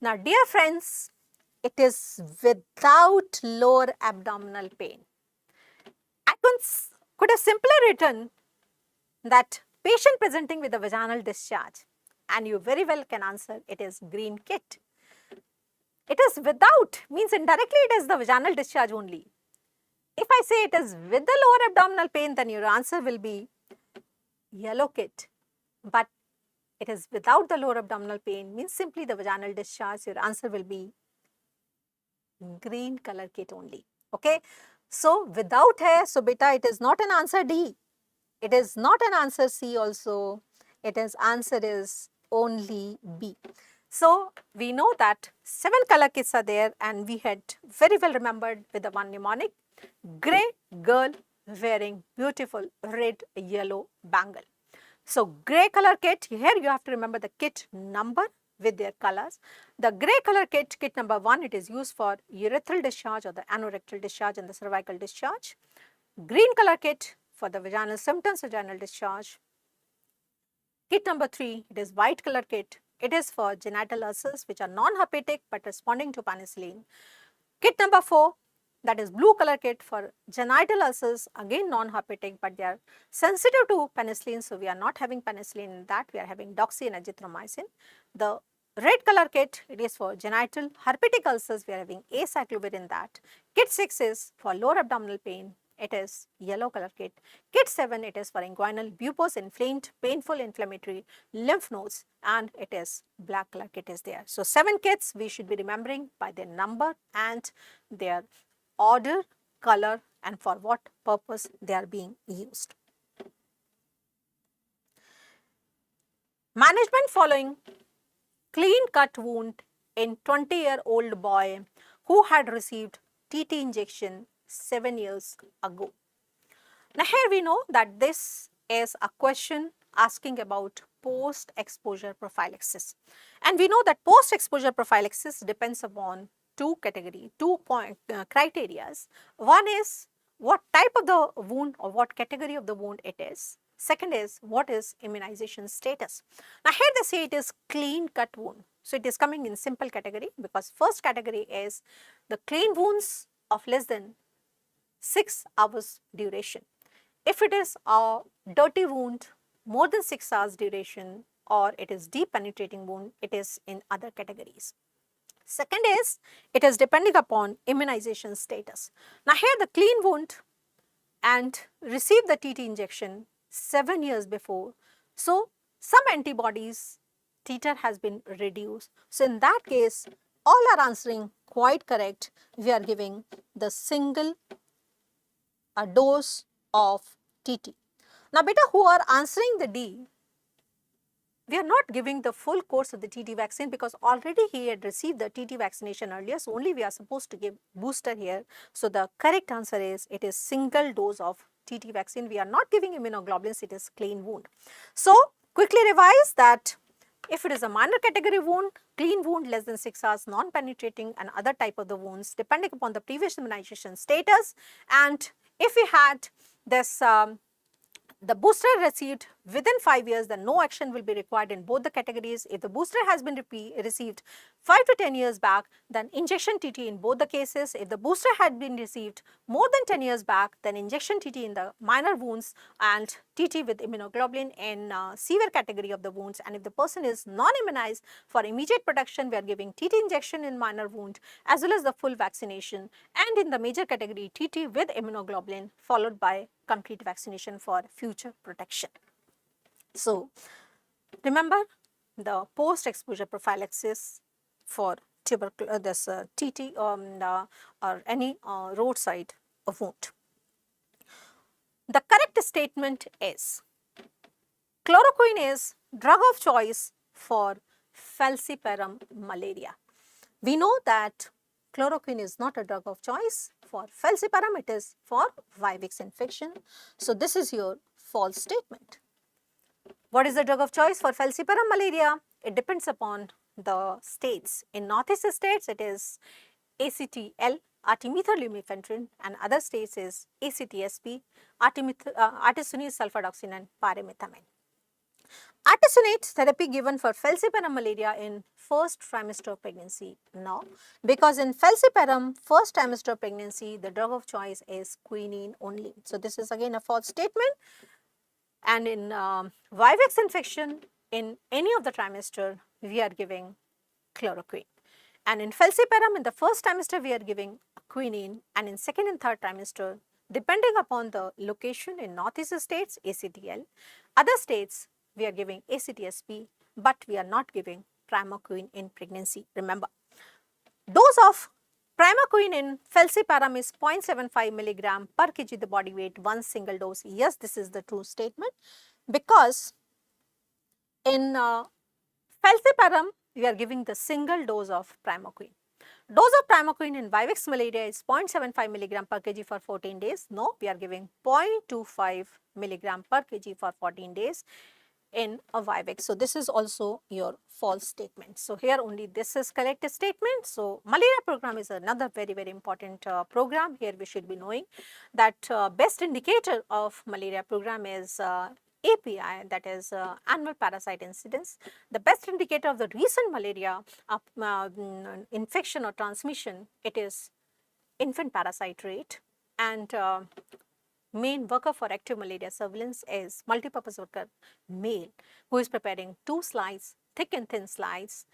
Now, dear friends, it is without lower abdominal pain. I could have simply written that patient presenting with a vaginal discharge, and you very well can answer it is green kit. It is without means indirectly it is the vaginal discharge only. If I say it is with the lower abdominal pain, then your answer will be yellow kit. But it is without the lower abdominal pain means simply the vaginal discharge, your answer will be green color kit only. Okay. So, without hai, so beta it is not an answer D. It is not an answer C also. Answer is only B. So, we know that 7 color kits are there, and we had very well remembered with the one mnemonic, grey girl wearing beautiful red yellow bangle. So, grey color kit, here you have to remember the kit number with their colors. The grey color kit, kit number 1, it is used for urethral discharge or the anorectal discharge and the cervical discharge. Green color kit for the vaginal symptoms, vaginal discharge. Kit number 3, it is white color kit. It is for genital ulcers which are non-herpetic but responding to penicillin. Kit number 4, that is blue color kit for genital ulcers, again non-herpetic but they are sensitive to penicillin, so we are not having penicillin in that, we are having doxy and azithromycin. The red color kit, it is for genital herpetic ulcers, we are having acyclovir in that. Kit 6 is for lower abdominal pain, it is yellow color kit. Kit 7, it is for inguinal buboes, inflamed, painful, inflammatory lymph nodes, and it is black color kit is there. So, 7 kits we should be remembering by their number and their order, color, and for what purpose they are being used. Management following clean cut wound in 20-year-old boy who had received TT injection 7 years ago. Now, here we know that this is a question asking about post-exposure prophylaxis, and we know that post-exposure prophylaxis depends upon two criteria. One is what type of the wound or what category of the wound it is. Second is what is immunization status. Now, here they say it is clean cut wound. So, it is coming in simple category because first category is the clean wounds of less than 6 hours duration. If it is a dirty wound more than 6 hours duration or it is deep penetrating wound, it is in other categories. Second is it is depending upon immunization status. Now, here the clean wound and received the TT injection 7 years before. So, some antibodies titer has been reduced. So, in that case all are answering quite correct. We are giving the single a dose of TT. Now, beta who are answering the D, we are not giving the full course of the TT vaccine because already he had received the TT vaccination earlier. So, only we are supposed to give booster here. So, the correct answer is it is single dose of TT vaccine. We are not giving immunoglobulins, it is clean wound. So, quickly revise that if it is a minor category wound, clean wound less than 6 hours, non-penetrating and other type of the wounds depending upon the previous immunization status, and if we had this the booster received within 5 years, then no action will be required in both the categories. If the booster has been received 5 to 10 years back, then injection TT in both the cases. If the booster had been received more than 10 years back, then injection TT in the minor wounds and TT with immunoglobulin in severe category of the wounds. And if the person is non-immunized, for immediate protection, we are giving TT injection in minor wound as well as the full vaccination, and in the major category, TT with immunoglobulin followed by complete vaccination for future protection. So, remember the post-exposure prophylaxis for TT or any roadside wound. The correct statement is chloroquine is drug of choice for falciparum malaria. We know that chloroquine is not a drug of choice for falciparum, it is for Vivax infection. So, this is your false statement. What is the drug of choice for falciparum malaria? It depends upon the states. In northeast states, it is ACTL, artemether-lumefantrine, and other states is ACTSP, artesunate sulfadoxine and pyrimethamine. Artesunate therapy given for falciparum malaria in first trimester of pregnancy? No, because in falciparum first trimester of pregnancy, the drug of choice is quinine only. So, this is again a false statement. And in Vivax infection, in any of the trimester, we are giving chloroquine. And in falciparum, in the first trimester, we are giving quinine, and in second and third trimester, depending upon the location, in northeast states, ACTL, other states, we are giving ACTSP, but we are not giving primaquine in pregnancy. Remember, dose of primaquine in falciparum is 0.75 milligram per kg the body weight, one single dose. Yes, this is the true statement, because in falciparum, we are giving the single dose of primaquine. Dose of primaquine in Vivax malaria is 0.75 milligram per kg for 14 days. No, we are giving 0.25 milligram per kg for 14 days in a Vivax. So, this is also your false statement. So, here only this is correct statement. So, malaria program is another very, very important program. Here we should be knowing that best indicator of malaria program is API, that is annual parasite incidence. The best indicator of the recent malaria infection or transmission, it is infant parasite rate, and main worker for active malaria surveillance is multipurpose worker male, who is preparing 2 slides, thick and thin slides.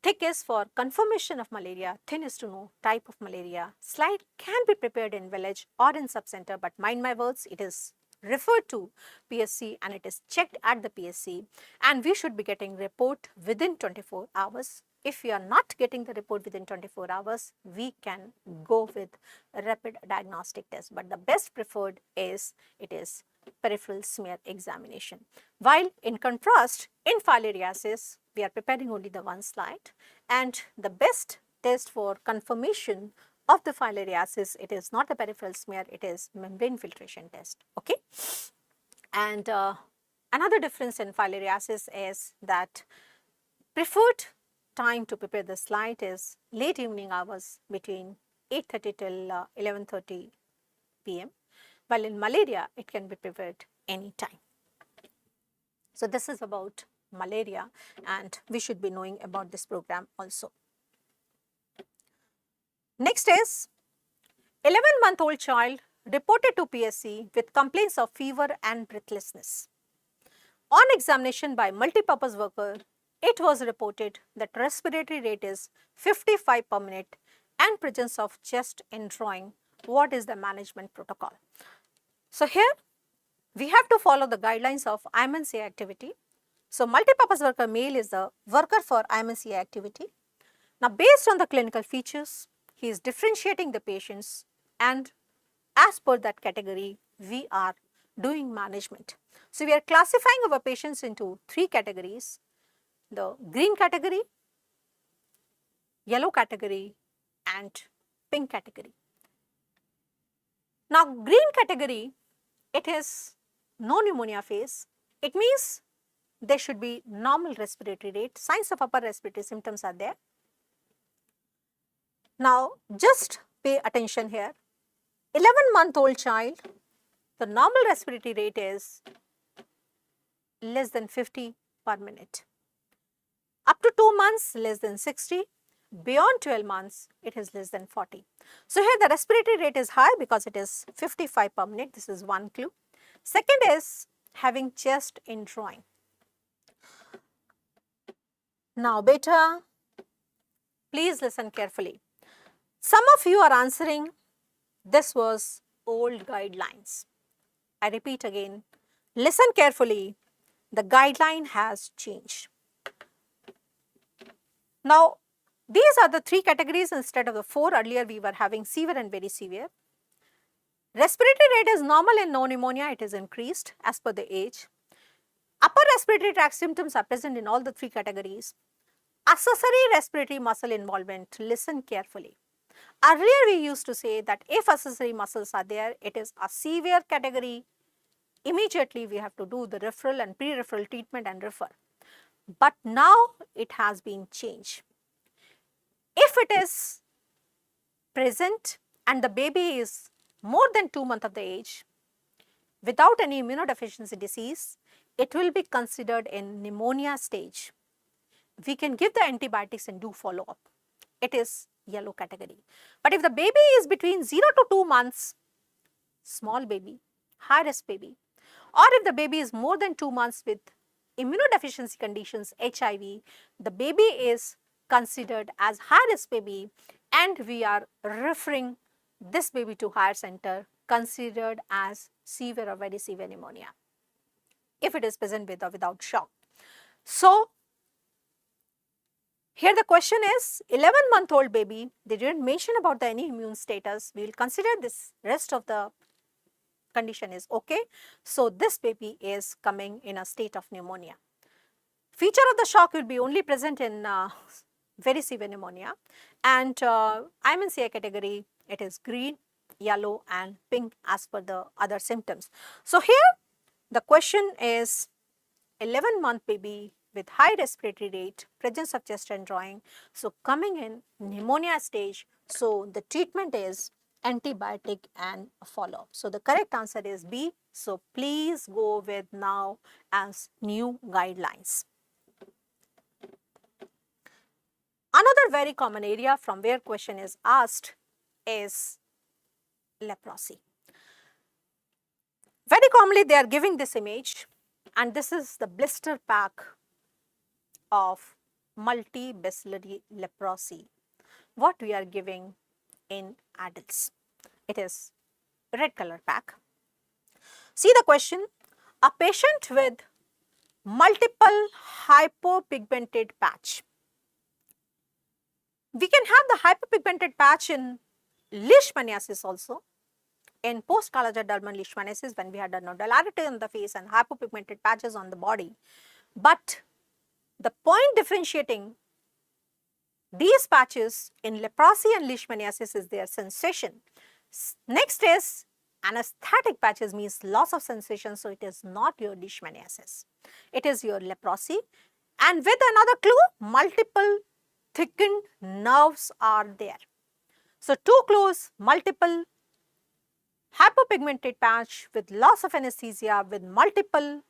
Thick is for confirmation of malaria, thin is to know type of malaria. Slide can be prepared in village or in subcenter, but mind my words, it is referred to PSC and it is checked at the PSC, and we should be getting report within 24 hours. If we are not getting the report within 24 hours, we can go with a rapid diagnostic test, but the best preferred is it is peripheral smear examination. While in contrast, in filariasis, we are preparing only the 1 slide, and the best test for confirmation of the filariasis, it is not the peripheral smear, it is membrane filtration test. Okay, and another difference in filariasis is that preferred time to prepare the slide is late evening hours between 8:30 till 11:30 p.m. while in malaria it can be prepared any time. So, this is about malaria, and we should be knowing about this program also. Next is 11-month-old child reported to PSC with complaints of fever and breathlessness. On examination by multipurpose worker, it was reported that respiratory rate is 55 per minute and presence of chest indrawing. What is the management protocol? So, here we have to follow the guidelines of IMNCA activity. So, multipurpose worker male is the worker for IMNCA activity. Now, based on the clinical features, he is differentiating the patients, and as per that category, we are doing management. So, we are classifying our patients into 3 categories: the green category, yellow category and pink category. Now, green category, it is no pneumonia phase. It means there should be normal respiratory rate, signs of upper respiratory symptoms are there. Now, just pay attention here. 11-month-old child, the normal respiratory rate is less than 50 per minute. Up to 2 months, less than 60. Beyond 12 months, it is less than 40. So here the respiratory rate is high because it is 55 per minute. This is one clue. Second is having chest in drawing. Now beta, please listen carefully. Some of you are answering, this was old guidelines. I repeat again, listen carefully, the guideline has changed. Now, these are the 3 categories instead of the 4. Earlier we were having severe and very severe. Respiratory rate is normal in no pneumonia, it is increased as per the age. Upper respiratory tract symptoms are present in all the 3 categories. Accessory respiratory muscle involvement, listen carefully. Earlier we used to say that if accessory muscles are there, it is a severe category. Immediately we have to do the referral and pre-referral treatment and refer. But now it has been changed. If it is present and the baby is more than 2 months of the age without any immunodeficiency disease, it will be considered in pneumonia stage. We can give the antibiotics and do follow-up. It is yellow category. But if the baby is between 0 to 2 months, small baby, high risk baby, or if the baby is more than 2 months with immunodeficiency conditions, HIV, the baby is considered as high risk baby and we are referring this baby to higher center considered as severe or very severe pneumonia if it is present with or without shock. So, here the question is 11-month-old baby, they didn't mention about the any immune status, we will consider this rest of the condition is okay. So, this baby is coming in a state of pneumonia. Feature of the shock will be only present in very severe pneumonia and IMNCI category, it is green, yellow and pink as per the other symptoms. So, here the question is 11-month baby with high respiratory rate, presence of chest and drawing, so coming in pneumonia stage, so the treatment is antibiotic and follow-up. So, the correct answer is B. So, please go with now as new guidelines. Another very common area from where question is asked is leprosy. Very commonly they are giving this image and this is the blister pack of multibacillary leprosy, what we are giving in adults. It is red color pack. See the question, a patient with multiple hypopigmented patch. We can have the hypopigmented patch in leishmaniasis also. In post-Kala-Dermal leishmaniasis, when we had a nodularity on the face and hypopigmented patches on the body. But the point differentiating these patches in leprosy and leishmaniasis is their sensation. Next is anesthetic patches, means loss of sensation, so it is not your leishmaniasis. It is your leprosy. And with another clue, multiple thickened nerves are there. So, 2 clues, multiple hypopigmented patch with loss of anesthesia with multiple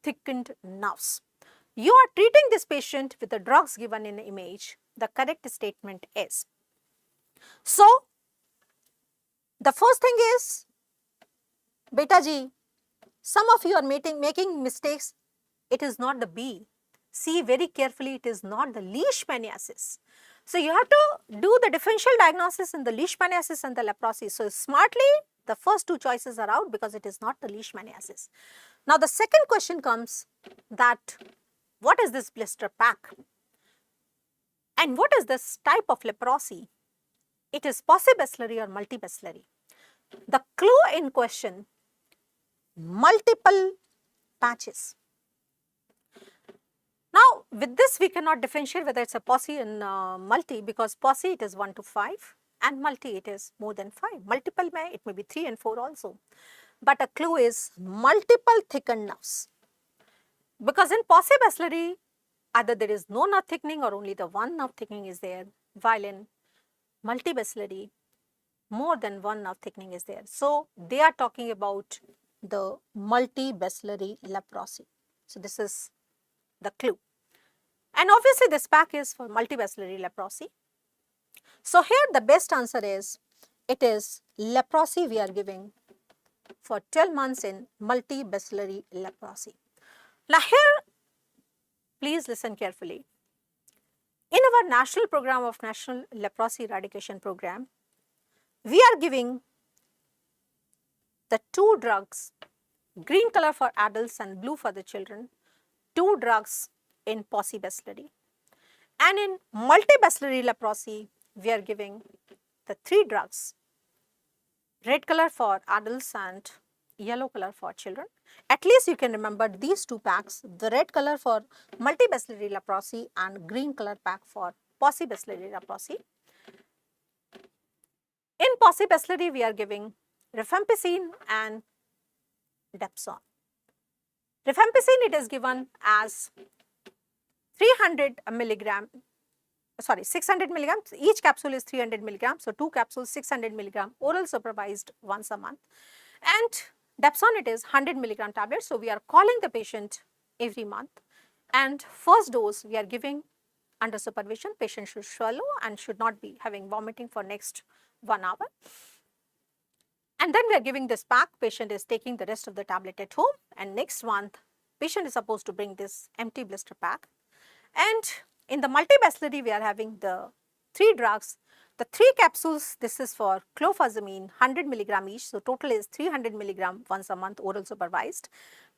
thickened nerves. You are treating this patient with the drugs given in the image. The correct statement is. So, the first thing is, beta ji, some of you are making mistakes. It is not the B. See very carefully, it is not the leishmaniasis. So, you have to do the differential diagnosis in the leishmaniasis and the leprosy. So, smartly the first 2 choices are out because it is not the leishmaniasis. Now, the second question comes that what is this blister pack and what is this type of leprosy? It is paucibacillary or multibacillary. The clue in question, multiple patches. Now, with this we cannot differentiate whether it is a pauci and multi, because pauci it is 1 to 5 and multi it is more than 5. Multiple it may be 3 and 4 also. But a clue is multiple thickened nerves. Because in paucibacillary either there is no nerve thickening or only the one nerve thickening is there, while in multibacillary more than one nerve thickening is there. So, they are talking about the multibacillary leprosy. So this is the clue. And obviously this pack is for multibacillary leprosy. So here the best answer is, it is leprosy we are giving for 12 months in multibacillary leprosy. Now here, please listen carefully. In our national program of National Leprosy Eradication Program, we are giving the two drugs, green color for adults and blue for the children, two drugs in paucibacillary. And in multibacillary leprosy, we are giving the three drugs, red color for adults and yellow color for children. At least you can remember these two packs, the red color for multibacillary leprosy and green color pack for paucibacillary leprosy. In paucibacillary, we are giving rifampicin and dapsone. Rifampicin, it is given as 300 milligram, sorry, 600 milligrams. Each capsule is 300 milligrams. So, 2 capsules, 600 milligram, oral supervised once a month. And dapsone, it is 100 milligram tablets. So, we are calling the patient every month. And first dose, we are giving under supervision. Patient should swallow and should not be having vomiting for next 1 hour. And then we are giving this pack. Patient is taking the rest of the tablet at home. And next month, patient is supposed to bring this empty blister pack. And in the multibacillary, we are having the 3 drugs. The 3 capsules, this is for clofazimine, 100 milligram each. So, total is 300 milligram once a month, oral supervised.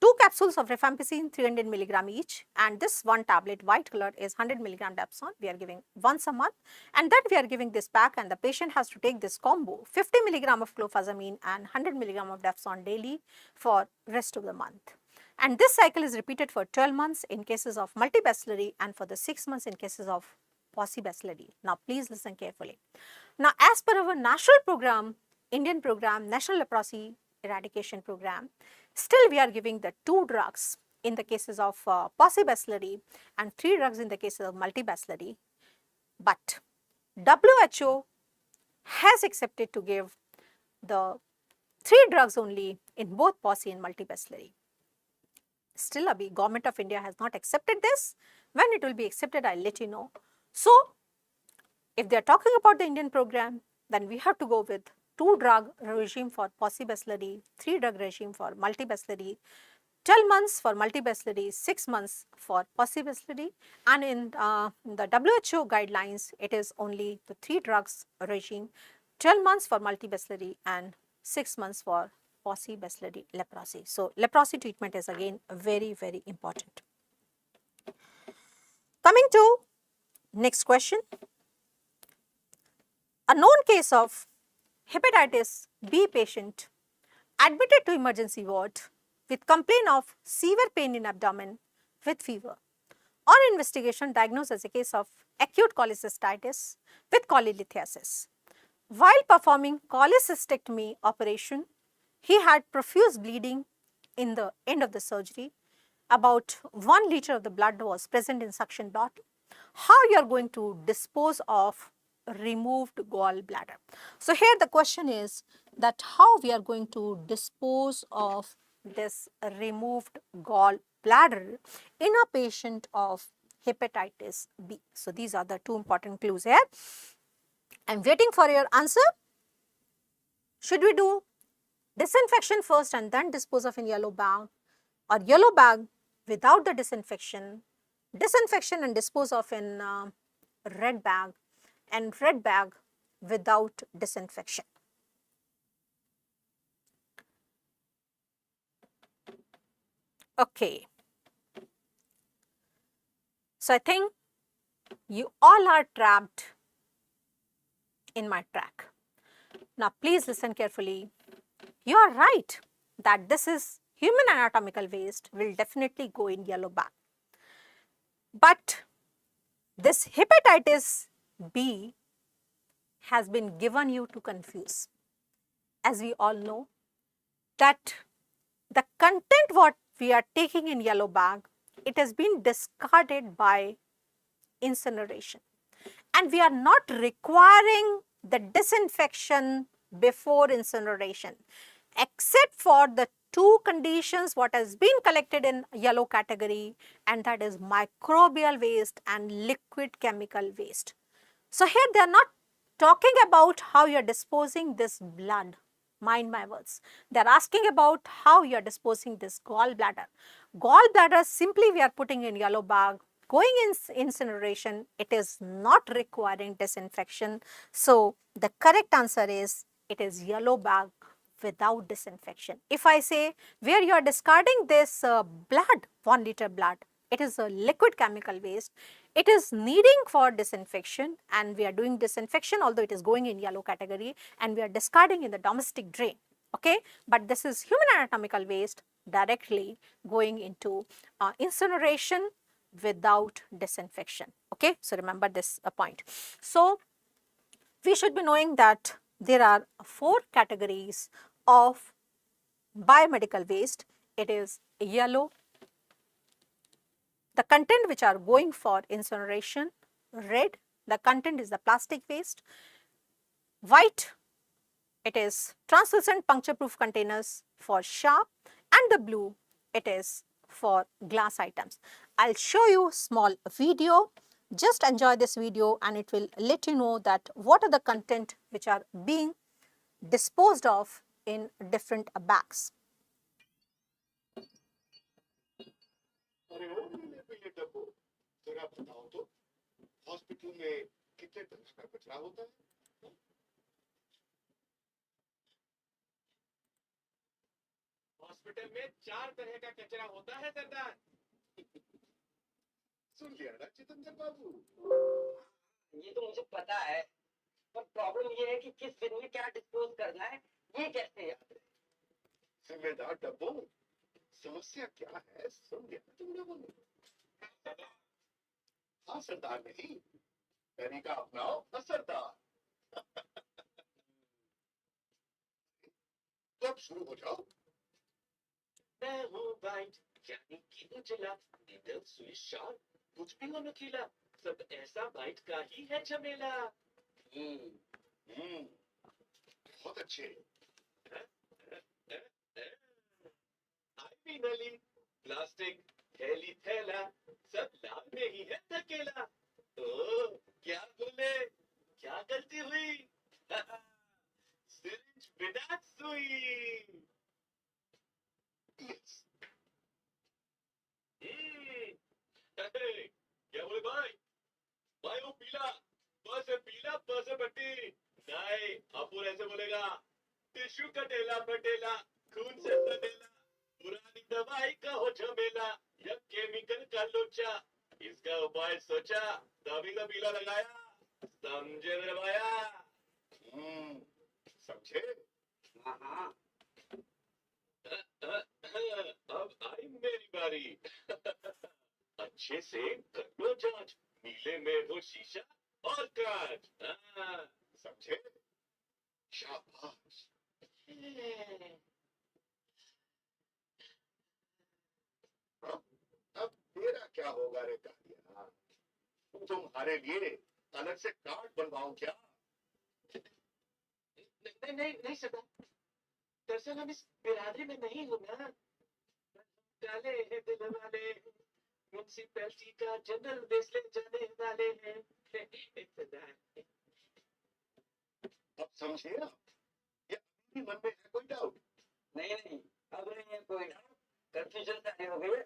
2 capsules of rifampicin, 300 milligram each. And this 1 tablet, white color, is 100 milligram dapsone. We are giving once a month. And then we are giving this pack, and the patient has to take this combo, 50 milligram of clofazimine and 100 milligram of dapsone daily for rest of the month. And this cycle is repeated for 12 months in cases of multibacillary and for the 6 months in cases of paucibacillary. Now, please listen carefully. Now, as per our national program, Indian program, National Leprosy Eradication Program, still we are giving the 2 drugs in the cases of paucibacillary and 3 drugs in the cases of multibacillary. But WHO has accepted to give the 3 drugs only in both pauci and multibacillary. Still, Abhi, Government of India has not accepted this. When it will be accepted, I'll let you know. So, if they are talking about the Indian program, then we have to go with 2 drug regime for paucibacillary, 3 drug regime for multibacillary, 12 months for multibacillary, 6 months for paucibacillary, and in the WHO guidelines, it is only the 3 drugs regime, 12 months for multibacillary and 6 months for paucibacillary leprosy. So, leprosy treatment is again very, very important. Coming to next question. A known case of hepatitis B patient admitted to emergency ward with complaint of severe pain in abdomen with fever. On investigation, diagnosed as a case of acute cholecystitis with cholelithiasis. While performing cholecystectomy operation, he had profuse bleeding in the end of the surgery. About 1 liter of the blood was present in suction bottle. How you are going to dispose of removed gallbladder? So, here the question is that how we are going to dispose of this removed gallbladder in a patient of hepatitis B. So, these are the 2 important clues here. I am waiting for your answer. Should we do disinfection first and then dispose of in yellow bag, or yellow bag without the disinfection and dispose of in red bag, and red bag without disinfection? Okay. So, I think you all are trapped in my track. Now, please listen carefully. You are right that this is human anatomical waste will definitely go in yellow bag. But this hepatitis B has been given you to confuse. As we all know that the content what we are taking in yellow bag, it has been discarded by incineration, and we are not requiring the disinfection before incineration, except for the two conditions what has been collected in yellow category, and that is microbial waste and liquid chemical waste. So here they are not talking about how you are disposing this blood. Mind my words. They are asking about how you are disposing this gallbladder. Gallbladder simply we are putting in yellow bag, going in incineration. It is not requiring disinfection. So the correct answer is it is yellow bag without disinfection. If I say where you are discarding this blood, 1 liter blood, it is a liquid chemical waste. It is needing for disinfection, and we are doing disinfection although it is going in yellow category, and we are discarding in the domestic drain. Okay, but this is human anatomical waste directly going into incineration without disinfection. Okay, so remember this point. So we should be knowing that there are 4 categories of biomedical waste. It is yellow, the content which are going for incineration; red, the content is the plastic waste; white, it is translucent puncture proof containers for sharp; and the blue, it is for glass items. I'll show you small video. Just enjoy this video and it will let you know that what are the content which are being disposed of in different bags. अरे ओ नीले पीले डब्बों, जरा बताओ तो hospital में कितने तरह का कचरा होता है? हॉस्पिटल में 4 तरह का कचरा होता है सरदार। सुन लिया ना चितंदर बाबू? ये तो मुझे पता है, पर प्रॉब्लम ये है कि किस दिन में क्या डिस्पोज करना है, ये कैसे याद रहे? जिम्मेदार डब्बों, समस्या क्या है सुन लिया ना तुम लोगों ने? हाँ सरदार नहीं, तरीका अपनाओ असरदार। तो अब शुरू हो जाओ। मैं हूँ वाइट, यानी कि उजला, निडल सुई शार्प, कुछ भी हो नकीला, सब ऐसा वाइट का ही है झमेला। बहुत अच्छे। आईवी नली, प्लास्टिक, थैली थैला, सब लाल में ही है धकेला। ओ, क्या बोले, क्या गलती हुई? सिरिंज बिना सुई। Yes. क्या बोले भाई? भाई वो पीला, बस है पट्टी। नहीं, अपुर ऐसे बोलेगा, टिश्यू का ढेला पटेला, खून से सनेला, पुरानी दवाई का हो झमेला, या केमिकल का लोचा, इसका उपाय सोचा, तभी तो पीला लगाया, समझे मेरे भाया? समझे? हाँ। अब आई मेरी बारी। अच्छे से कर लो जांच, नीले में हो शीशा और कांच। समझे? शाबाश। अब तेरा क्या होगा रे कालिया? तुम्हारे लिए अलग से कार्ड बनवाऊं क्या? नहीं सदा, दरअसल हम इस बिरादरी में नहीं हो ना। काले हैं दिल वाले, म्यूनिसिपैलिटी का जनरल बेस ले जाने वाले हैं। अब समझे ना? या अभी भी मन में है कोई डाउट? नहीं, अब नहीं है कोई डाउट, कंफ्यूजन नहीं हो गई।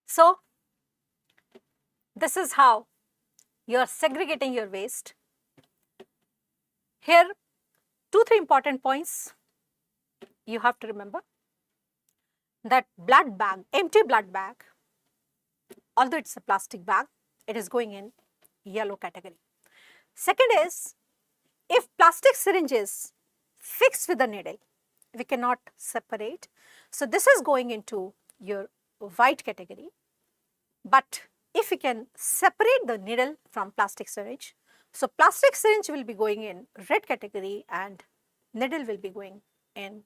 So this is how you are segregating your waste. Here 2-3 important points you have to remember. That blood bag, empty blood bag, although it's a plastic bag, it is going in yellow category. Second is, if plastic syringe is fixed with a needle, we cannot separate. So this is going into your white category. But if we can separate the needle from plastic syringe, so plastic syringe will be going in red category and needle will be going in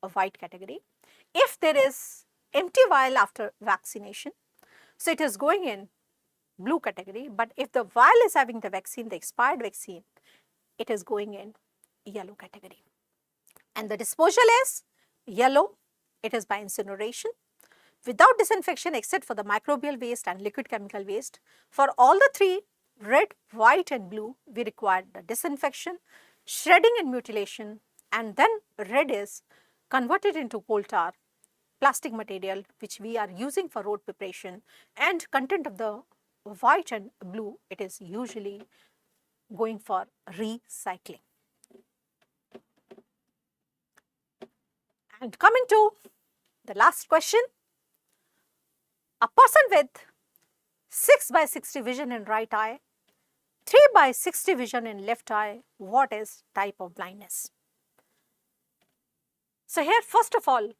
a white category. If there is empty vial after vaccination, so it is going in blue category. But if the vial is having the vaccine, the expired vaccine, it is going in yellow category. And the disposal is yellow, it is by incineration, without disinfection except for the microbial waste and liquid chemical waste. For all the three, red, white and blue, we require the disinfection, shredding and mutilation, and then red is converted into coal tar, plastic material which we are using for road preparation, and content of the white and blue, it is usually going for recycling. And coming to the last question, a person with 6/60 vision in right eye, 3/60 vision in left eye, what is type of blindness? So here first of all,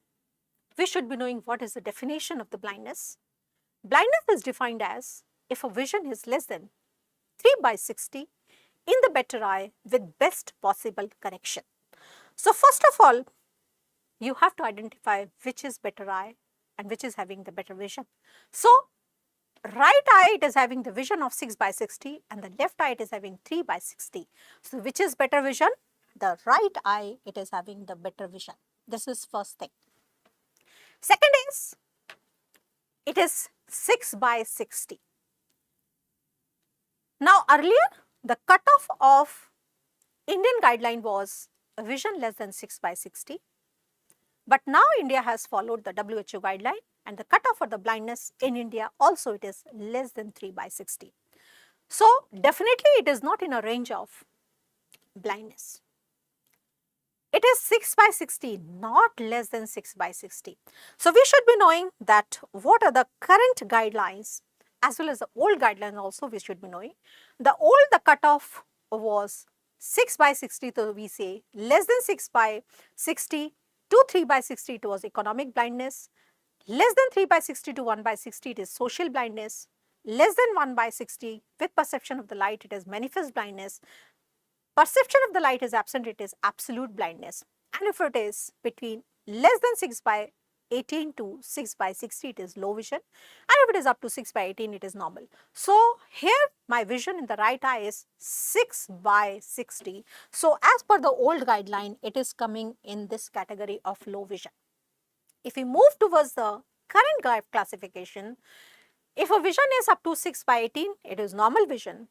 we should be knowing what is the definition of the blindness. Blindness is defined as if a vision is less than 3/60 in the better eye with best possible correction. So first of all, you have to identify which is better eye and which is having the better vision. So right eye, it is having the vision of 6/60 and the left eye, it is having 3/60. So which is better vision? The right eye, it is having the better vision. This is first thing. Second is, it is 6/60. Now earlier, the cutoff of Indian guideline was a vision less than 6/60. But now India has followed the WHO guideline, and the cutoff for the blindness in India also it is less than 3/60. So definitely it is not in a range of blindness. It is 6/60, not less than 6/60. So we should be knowing that what are the current guidelines as well as the old guidelines also we should be knowing. The cutoff was 6/60, so we say less than 6/60 to 3/60 it was economic blindness, less than 3/60 to 1/60 it is social blindness, less than 1/60 with perception of the light it is manifest blindness, perception of the light is absent, it is absolute blindness, and if it is between less than 6/18 to 6/60 it is low vision, and if it is up to 6/18 it is normal. So here my vision in the right eye is 6/60. So as per the old guideline, it is coming in this category of low vision. If we move towards the current classification, if a vision is up to 6/18, it is normal vision,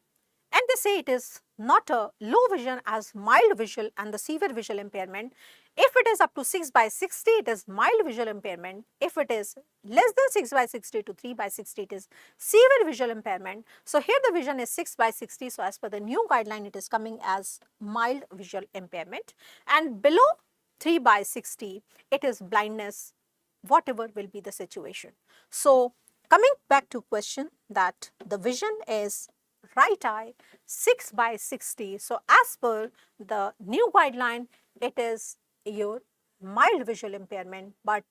and they say it is not a low vision as mild visual and the severe visual impairment. If it is up to 6/60, it is mild visual impairment. If it is less than 6/60 to 3/60, it is severe visual impairment. So here the vision is 6/60. So as per the new guideline, it is coming as mild visual impairment. And below 3/60, it is blindness, whatever will be the situation. So coming back to question that the vision is right eye 6/60. So as per the new guideline, it is your mild visual impairment, but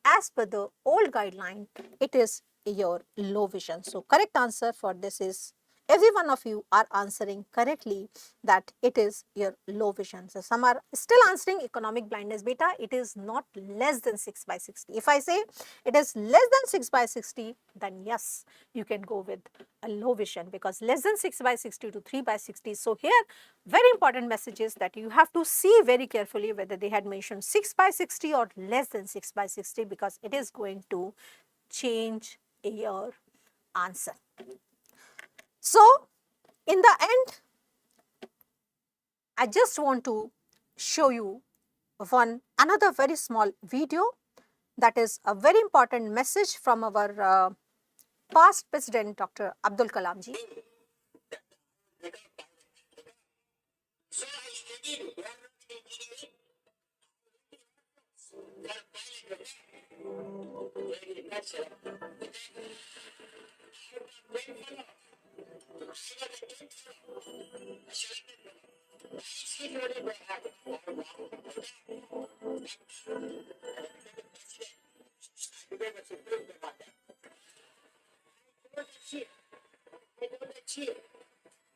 as per the old guideline, it is your low vision. So correct answer for this is, every one of you are answering correctly that it is your low vision. So some are still answering economic blindness, beta, it is not less than 6/60. If I say it is less than 6/60, then yes, you can go with a low vision, because less than 6/60 to 3/60. So here very important message is that you have to see very carefully whether they had mentioned 6/60 or less than 6/60, because it is going to change your answer. So in the end, I just want to show you another very small video that is a very important message from our past President Dr. Abdul Kalam ji. So I studied aeronautical engineering.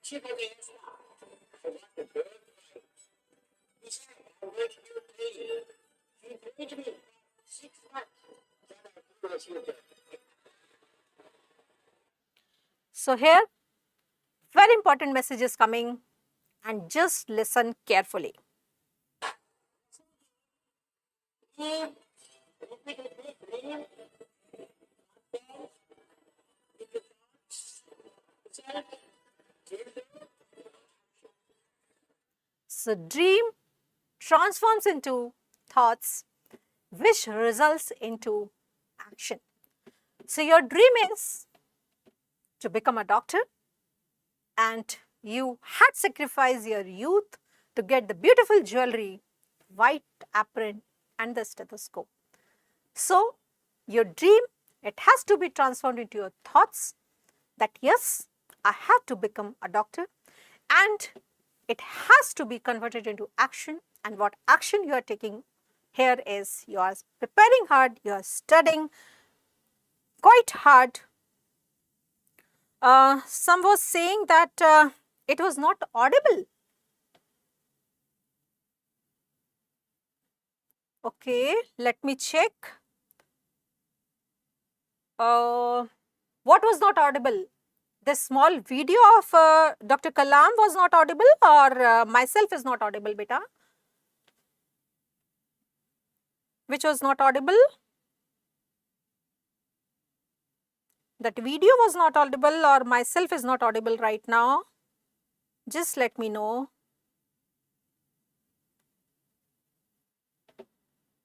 Chief of the air staff. I want the bird. He said, I'm going to do training. He trained me 6 months. Then I flew as you did. So here very important message is coming, and just listen carefully. dream, repeatedly dream, then into thoughts, self, So dream transforms into thoughts, which results into action. So your dream is to become a doctor, and you had sacrificed your youth to get the beautiful jewelry, white apron, and the stethoscope. So your dream, it has to be transformed into your thoughts that yes, I have to become a doctor, and it has to be converted into action. And what action you are taking here is you are preparing hard, you are studying quite hard. Some was saying that it was not audible. Okay, let me check. What was not audible? This small video of Dr. Kalam was not audible, or myself is not audible, beta? Which was not audible? That video was not audible, or myself is not audible right now? Just let me know.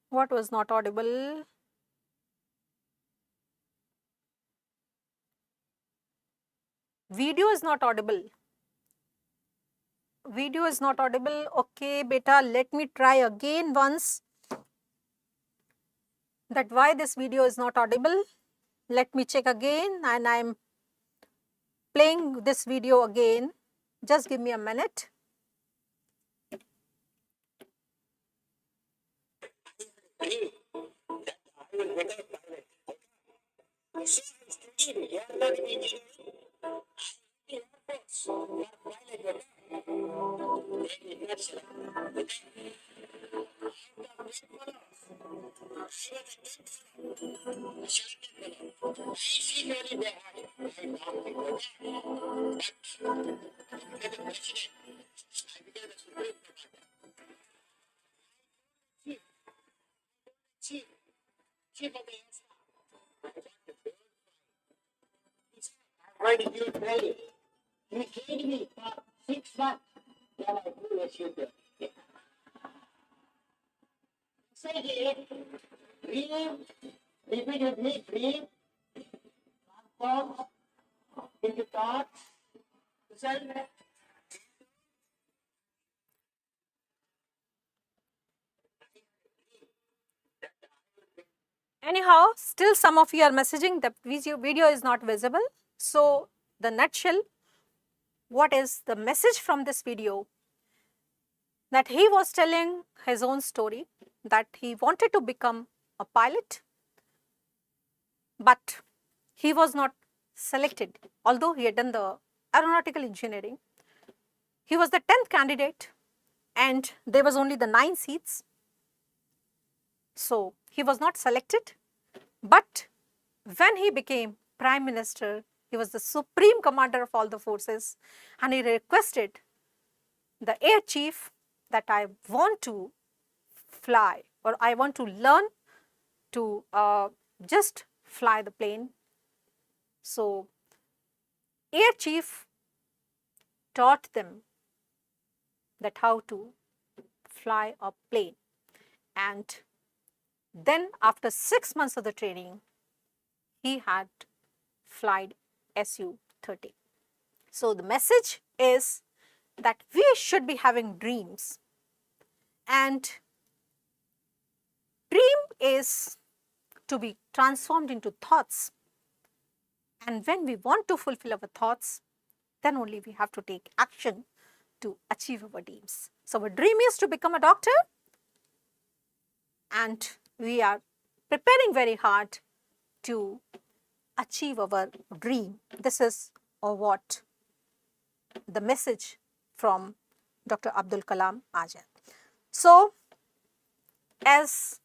What was not audible? Video is not audible. Video is not audible. Okay, beta, let me try again once. That why this video is not audible. Let me check again, and I'm playing this video again. Just give me a minute. dream that I will become a pilot. So I studied aeronautical engineering. I Air Force for pilot. Then that's chief of the I'm going to do training. He trained me for 6 months. Then I do a shooter. Say it. Dream, repeatedly dream, transform into thoughts, self. Anyhow, still some of you are messaging the video is not visible. So the nutshell, what is the message from this video? That he was telling his own story, that he wanted to become a pilot, but he was not selected. Although he had done the aeronautical engineering, he was the 10th candidate and there was only the 9 seats. So he was not selected. But when he became Prime Minister, he was the supreme commander of all the forces, and he requested the air chief that I want to fly, or I want to learn to just fly the plane. So air chief taught them that how to fly a plane, and then after 6 months of the training, he had flied Su-30. So the message is that we should be having dreams, and dream is to be transformed into thoughts, and when we want to fulfill our thoughts, then only we have to take action to achieve our dreams. So our dream is to become a doctor, and we are preparing very hard to achieve our dream. This is what the message from Dr. Abdul Kalam Azad. So, as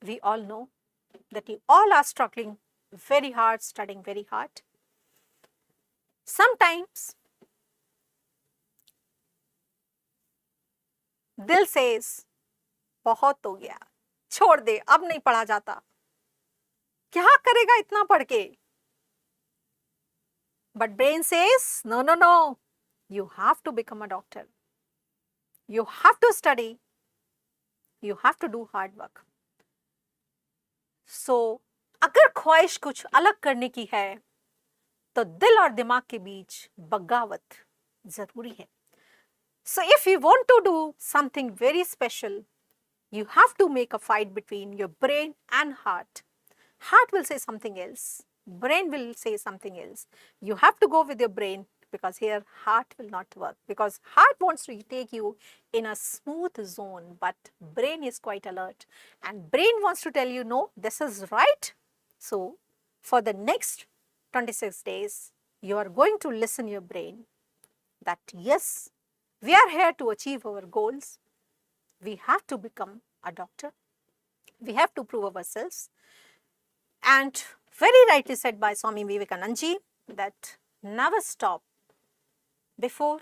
we all know that you all are struggling very hard, studying very hard. Sometimes Dil says बहुत हो गया, छोड़ दे, अब नहीं पढ़ा जाता, क्या करेगा इतना पढ़ के? But brain says, no, no, no, you have to become a doctor. You have to study. You have to do hard work. So, अगर ख्वाहिश कुछ अलग करने की है तो दिल और दिमाग के बीच बगावत जरूरी है. So, if you want to do something very special, you have to make a fight between your brain and heart. Heart will say something else. Brain will say something else. You have to go with your brain because here heart will not work, because heart wants to take you in a smooth zone, but brain is quite alert and brain wants to tell you, no, this is right. So for the next 26 days, you are going to listen your brain that yes, we are here to achieve our goals. We have to become a doctor. We have to prove ourselves. And very rightly said by Swami Vivekananda ji that never stop before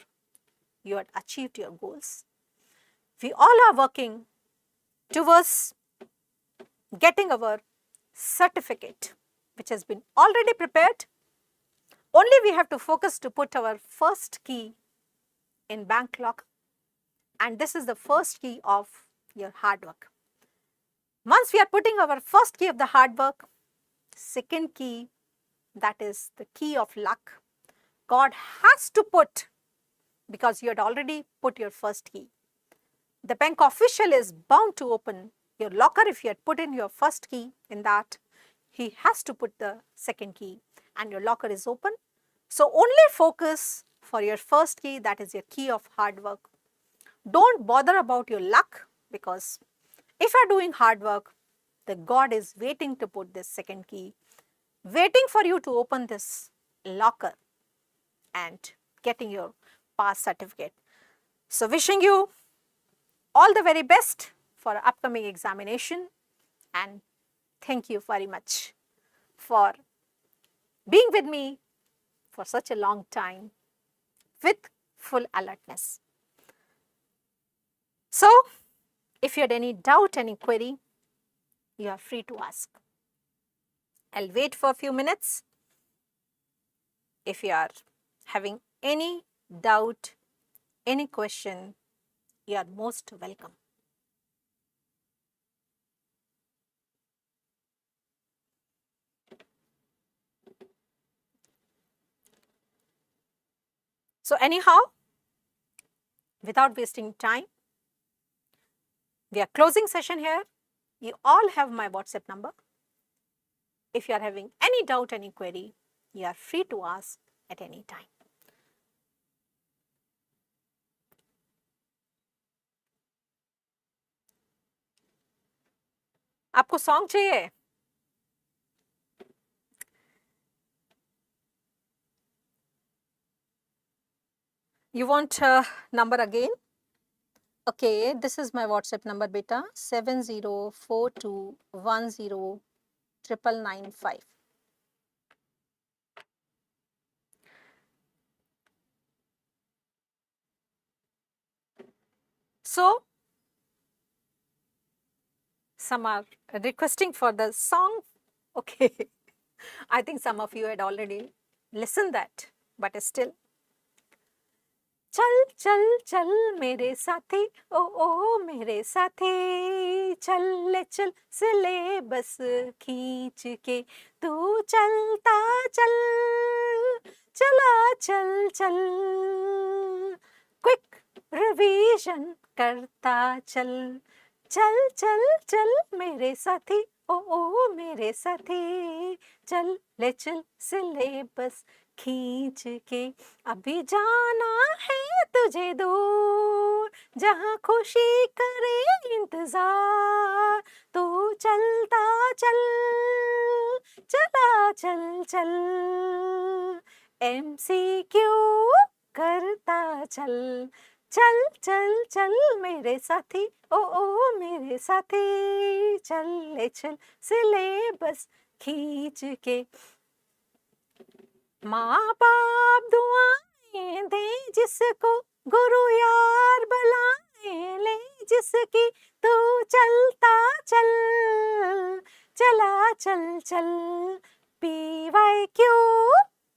you had achieved your goals. We all are working towards getting our certificate, which has been already prepared. Only we have to focus to put our first key in bank lock, and this is the first key of your hard work. Once we are putting our first key of the hard work, second key, that is the key of luck, God has to put, because you had already put your first key. The bank official is bound to open your locker if you had put in your first key in that. He has to put the second key and your locker is open. So only focus for your first key, that is your key of hard work. Don't bother about your luck, because if you are doing hard work, the God is waiting to put this second key, waiting for you to open this locker and getting your pass certificate. So wishing you all the very best for upcoming examination, and thank you very much for being with me for such a long time with full alertness. So if you had any doubt, any query, you are free to ask. I'll wait for a few minutes. If you are having any doubt, any question, you are most welcome. So anyhow, without wasting time, we are closing session here. You all have my WhatsApp number. If you are having any doubt, any query, you are free to ask at any time. आपको song चाहिए? You want number again? Okay, this is my WhatsApp number, beta, 7042109995. So, some are requesting for the song. Okay, I think some of you had already listened that, but still. चल चल चल मेरे साथी, ओ ओ मेरे साथी, चल ले चल सिलेबस खींच के, तू चलता चल, चला चल चल, क्विक रिवीजन करता चल, चल चल चल मेरे साथी, ओ ओ मेरे साथी, चल ले चल सिलेबस खींच के, अभी जाना है तुझे दूर, जहाँ खुशी करे इंतजार, तू चलता चल, चला चल चल, MCQ करता चल, चल चल चल मेरे साथी, ओ ओ मेरे साथी, चल ले चल सिलेबस खींच के, माँ बाप दुआएं दे जिसको, गुरु यार ले जिसकी तू चलता चल, चला चल चल, PYQ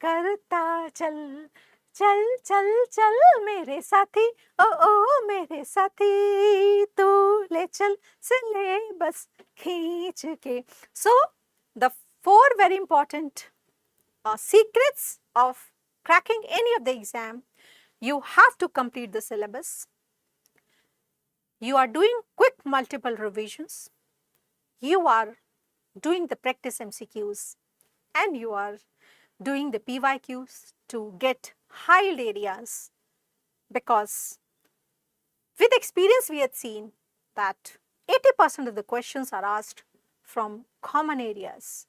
करता चल, चल चल चल मेरे साथी, ओ मेरे साथी, तू ले चल सिलेबस खींच के. So the 4 very important secrets of cracking any of the exam: you have to complete the syllabus, you are doing quick multiple revisions, you are doing the practice MCQs, and you are doing the PYQs to get high yield areas, because with experience we had seen that 80% of the questions are asked from common areas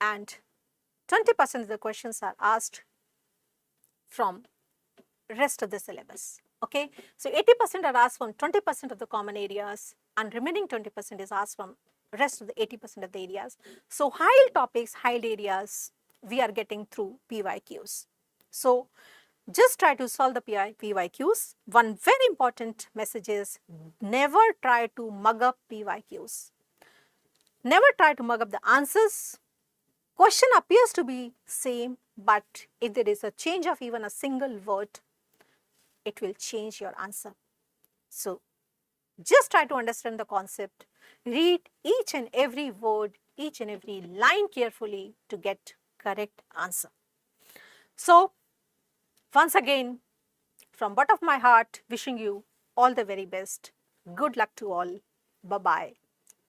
and 20% of the questions are asked from rest of the syllabus. Okay, so 80% are asked from 20% of the common areas and remaining 20% is asked from rest of the 80% of the areas. So high yield topics, high yield areas we are getting through PYQs. So just try to solve the PYQs. One very important message is never try to mug up PYQs. Never try to mug up the answers. Question appears to be same, but if there is a change of even a single word, it will change your answer. So just try to understand the concept. Read each and every word, each and every line carefully to get correct answer. So once again, from bottom of my heart, wishing you all the very best. Good luck to all. Bye-bye.